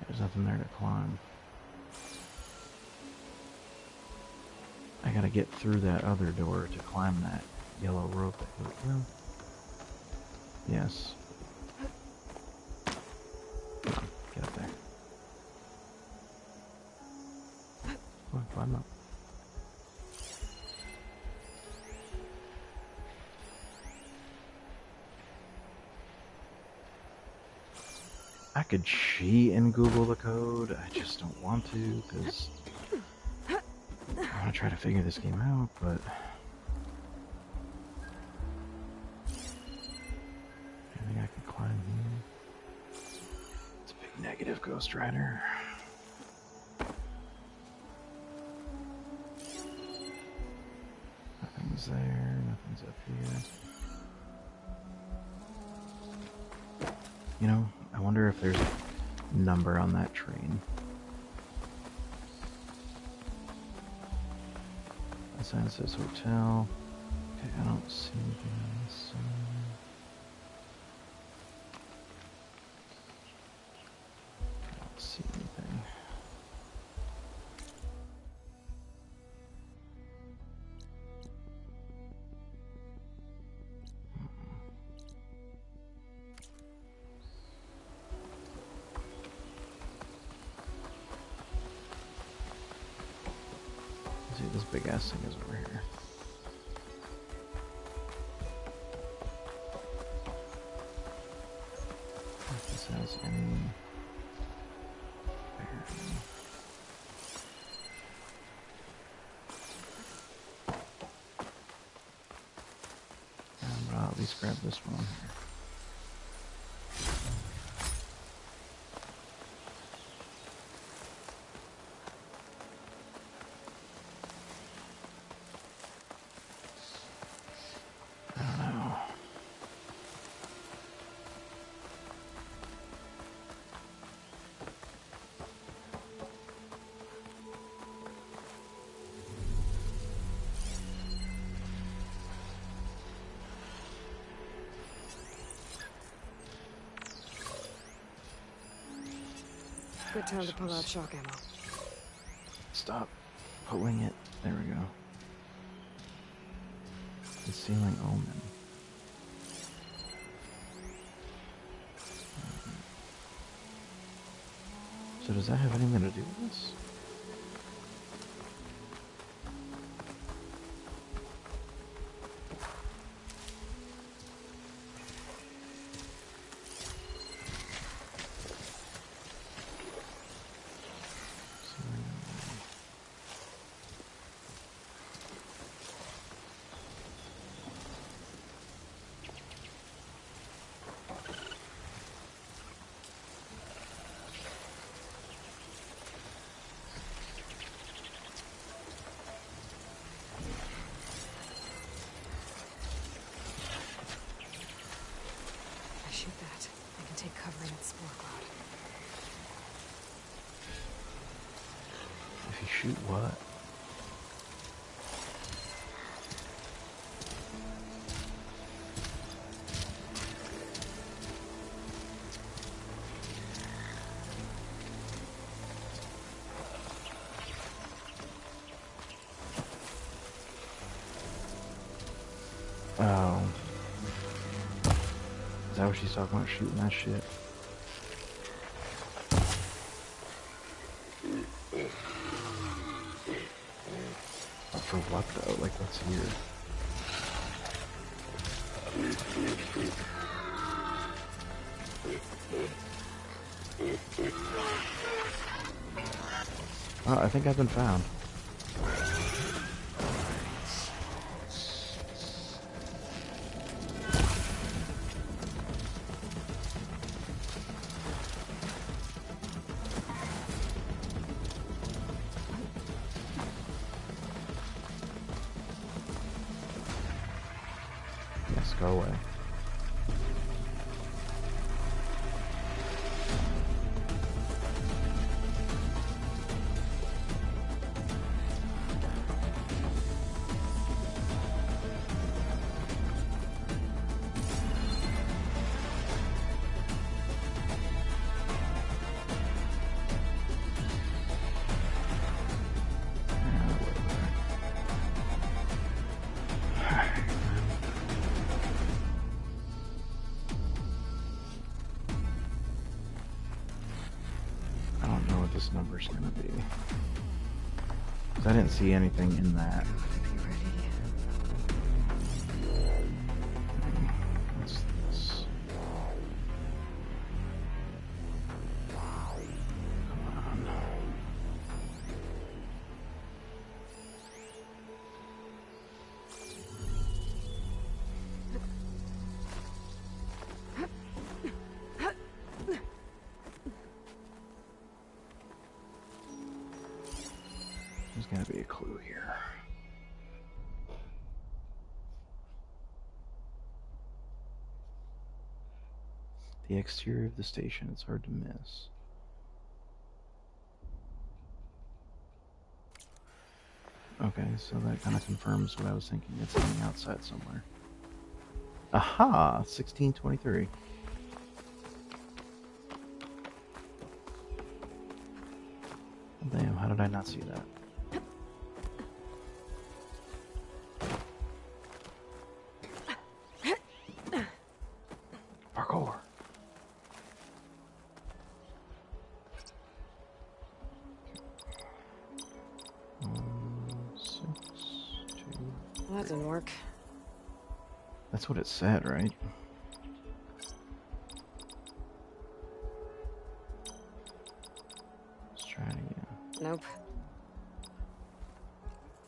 There's nothing there to climb. I gotta get through that other door to climb that yellow rope that goes through. Yes. Come on, get up there. Come on, climb up. I could cheat and Google the code, I just don't want to, because I want to try to figure this game out, but I think I can climb here. It's a big negative, Ghost Rider. Nothing's there, nothing's up here. You know, I wonder if there's a number on that train. The sign says hotel. Okay, I don't see anything on this side. I don't see anything. See, this big ass thing is over here. If this has any bearing. But I'll at least grab this one here. Good time to pull out shock ammo. Stop pulling it. There we go. Concealing omen. So does that have anything to do with this? Shoot that. I can take cover in its spore cloud. If you shoot what? that what she's talking about, shooting that shit? For what though? Like, what's here? Oh, I think I've been found. Yes, go away. This number's gonna be. 'Cause I didn't see anything in that. What's this? Come on. There's gotta be a clue here. The exterior of the station, it's hard to miss. Okay, so that kind of confirms what I was thinking. It's on the outside somewhere. Aha! 1623. Damn, how did I not see that? Parkour. Well, that didn't work. That's what it said, right? Let's try it again. Nope.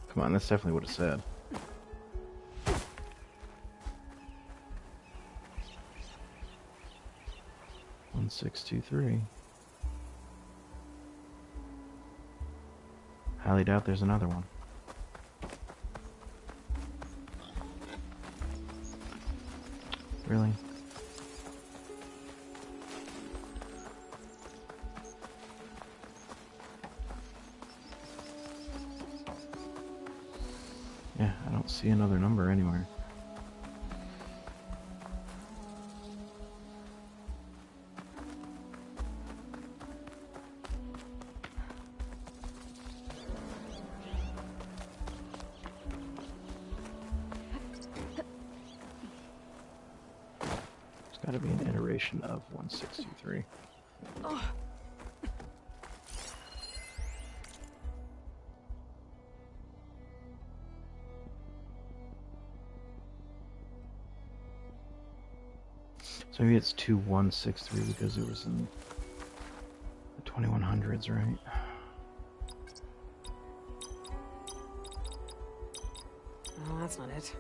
Come on, that's definitely what it said. One 623. Highly doubt there's another one. Really? Yeah, I don't see another number anywhere. There's got to be an iteration of 1623. Oh. So maybe it's 2163 because it was in the 2100s, right? Oh, that's not it.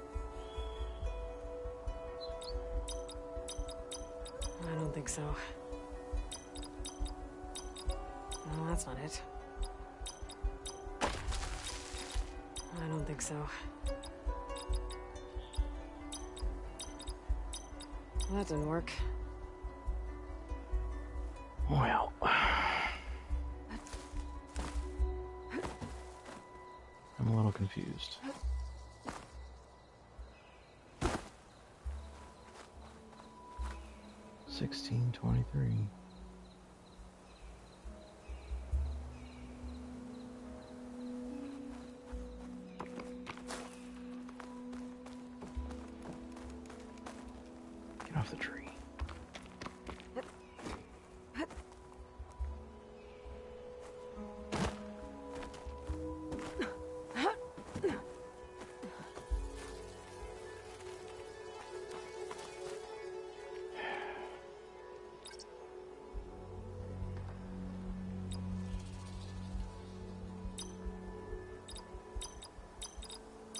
I don't think so. No, that's not it. I don't think so. Well, that didn't work. Well, I'm a little confused. $16.23. Get off the tree.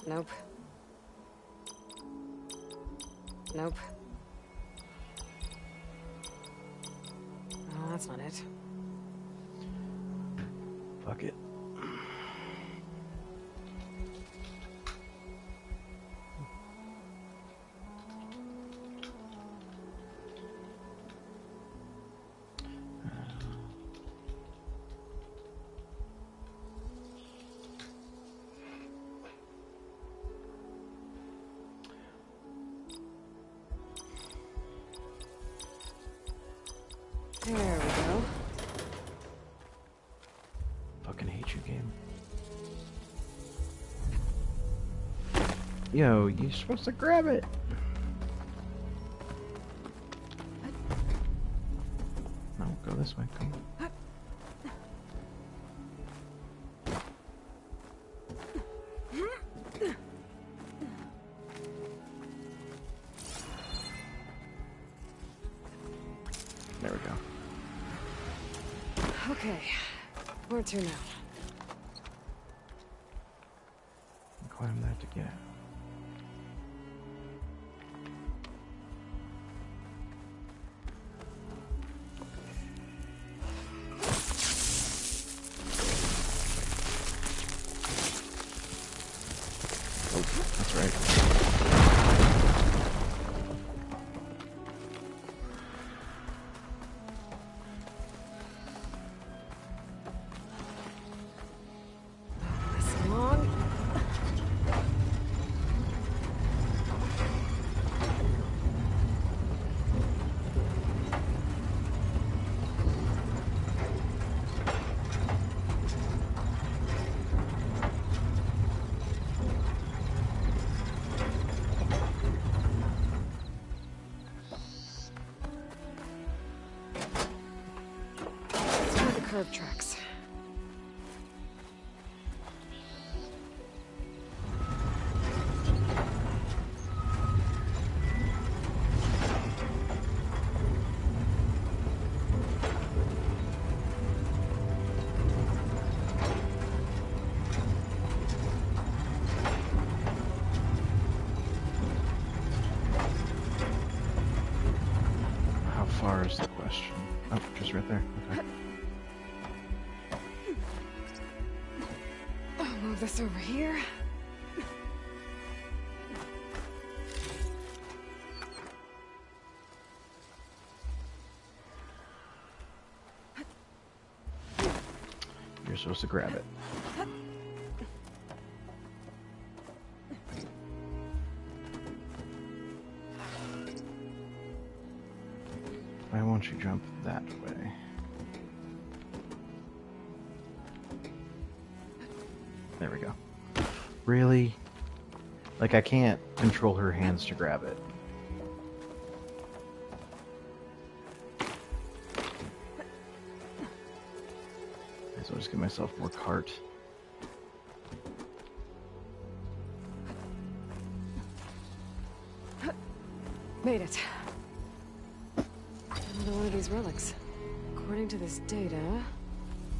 Nope. Nope. Oh, that's not it. Fuck it. There we go. Fucking hate you, game. Yo, you're supposed to grab it. No, go this way. Come on. There we go. Okay. Where to now? Climb that to get. Oh, that's right. Curb tracks. How far is the question? Oh, just right there. Okay. I'll move this over here. You're supposed to grab it. Why won't you jump that way? There we go. Really? Like, I can't control her hands to grab it. So I'll just give myself more cart. Made it. Another one of these relics. According to this data,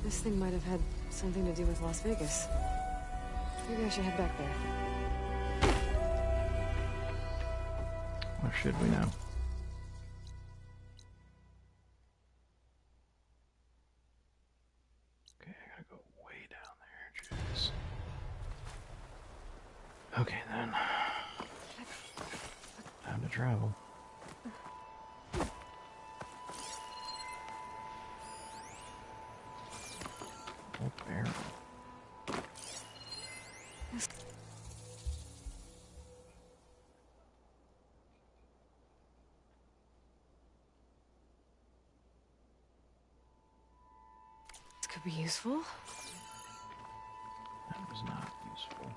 this thing might have had something to do with Las Vegas. Maybe I should head back there. Or should we now? Okay, I gotta go way down there, jeez. Okay then. Time to travel. Oh, barrel. This could be useful. That was not useful.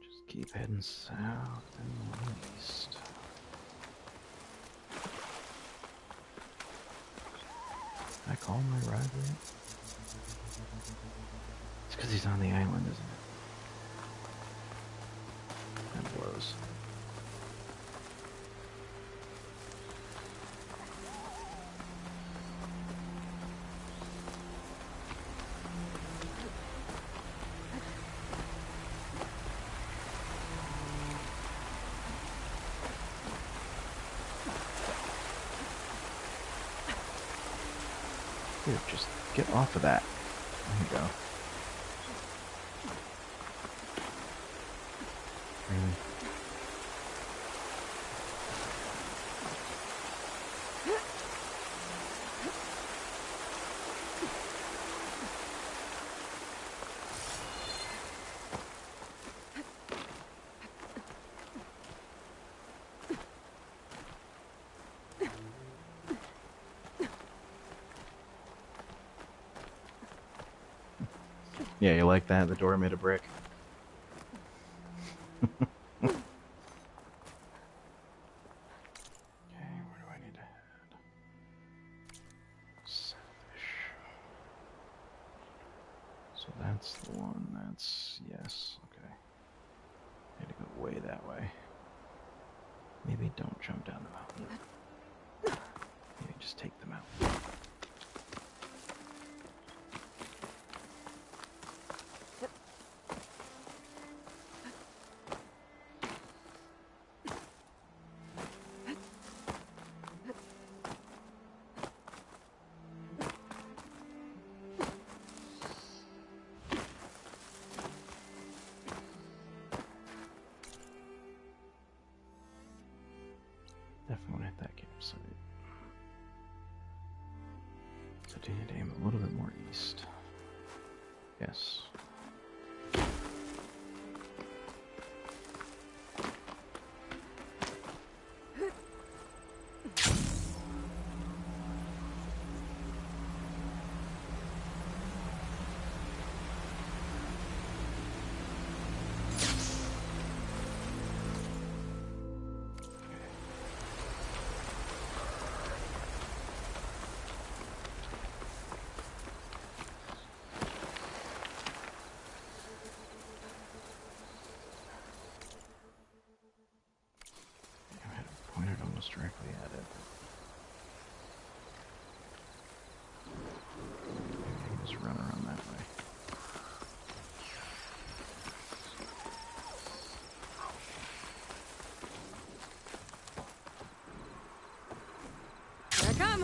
Just keep heading south and east. I call my ride rate? It's because he's on the island, isn't it? was. Dude, just get off of that. There you go. Really? Yeah, you like that? The door made of brick. Okay, where do I need to head? Southish. So that's the one, that's... yes, okay. I had to go way that way. Maybe don't jump down the mountain. Maybe just take them out. Definitely hit that campsite. So do you need to aim a little bit more east? Yes. Almost directly at it. Maybe I can just run around that way. Here I come.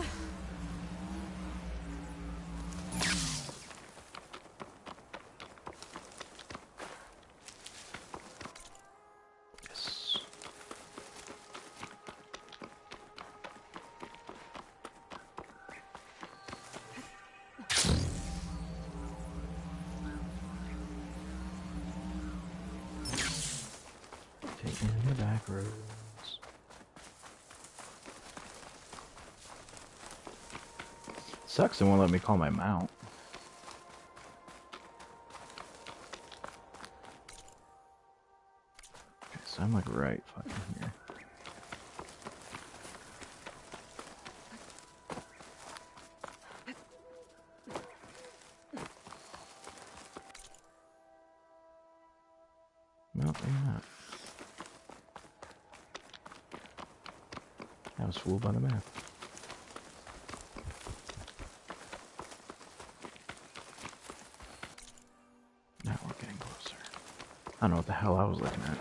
Taking the back roads. Sucks they won't let me call my mount. Okay, so I'm like right fucking here. No, maybe not. I was fooled by the map. Now we're getting closer. I don't know what the hell I was looking at.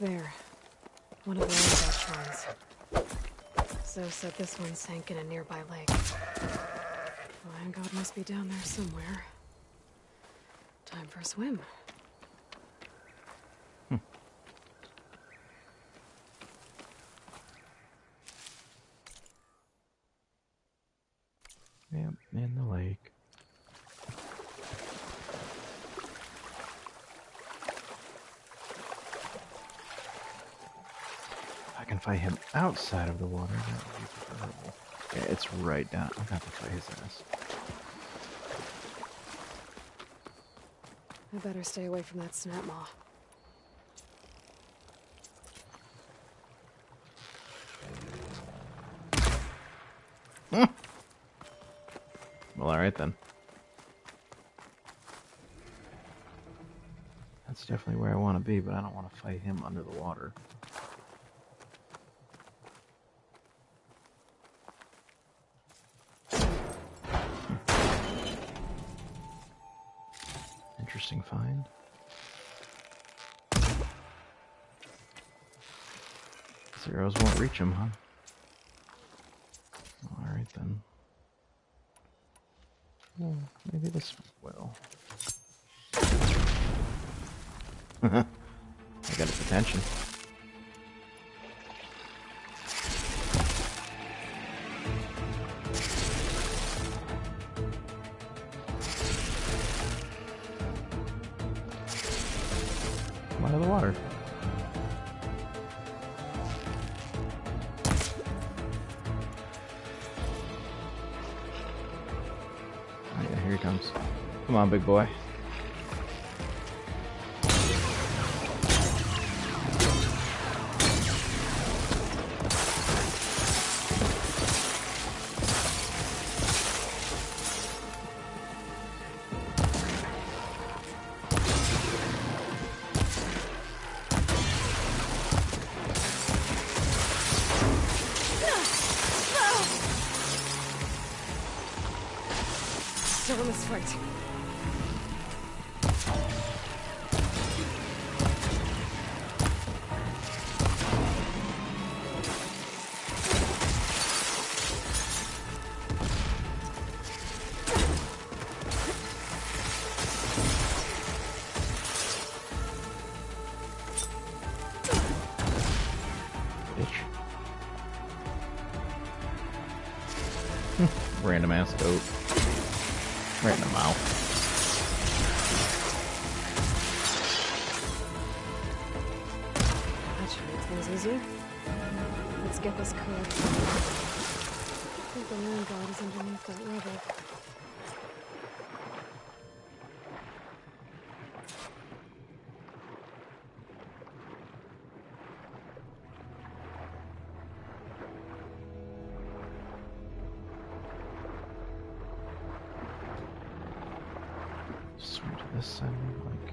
There. One of the ambush ones. Zo said this one sank in a nearby lake. Lion God must be down there somewhere. Time for a swim. Yep, in the lake. If I can fight him outside of the water, that would be preferable. Yeah, it's right down. I'm gonna have to fight his ass. I better stay away from that snap maw. Well, Alright then. That's definitely where I want to be, but I don't want to fight him under the water. Interesting find. Zeros won't reach him, huh? Alright then. Well, maybe this will. I got its attention. Come out of the water. Oh yeah, here he comes. Come on, big boy. Still in this fight. Random ass goat. Right in the mouth. That should make things easy. Let's get this code. I think the land god is underneath that level. Swim to this side, like.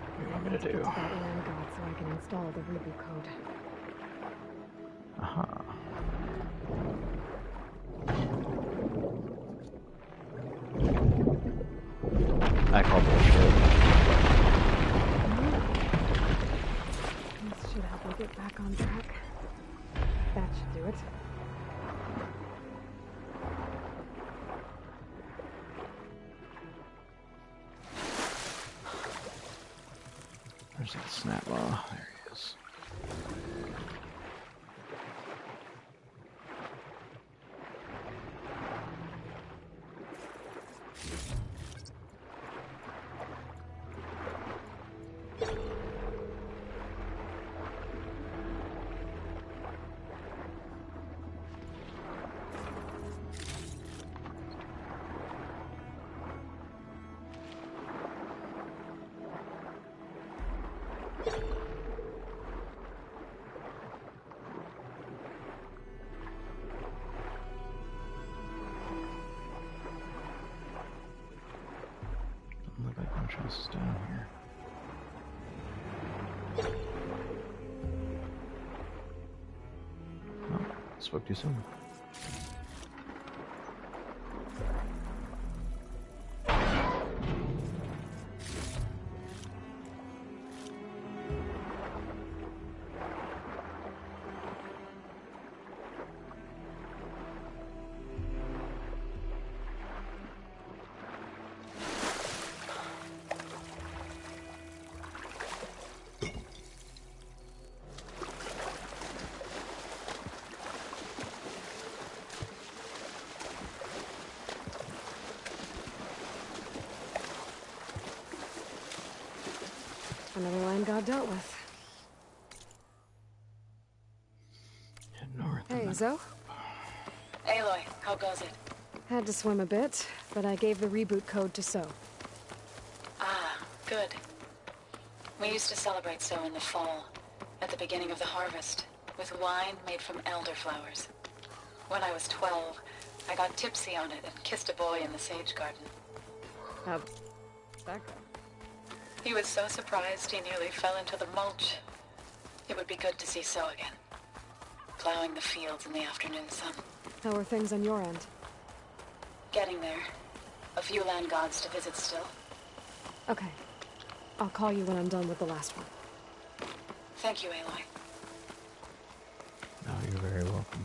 What do you want me to do? That land god so I can install the reboot code. Aha. I call bullshit. This should help me get back on track. That should do it. Where's that snap law? There he is. Look like no chests down here. Oh, spoke too soon. Another land god dealt with. Head north. Hey, Zoe. Aloy, how goes it? Had to swim a bit, but I gave the reboot code to So. Ah, good. We used to celebrate So in the fall, at the beginning of the harvest, with wine made from elderflowers. When I was 12, I got tipsy on it and kissed a boy in the sage garden. How'd that go? He was so surprised he nearly fell into the mulch. It would be good to see So again. Plowing the fields in the afternoon sun. How are things on your end? Getting there. A few land gods to visit still. Okay. I'll call you when I'm done with the last one. Thank you, Aloy. No, you're very welcome.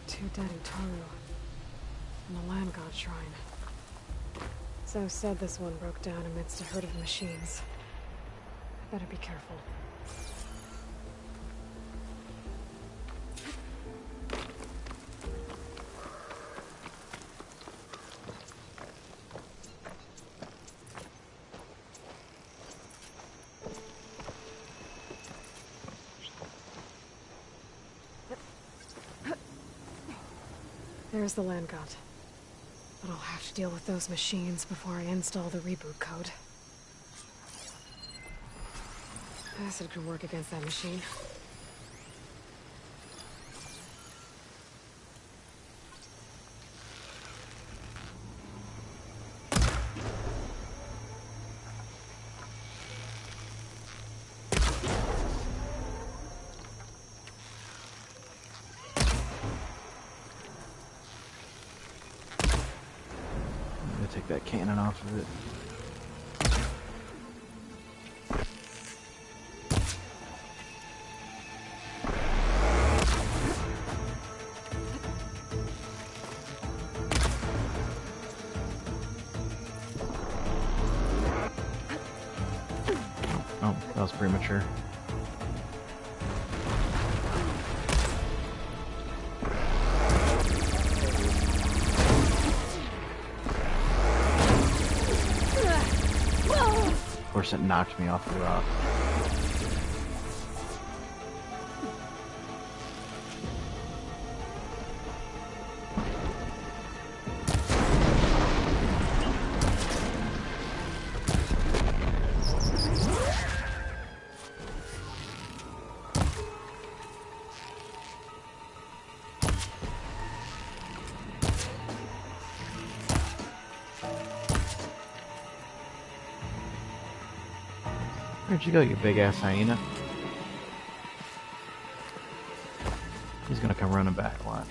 To Daddy Taru and the Land God Shrine. So said this one broke down amidst a herd of machines. I better be careful. There's the Land God. But I'll have to deal with those machines before I install the reboot code. Acid can work against that machine. Take that cannon off of it. Oh, that was premature. Of course, it knocked me off the rock. Where'd you go, you big-ass hyena? He's gonna come running back, watch.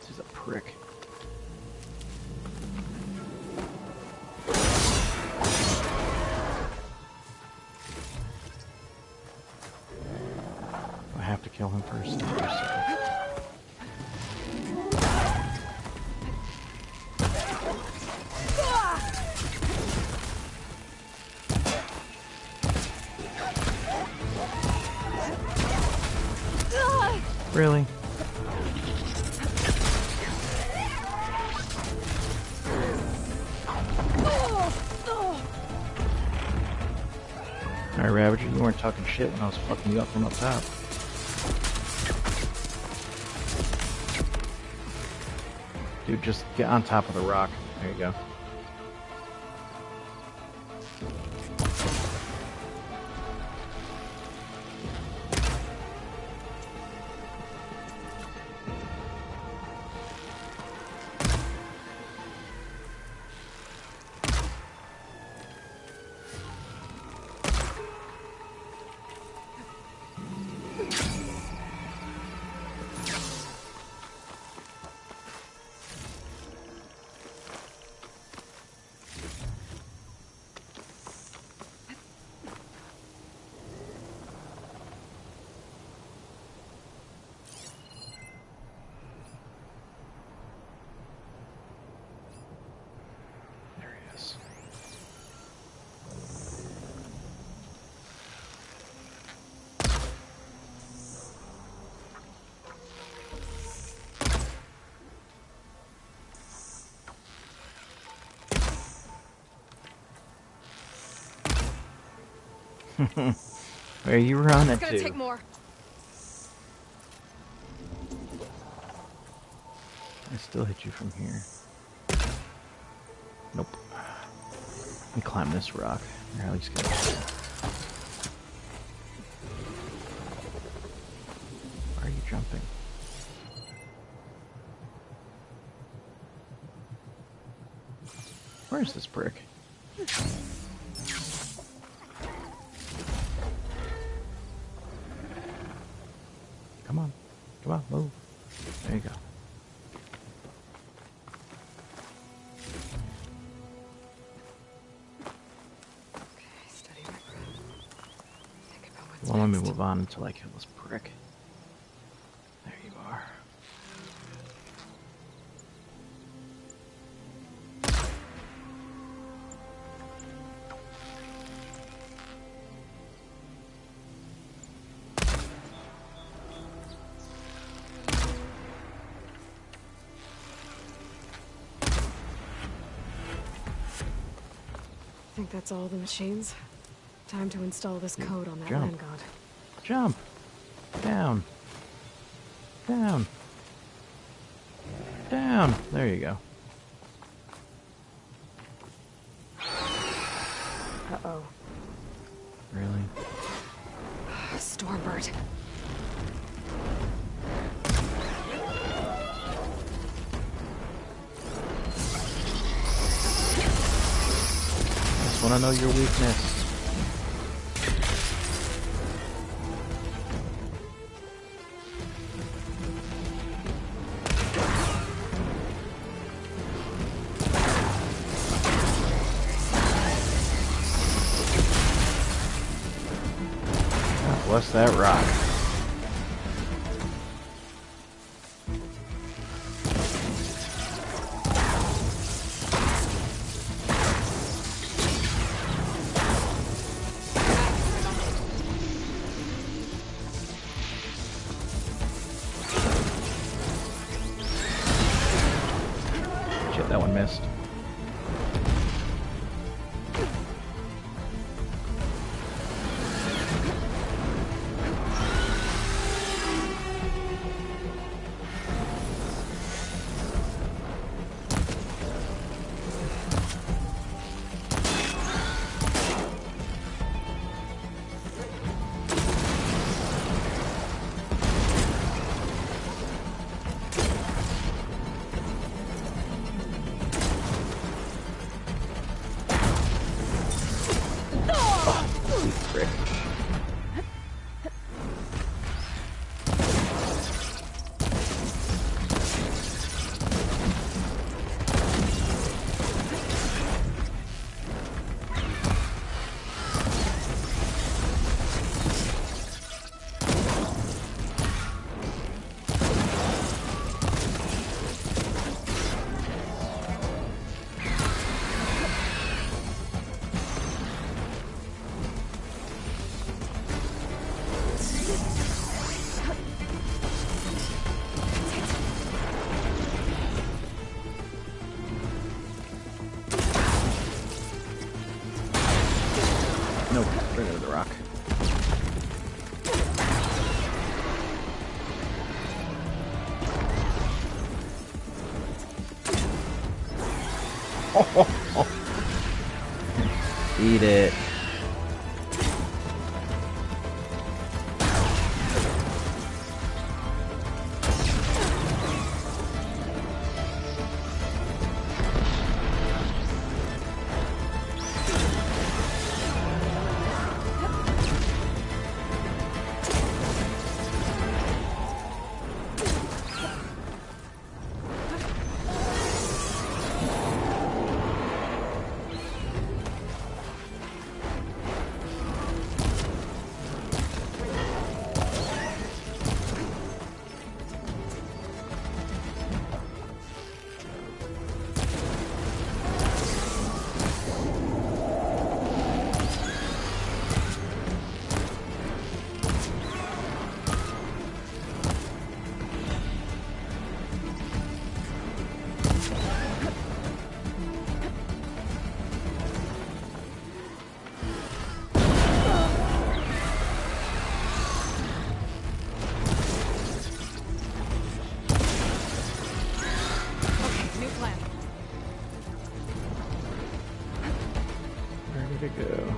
He's a prick. I have to kill him first. Really? Alright, Ravager, you weren't talking shit when I was fucking you up from up top. Dude, just get on top of the rock. There you go. Where you running It's gonna to? take more. I still hit you from here. Nope. Let me climb this rock. Or at least get up there. Why are you jumping? Where's this brick? Come on. Come on, move. There you go. Well, let me move on until I kill this prick. There you are. I think that's all the machines. Time to install this code on that Jump. land god. Jump. Down. Down. Down. There you go. Uh-oh. Really? Stormbird. Just want to know your weakness. Bless that rock. Shit, that one missed. Nope, right over the rock. Eat it. to go.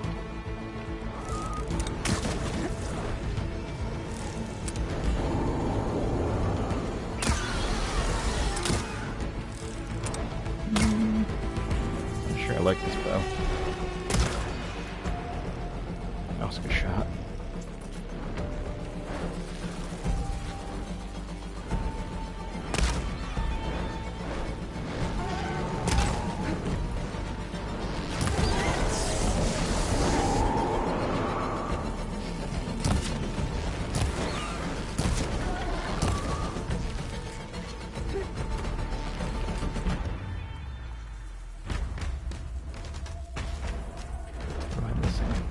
Not sure I like this bow. That was a good shot.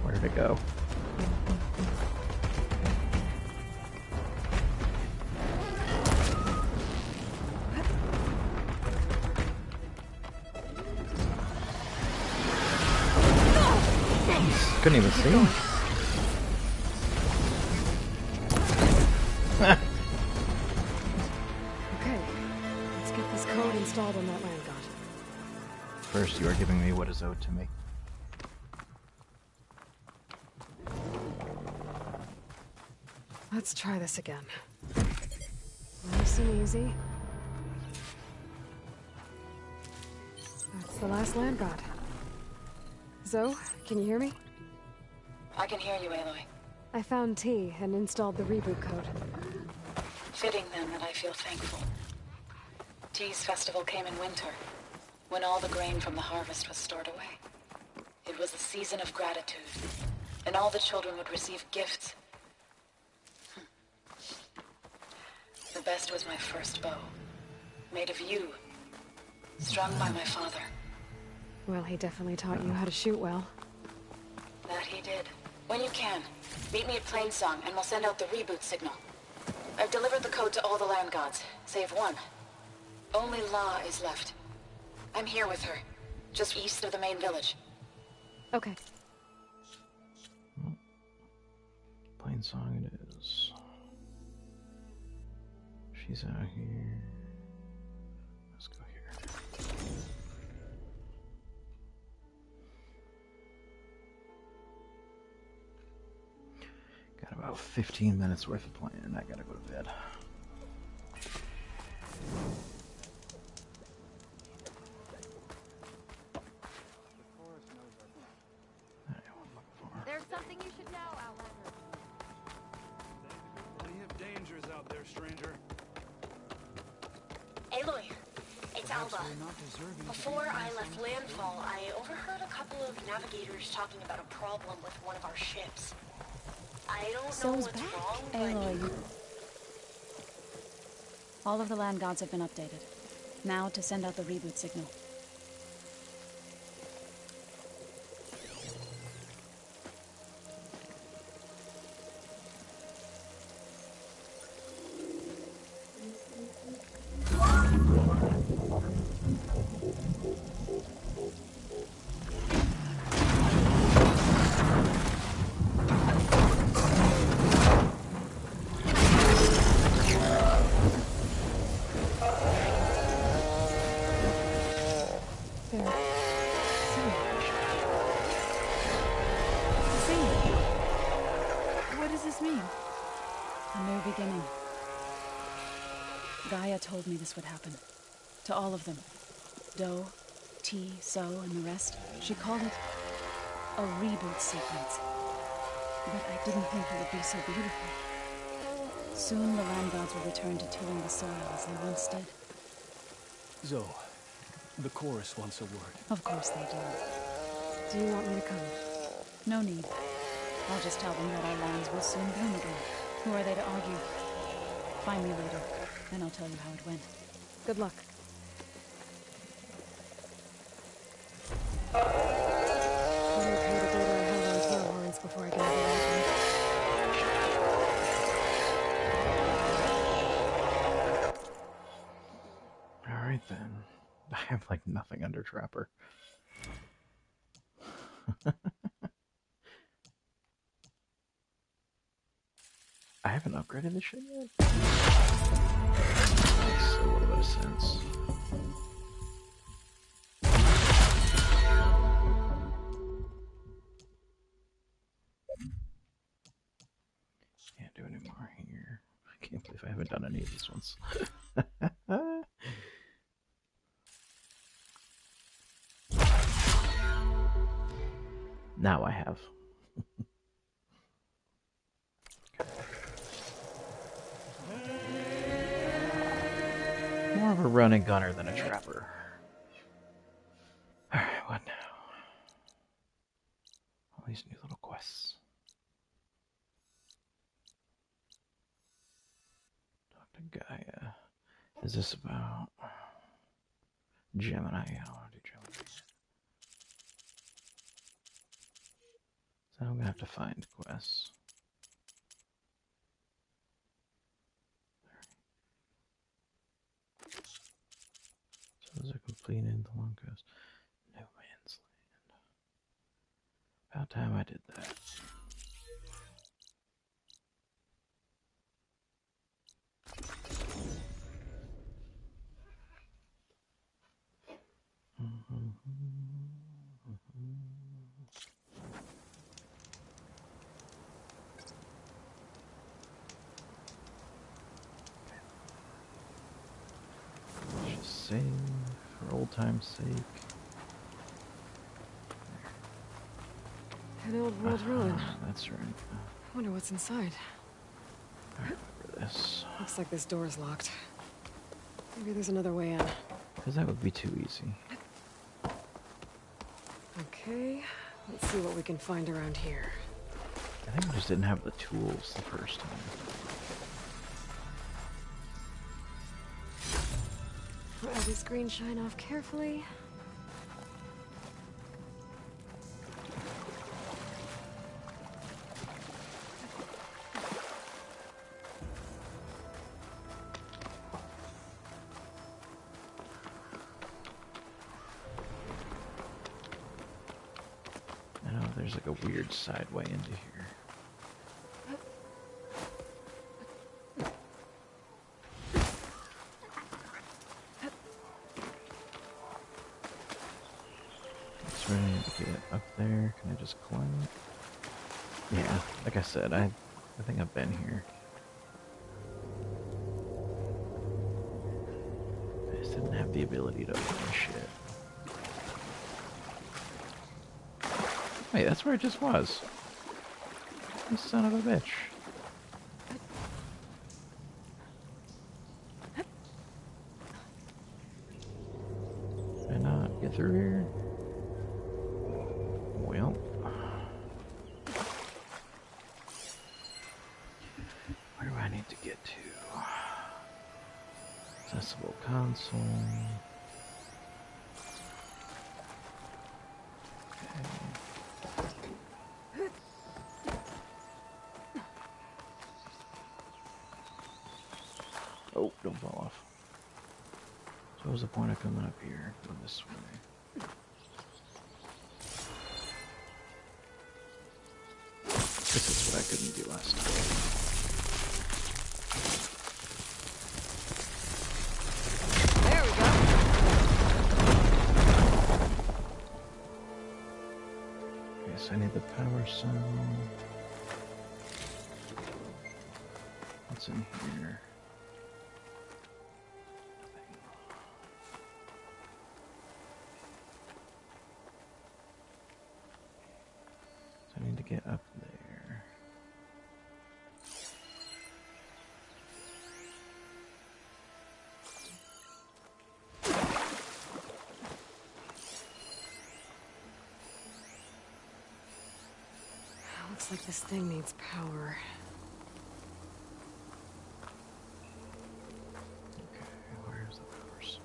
Where did it go? Couldn't even see him. Okay, let's get this code installed on that land god. First, you are giving me what is owed to me. Let's try this again. Nice and easy. That's the last land god. Zoe, can you hear me? I can hear you, Aloy. I found T and installed the reboot code. Fitting then that I feel thankful. T's festival came in winter, when all the grain from the harvest was stored away. It was a season of gratitude, and all the children would receive gifts. The best was my first bow, made of yew, strung by my father. Well, he definitely taught you how to shoot well. That he did. When you can, meet me at Plainsong, and we'll send out the reboot signal. I've delivered the code to all the land gods, save one. Only La is left. I'm here with her, just east of the main village. Okay. Plainsong it is. She's out here. Let's go here. Got about 15 minutes worth of playing and I gotta go to bed. There's something you should know, Outlander. Plenty of dangers out there, stranger. Aloy, it's Alva. Before I left Landfall, I overheard a couple of navigators talking about a problem with one of our ships. I don't know what's wrong, Aloy. All of the land gods have been updated. Now to send out the reboot signal. Gaia told me this would happen. To all of them. Do, T, So, and the rest. She called it a reboot sequence. But I didn't think it would be so beautiful. Soon the land gods will return to tilling the soil as they once did. Zoe, the chorus wants a word. Of course they do. Do you want me to come? No need. I'll just tell them that our lands will soon bloom again. Who are they to argue? Find me later, then I'll tell you how it went. Good luck. Better pay the glitter I held on tail horns before I get out. Alright then. I have like nothing under Trapper. I haven't upgraded this shit yet. Makes a little bit of sense. haven't done any of these ones. Now I have. More of a run and gunner than a trapper. Alright, what now? All these new little quests. Dr. Gaia. Is this about Gemini? I don't want to do Gemini. So I'm gonna have to find quests. So those are completed. The long coast. No Man's Land. About time I did that. Just save for old time's sake. An old world ruin. That's right. I wonder what's inside. I remember this. Looks like this door's locked. Maybe there's another way in. Because that would be too easy. Okay, let's see what we can find around here. I think we just didn't have the tools the first time. Let every screen shine off carefully. I know there's like a weird side way into here. It's ready to get up there. Can I just climb it? Yeah, like I said, I think I've been here. I just didn't have the ability to open shit. Wait, that's where it just was. You son of a bitch. Can I not get through here? Well. Where do I need to get to? Accessible console. Oh, don't fall off. So what was the point of coming up here? Go this way. This is what I couldn't do last time. There we go. Okay, so I need the power cell. What's in here? I need to get up there. Looks like this thing needs power. Okay, where's the power source?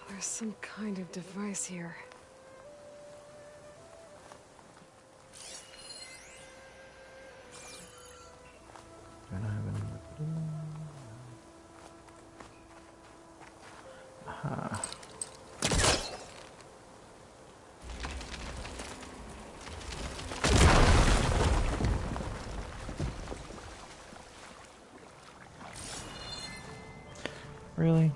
There's some kind of device here. Do I not have any liquid? Aha. Really?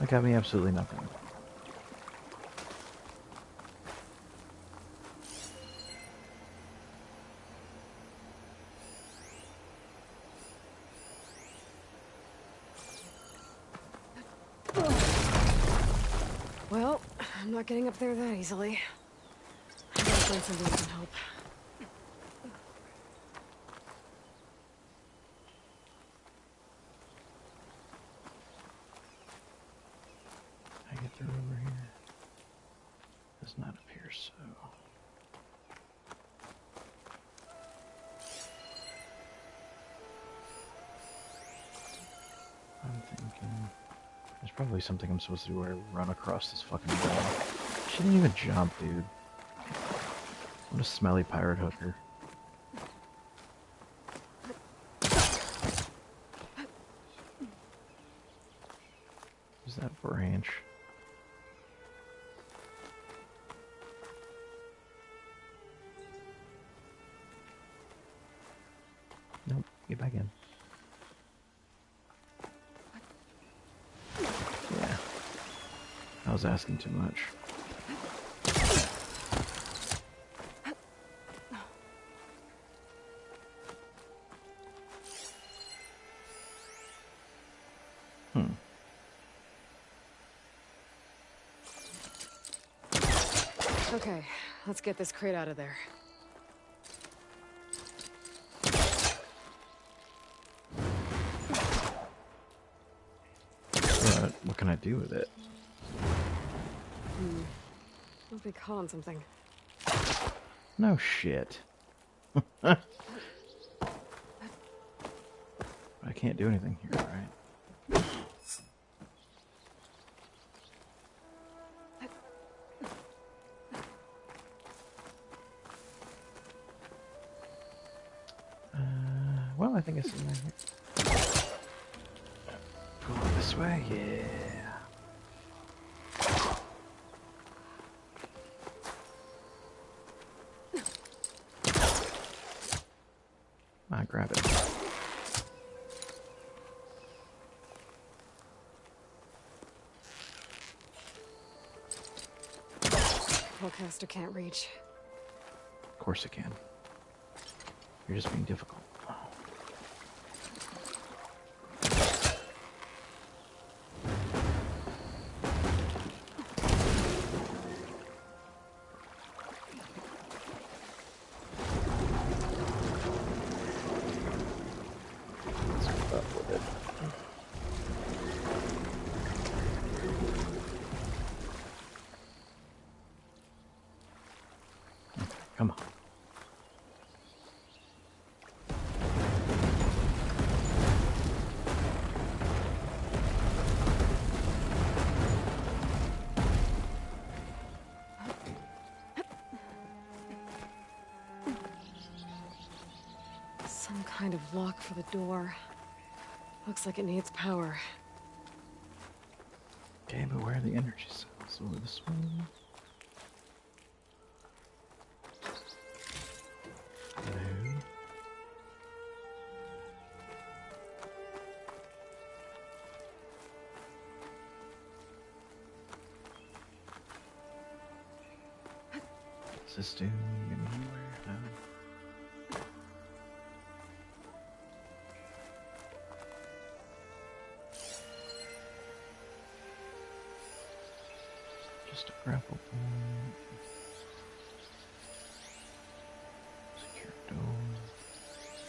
That got me absolutely nothing. Well, I'm not getting up there that easily. I gotta find something that can help. I get through over here. Does not appear so. I'm thinking there's probably something I'm supposed to do where I run across this fucking wall. She didn't even jump, dude. What a smelly pirate hooker. Is that branch? Nope, get back in. Yeah. I was asking too much. Okay, let's get this crate out of there. What can I do with it? Must be caught on something. No shit. I can't do anything here, right? Well, I think I see one here. Go this way, yeah. Grab it. Hellcaster can't reach. Of course it can. You're just being difficult. Come on. Some kind of lock for the door. Looks like it needs power. Okay, but where are the energy cells? Over this one? No. Does this do anywhere? No. Just a grapple point. Secure door.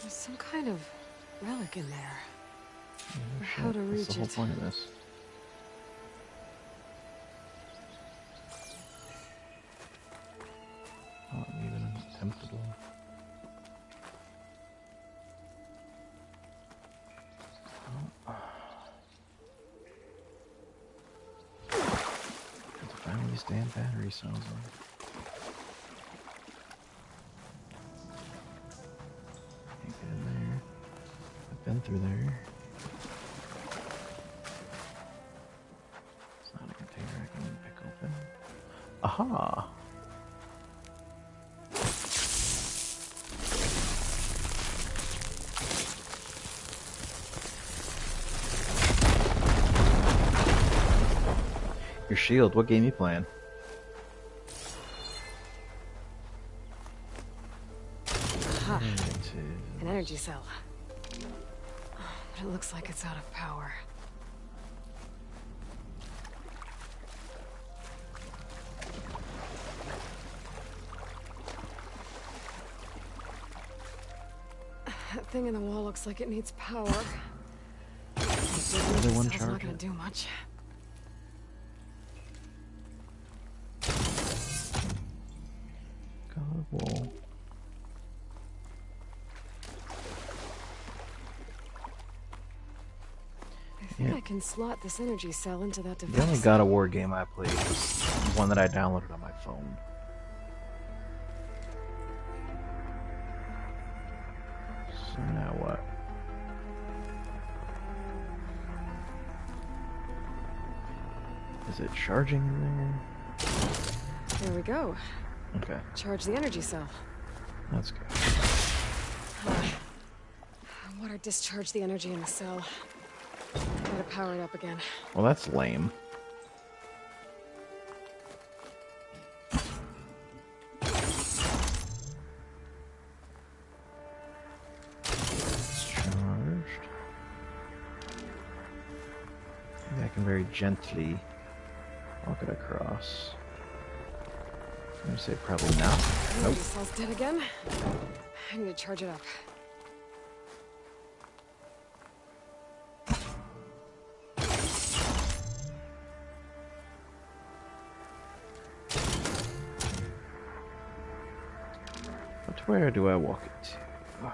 There's some kind of relic in there. Oh, How to reach That's the whole point of this. Not even attemptable. Have to find these damn battery cells on. Can't get in there. I've been through there. It's not a container I can pick open. Aha! Your shield, what game you playing? Aha. An energy cell. But it looks like it's out of power. That thing in the wall looks like it needs power. Other one It's not charge gonna it. do much. God, wall. I think I can slot this energy cell into that device. The only God of War game I played was one that I downloaded on my phone. So now what? Is it charging in there? There we go. Okay, Charge the energy cell. that's good. Water discharge the energy in the cell. Gotta power it up again. Well, that's lame. It's charged. Maybe I can very gently walk it across. I'm gonna say probably not. The Nope. energy cell's dead again. I need to charge it up. But where do I walk it to?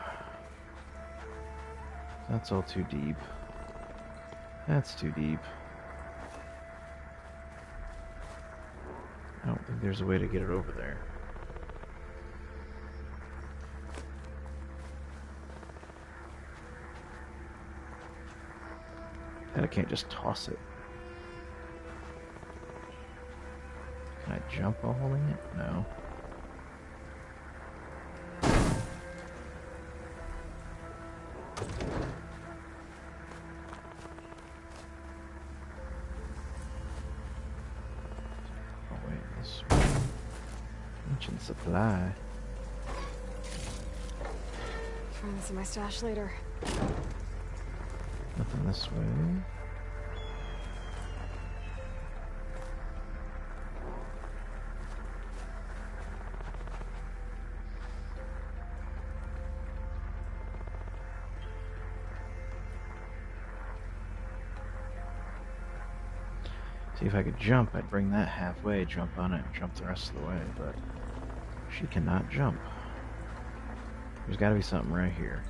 That's all too deep. That's too deep. I don't think there's a way to get it over there. And I can't just toss it. Can I jump while holding it? No. Oh wait, this one. Ancient supply. Find this in my stash later. Nothing this way. See, if I could jump, I'd bring that halfway, jump on it, and jump the rest of the way, but she cannot jump. There's gotta be something right here.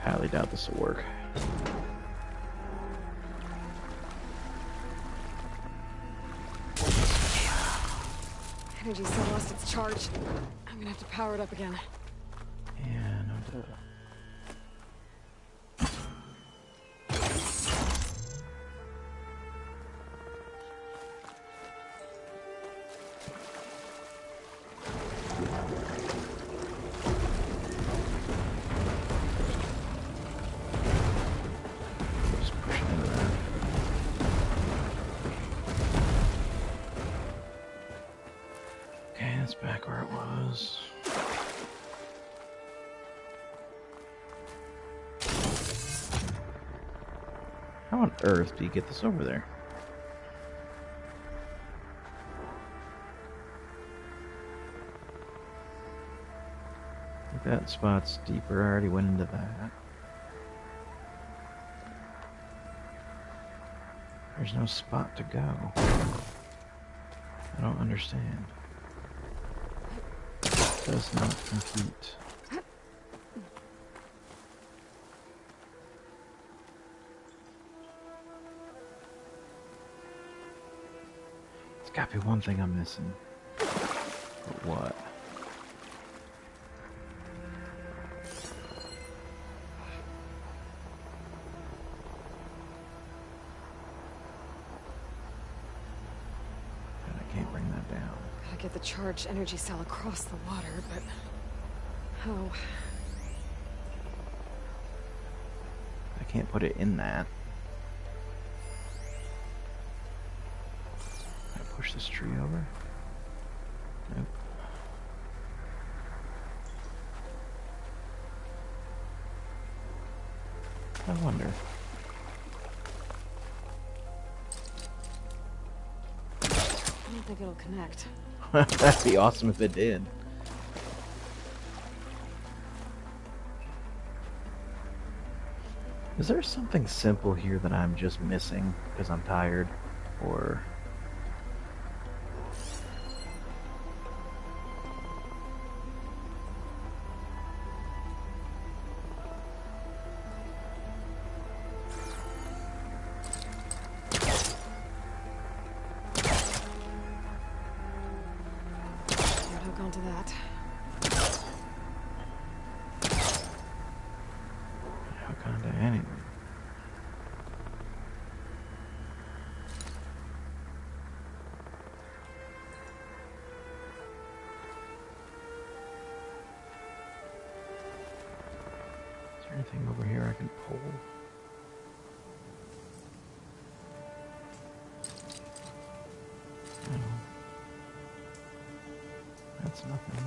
Highly doubt this will work. Energy cell lost its charge. I'm gonna have to power it up again. Yeah, no doubt. Just pushing into that. Okay, that's back where it was. How on earth do you get this over there? I think that spot's deeper. I already went into that. There's no spot to go. I don't understand. Does not compute. There's gotta be one thing I'm missing. But what? And I can't bring that down. Gotta get the charged energy cell across the water, but how? I can't put it in that. Can I push this tree over? Nope. I wonder. I don't think it'll connect. That'd be awesome if it did. Is there something simple here that I'm just missing because I'm tired? Or... Onto that. Hook onto anything. Is there anything over here I can pull? No. That's nothing.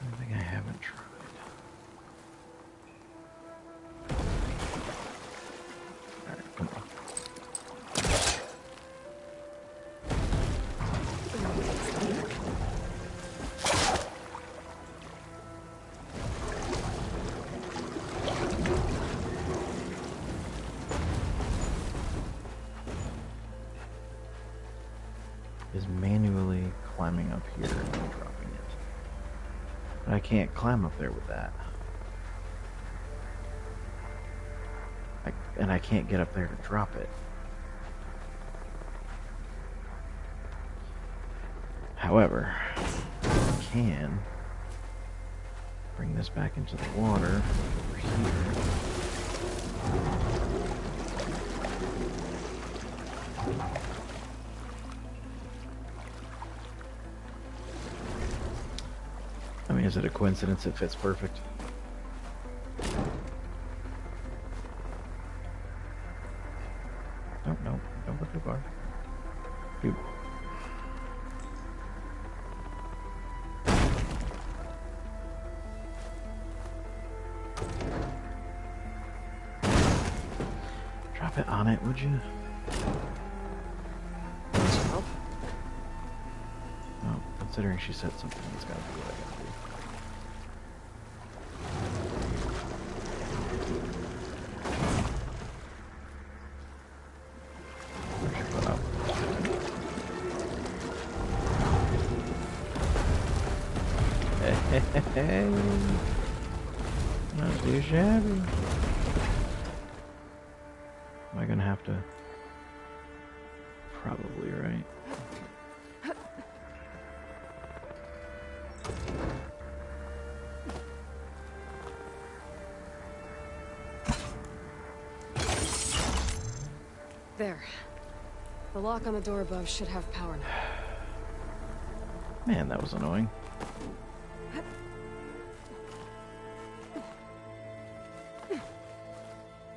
Anything I haven't tried. Alright, come on. Is manually climbing up here and dropping it. But I can't climb up there with that. And I can't get up there to drop it. However, I can bring this back into the water over here. I mean, is it a coincidence it fits perfect? No, don't go too far. Dude. Drop it on it, would you? Help? No, considering she said something, it's gotta be what I gotta do. Hey, not too shabby. Am I gonna have to? Probably, right? There. The lock on the door above should have power now. Man, that was annoying.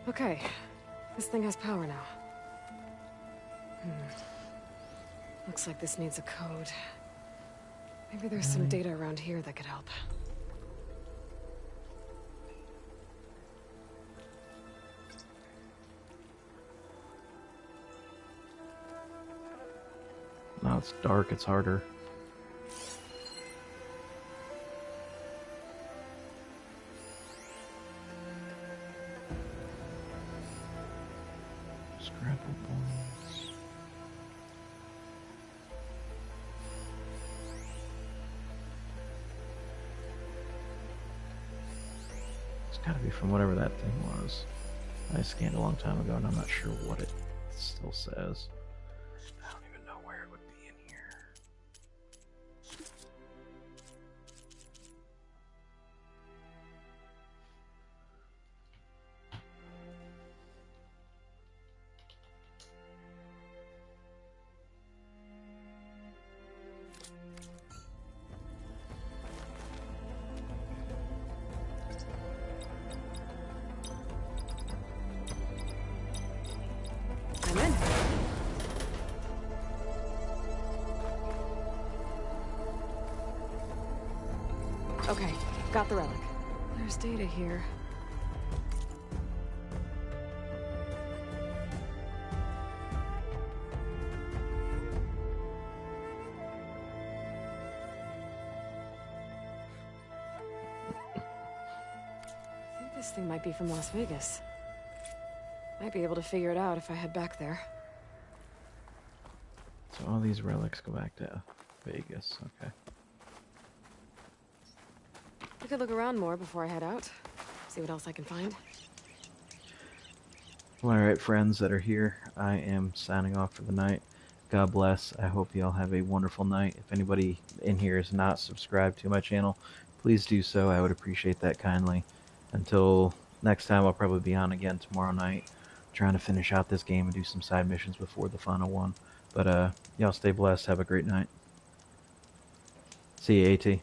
Okay, this thing has power now. Looks like this needs a code. Maybe there's some data around here that could help. Now it's dark, it's harder. Gotta be from whatever that thing was. I scanned a long time ago and I'm not sure what it still says. I don't even know where it would be in here. Okay, got the relic. There's data here. I think this thing might be from Las Vegas. Might be able to figure it out if I head back there. So all these relics go back to Vegas, okay. I could look around more before I head out. See what else I can find. Well, alright, friends that are here, I am signing off for the night. God bless. I hope you all have a wonderful night. If anybody in here is not subscribed to my channel, please do so. I would appreciate that kindly. Until next time, I'll probably be on again tomorrow night, trying to finish out this game and do some side missions before the final one. But, y'all stay blessed. Have a great night. See you, AT.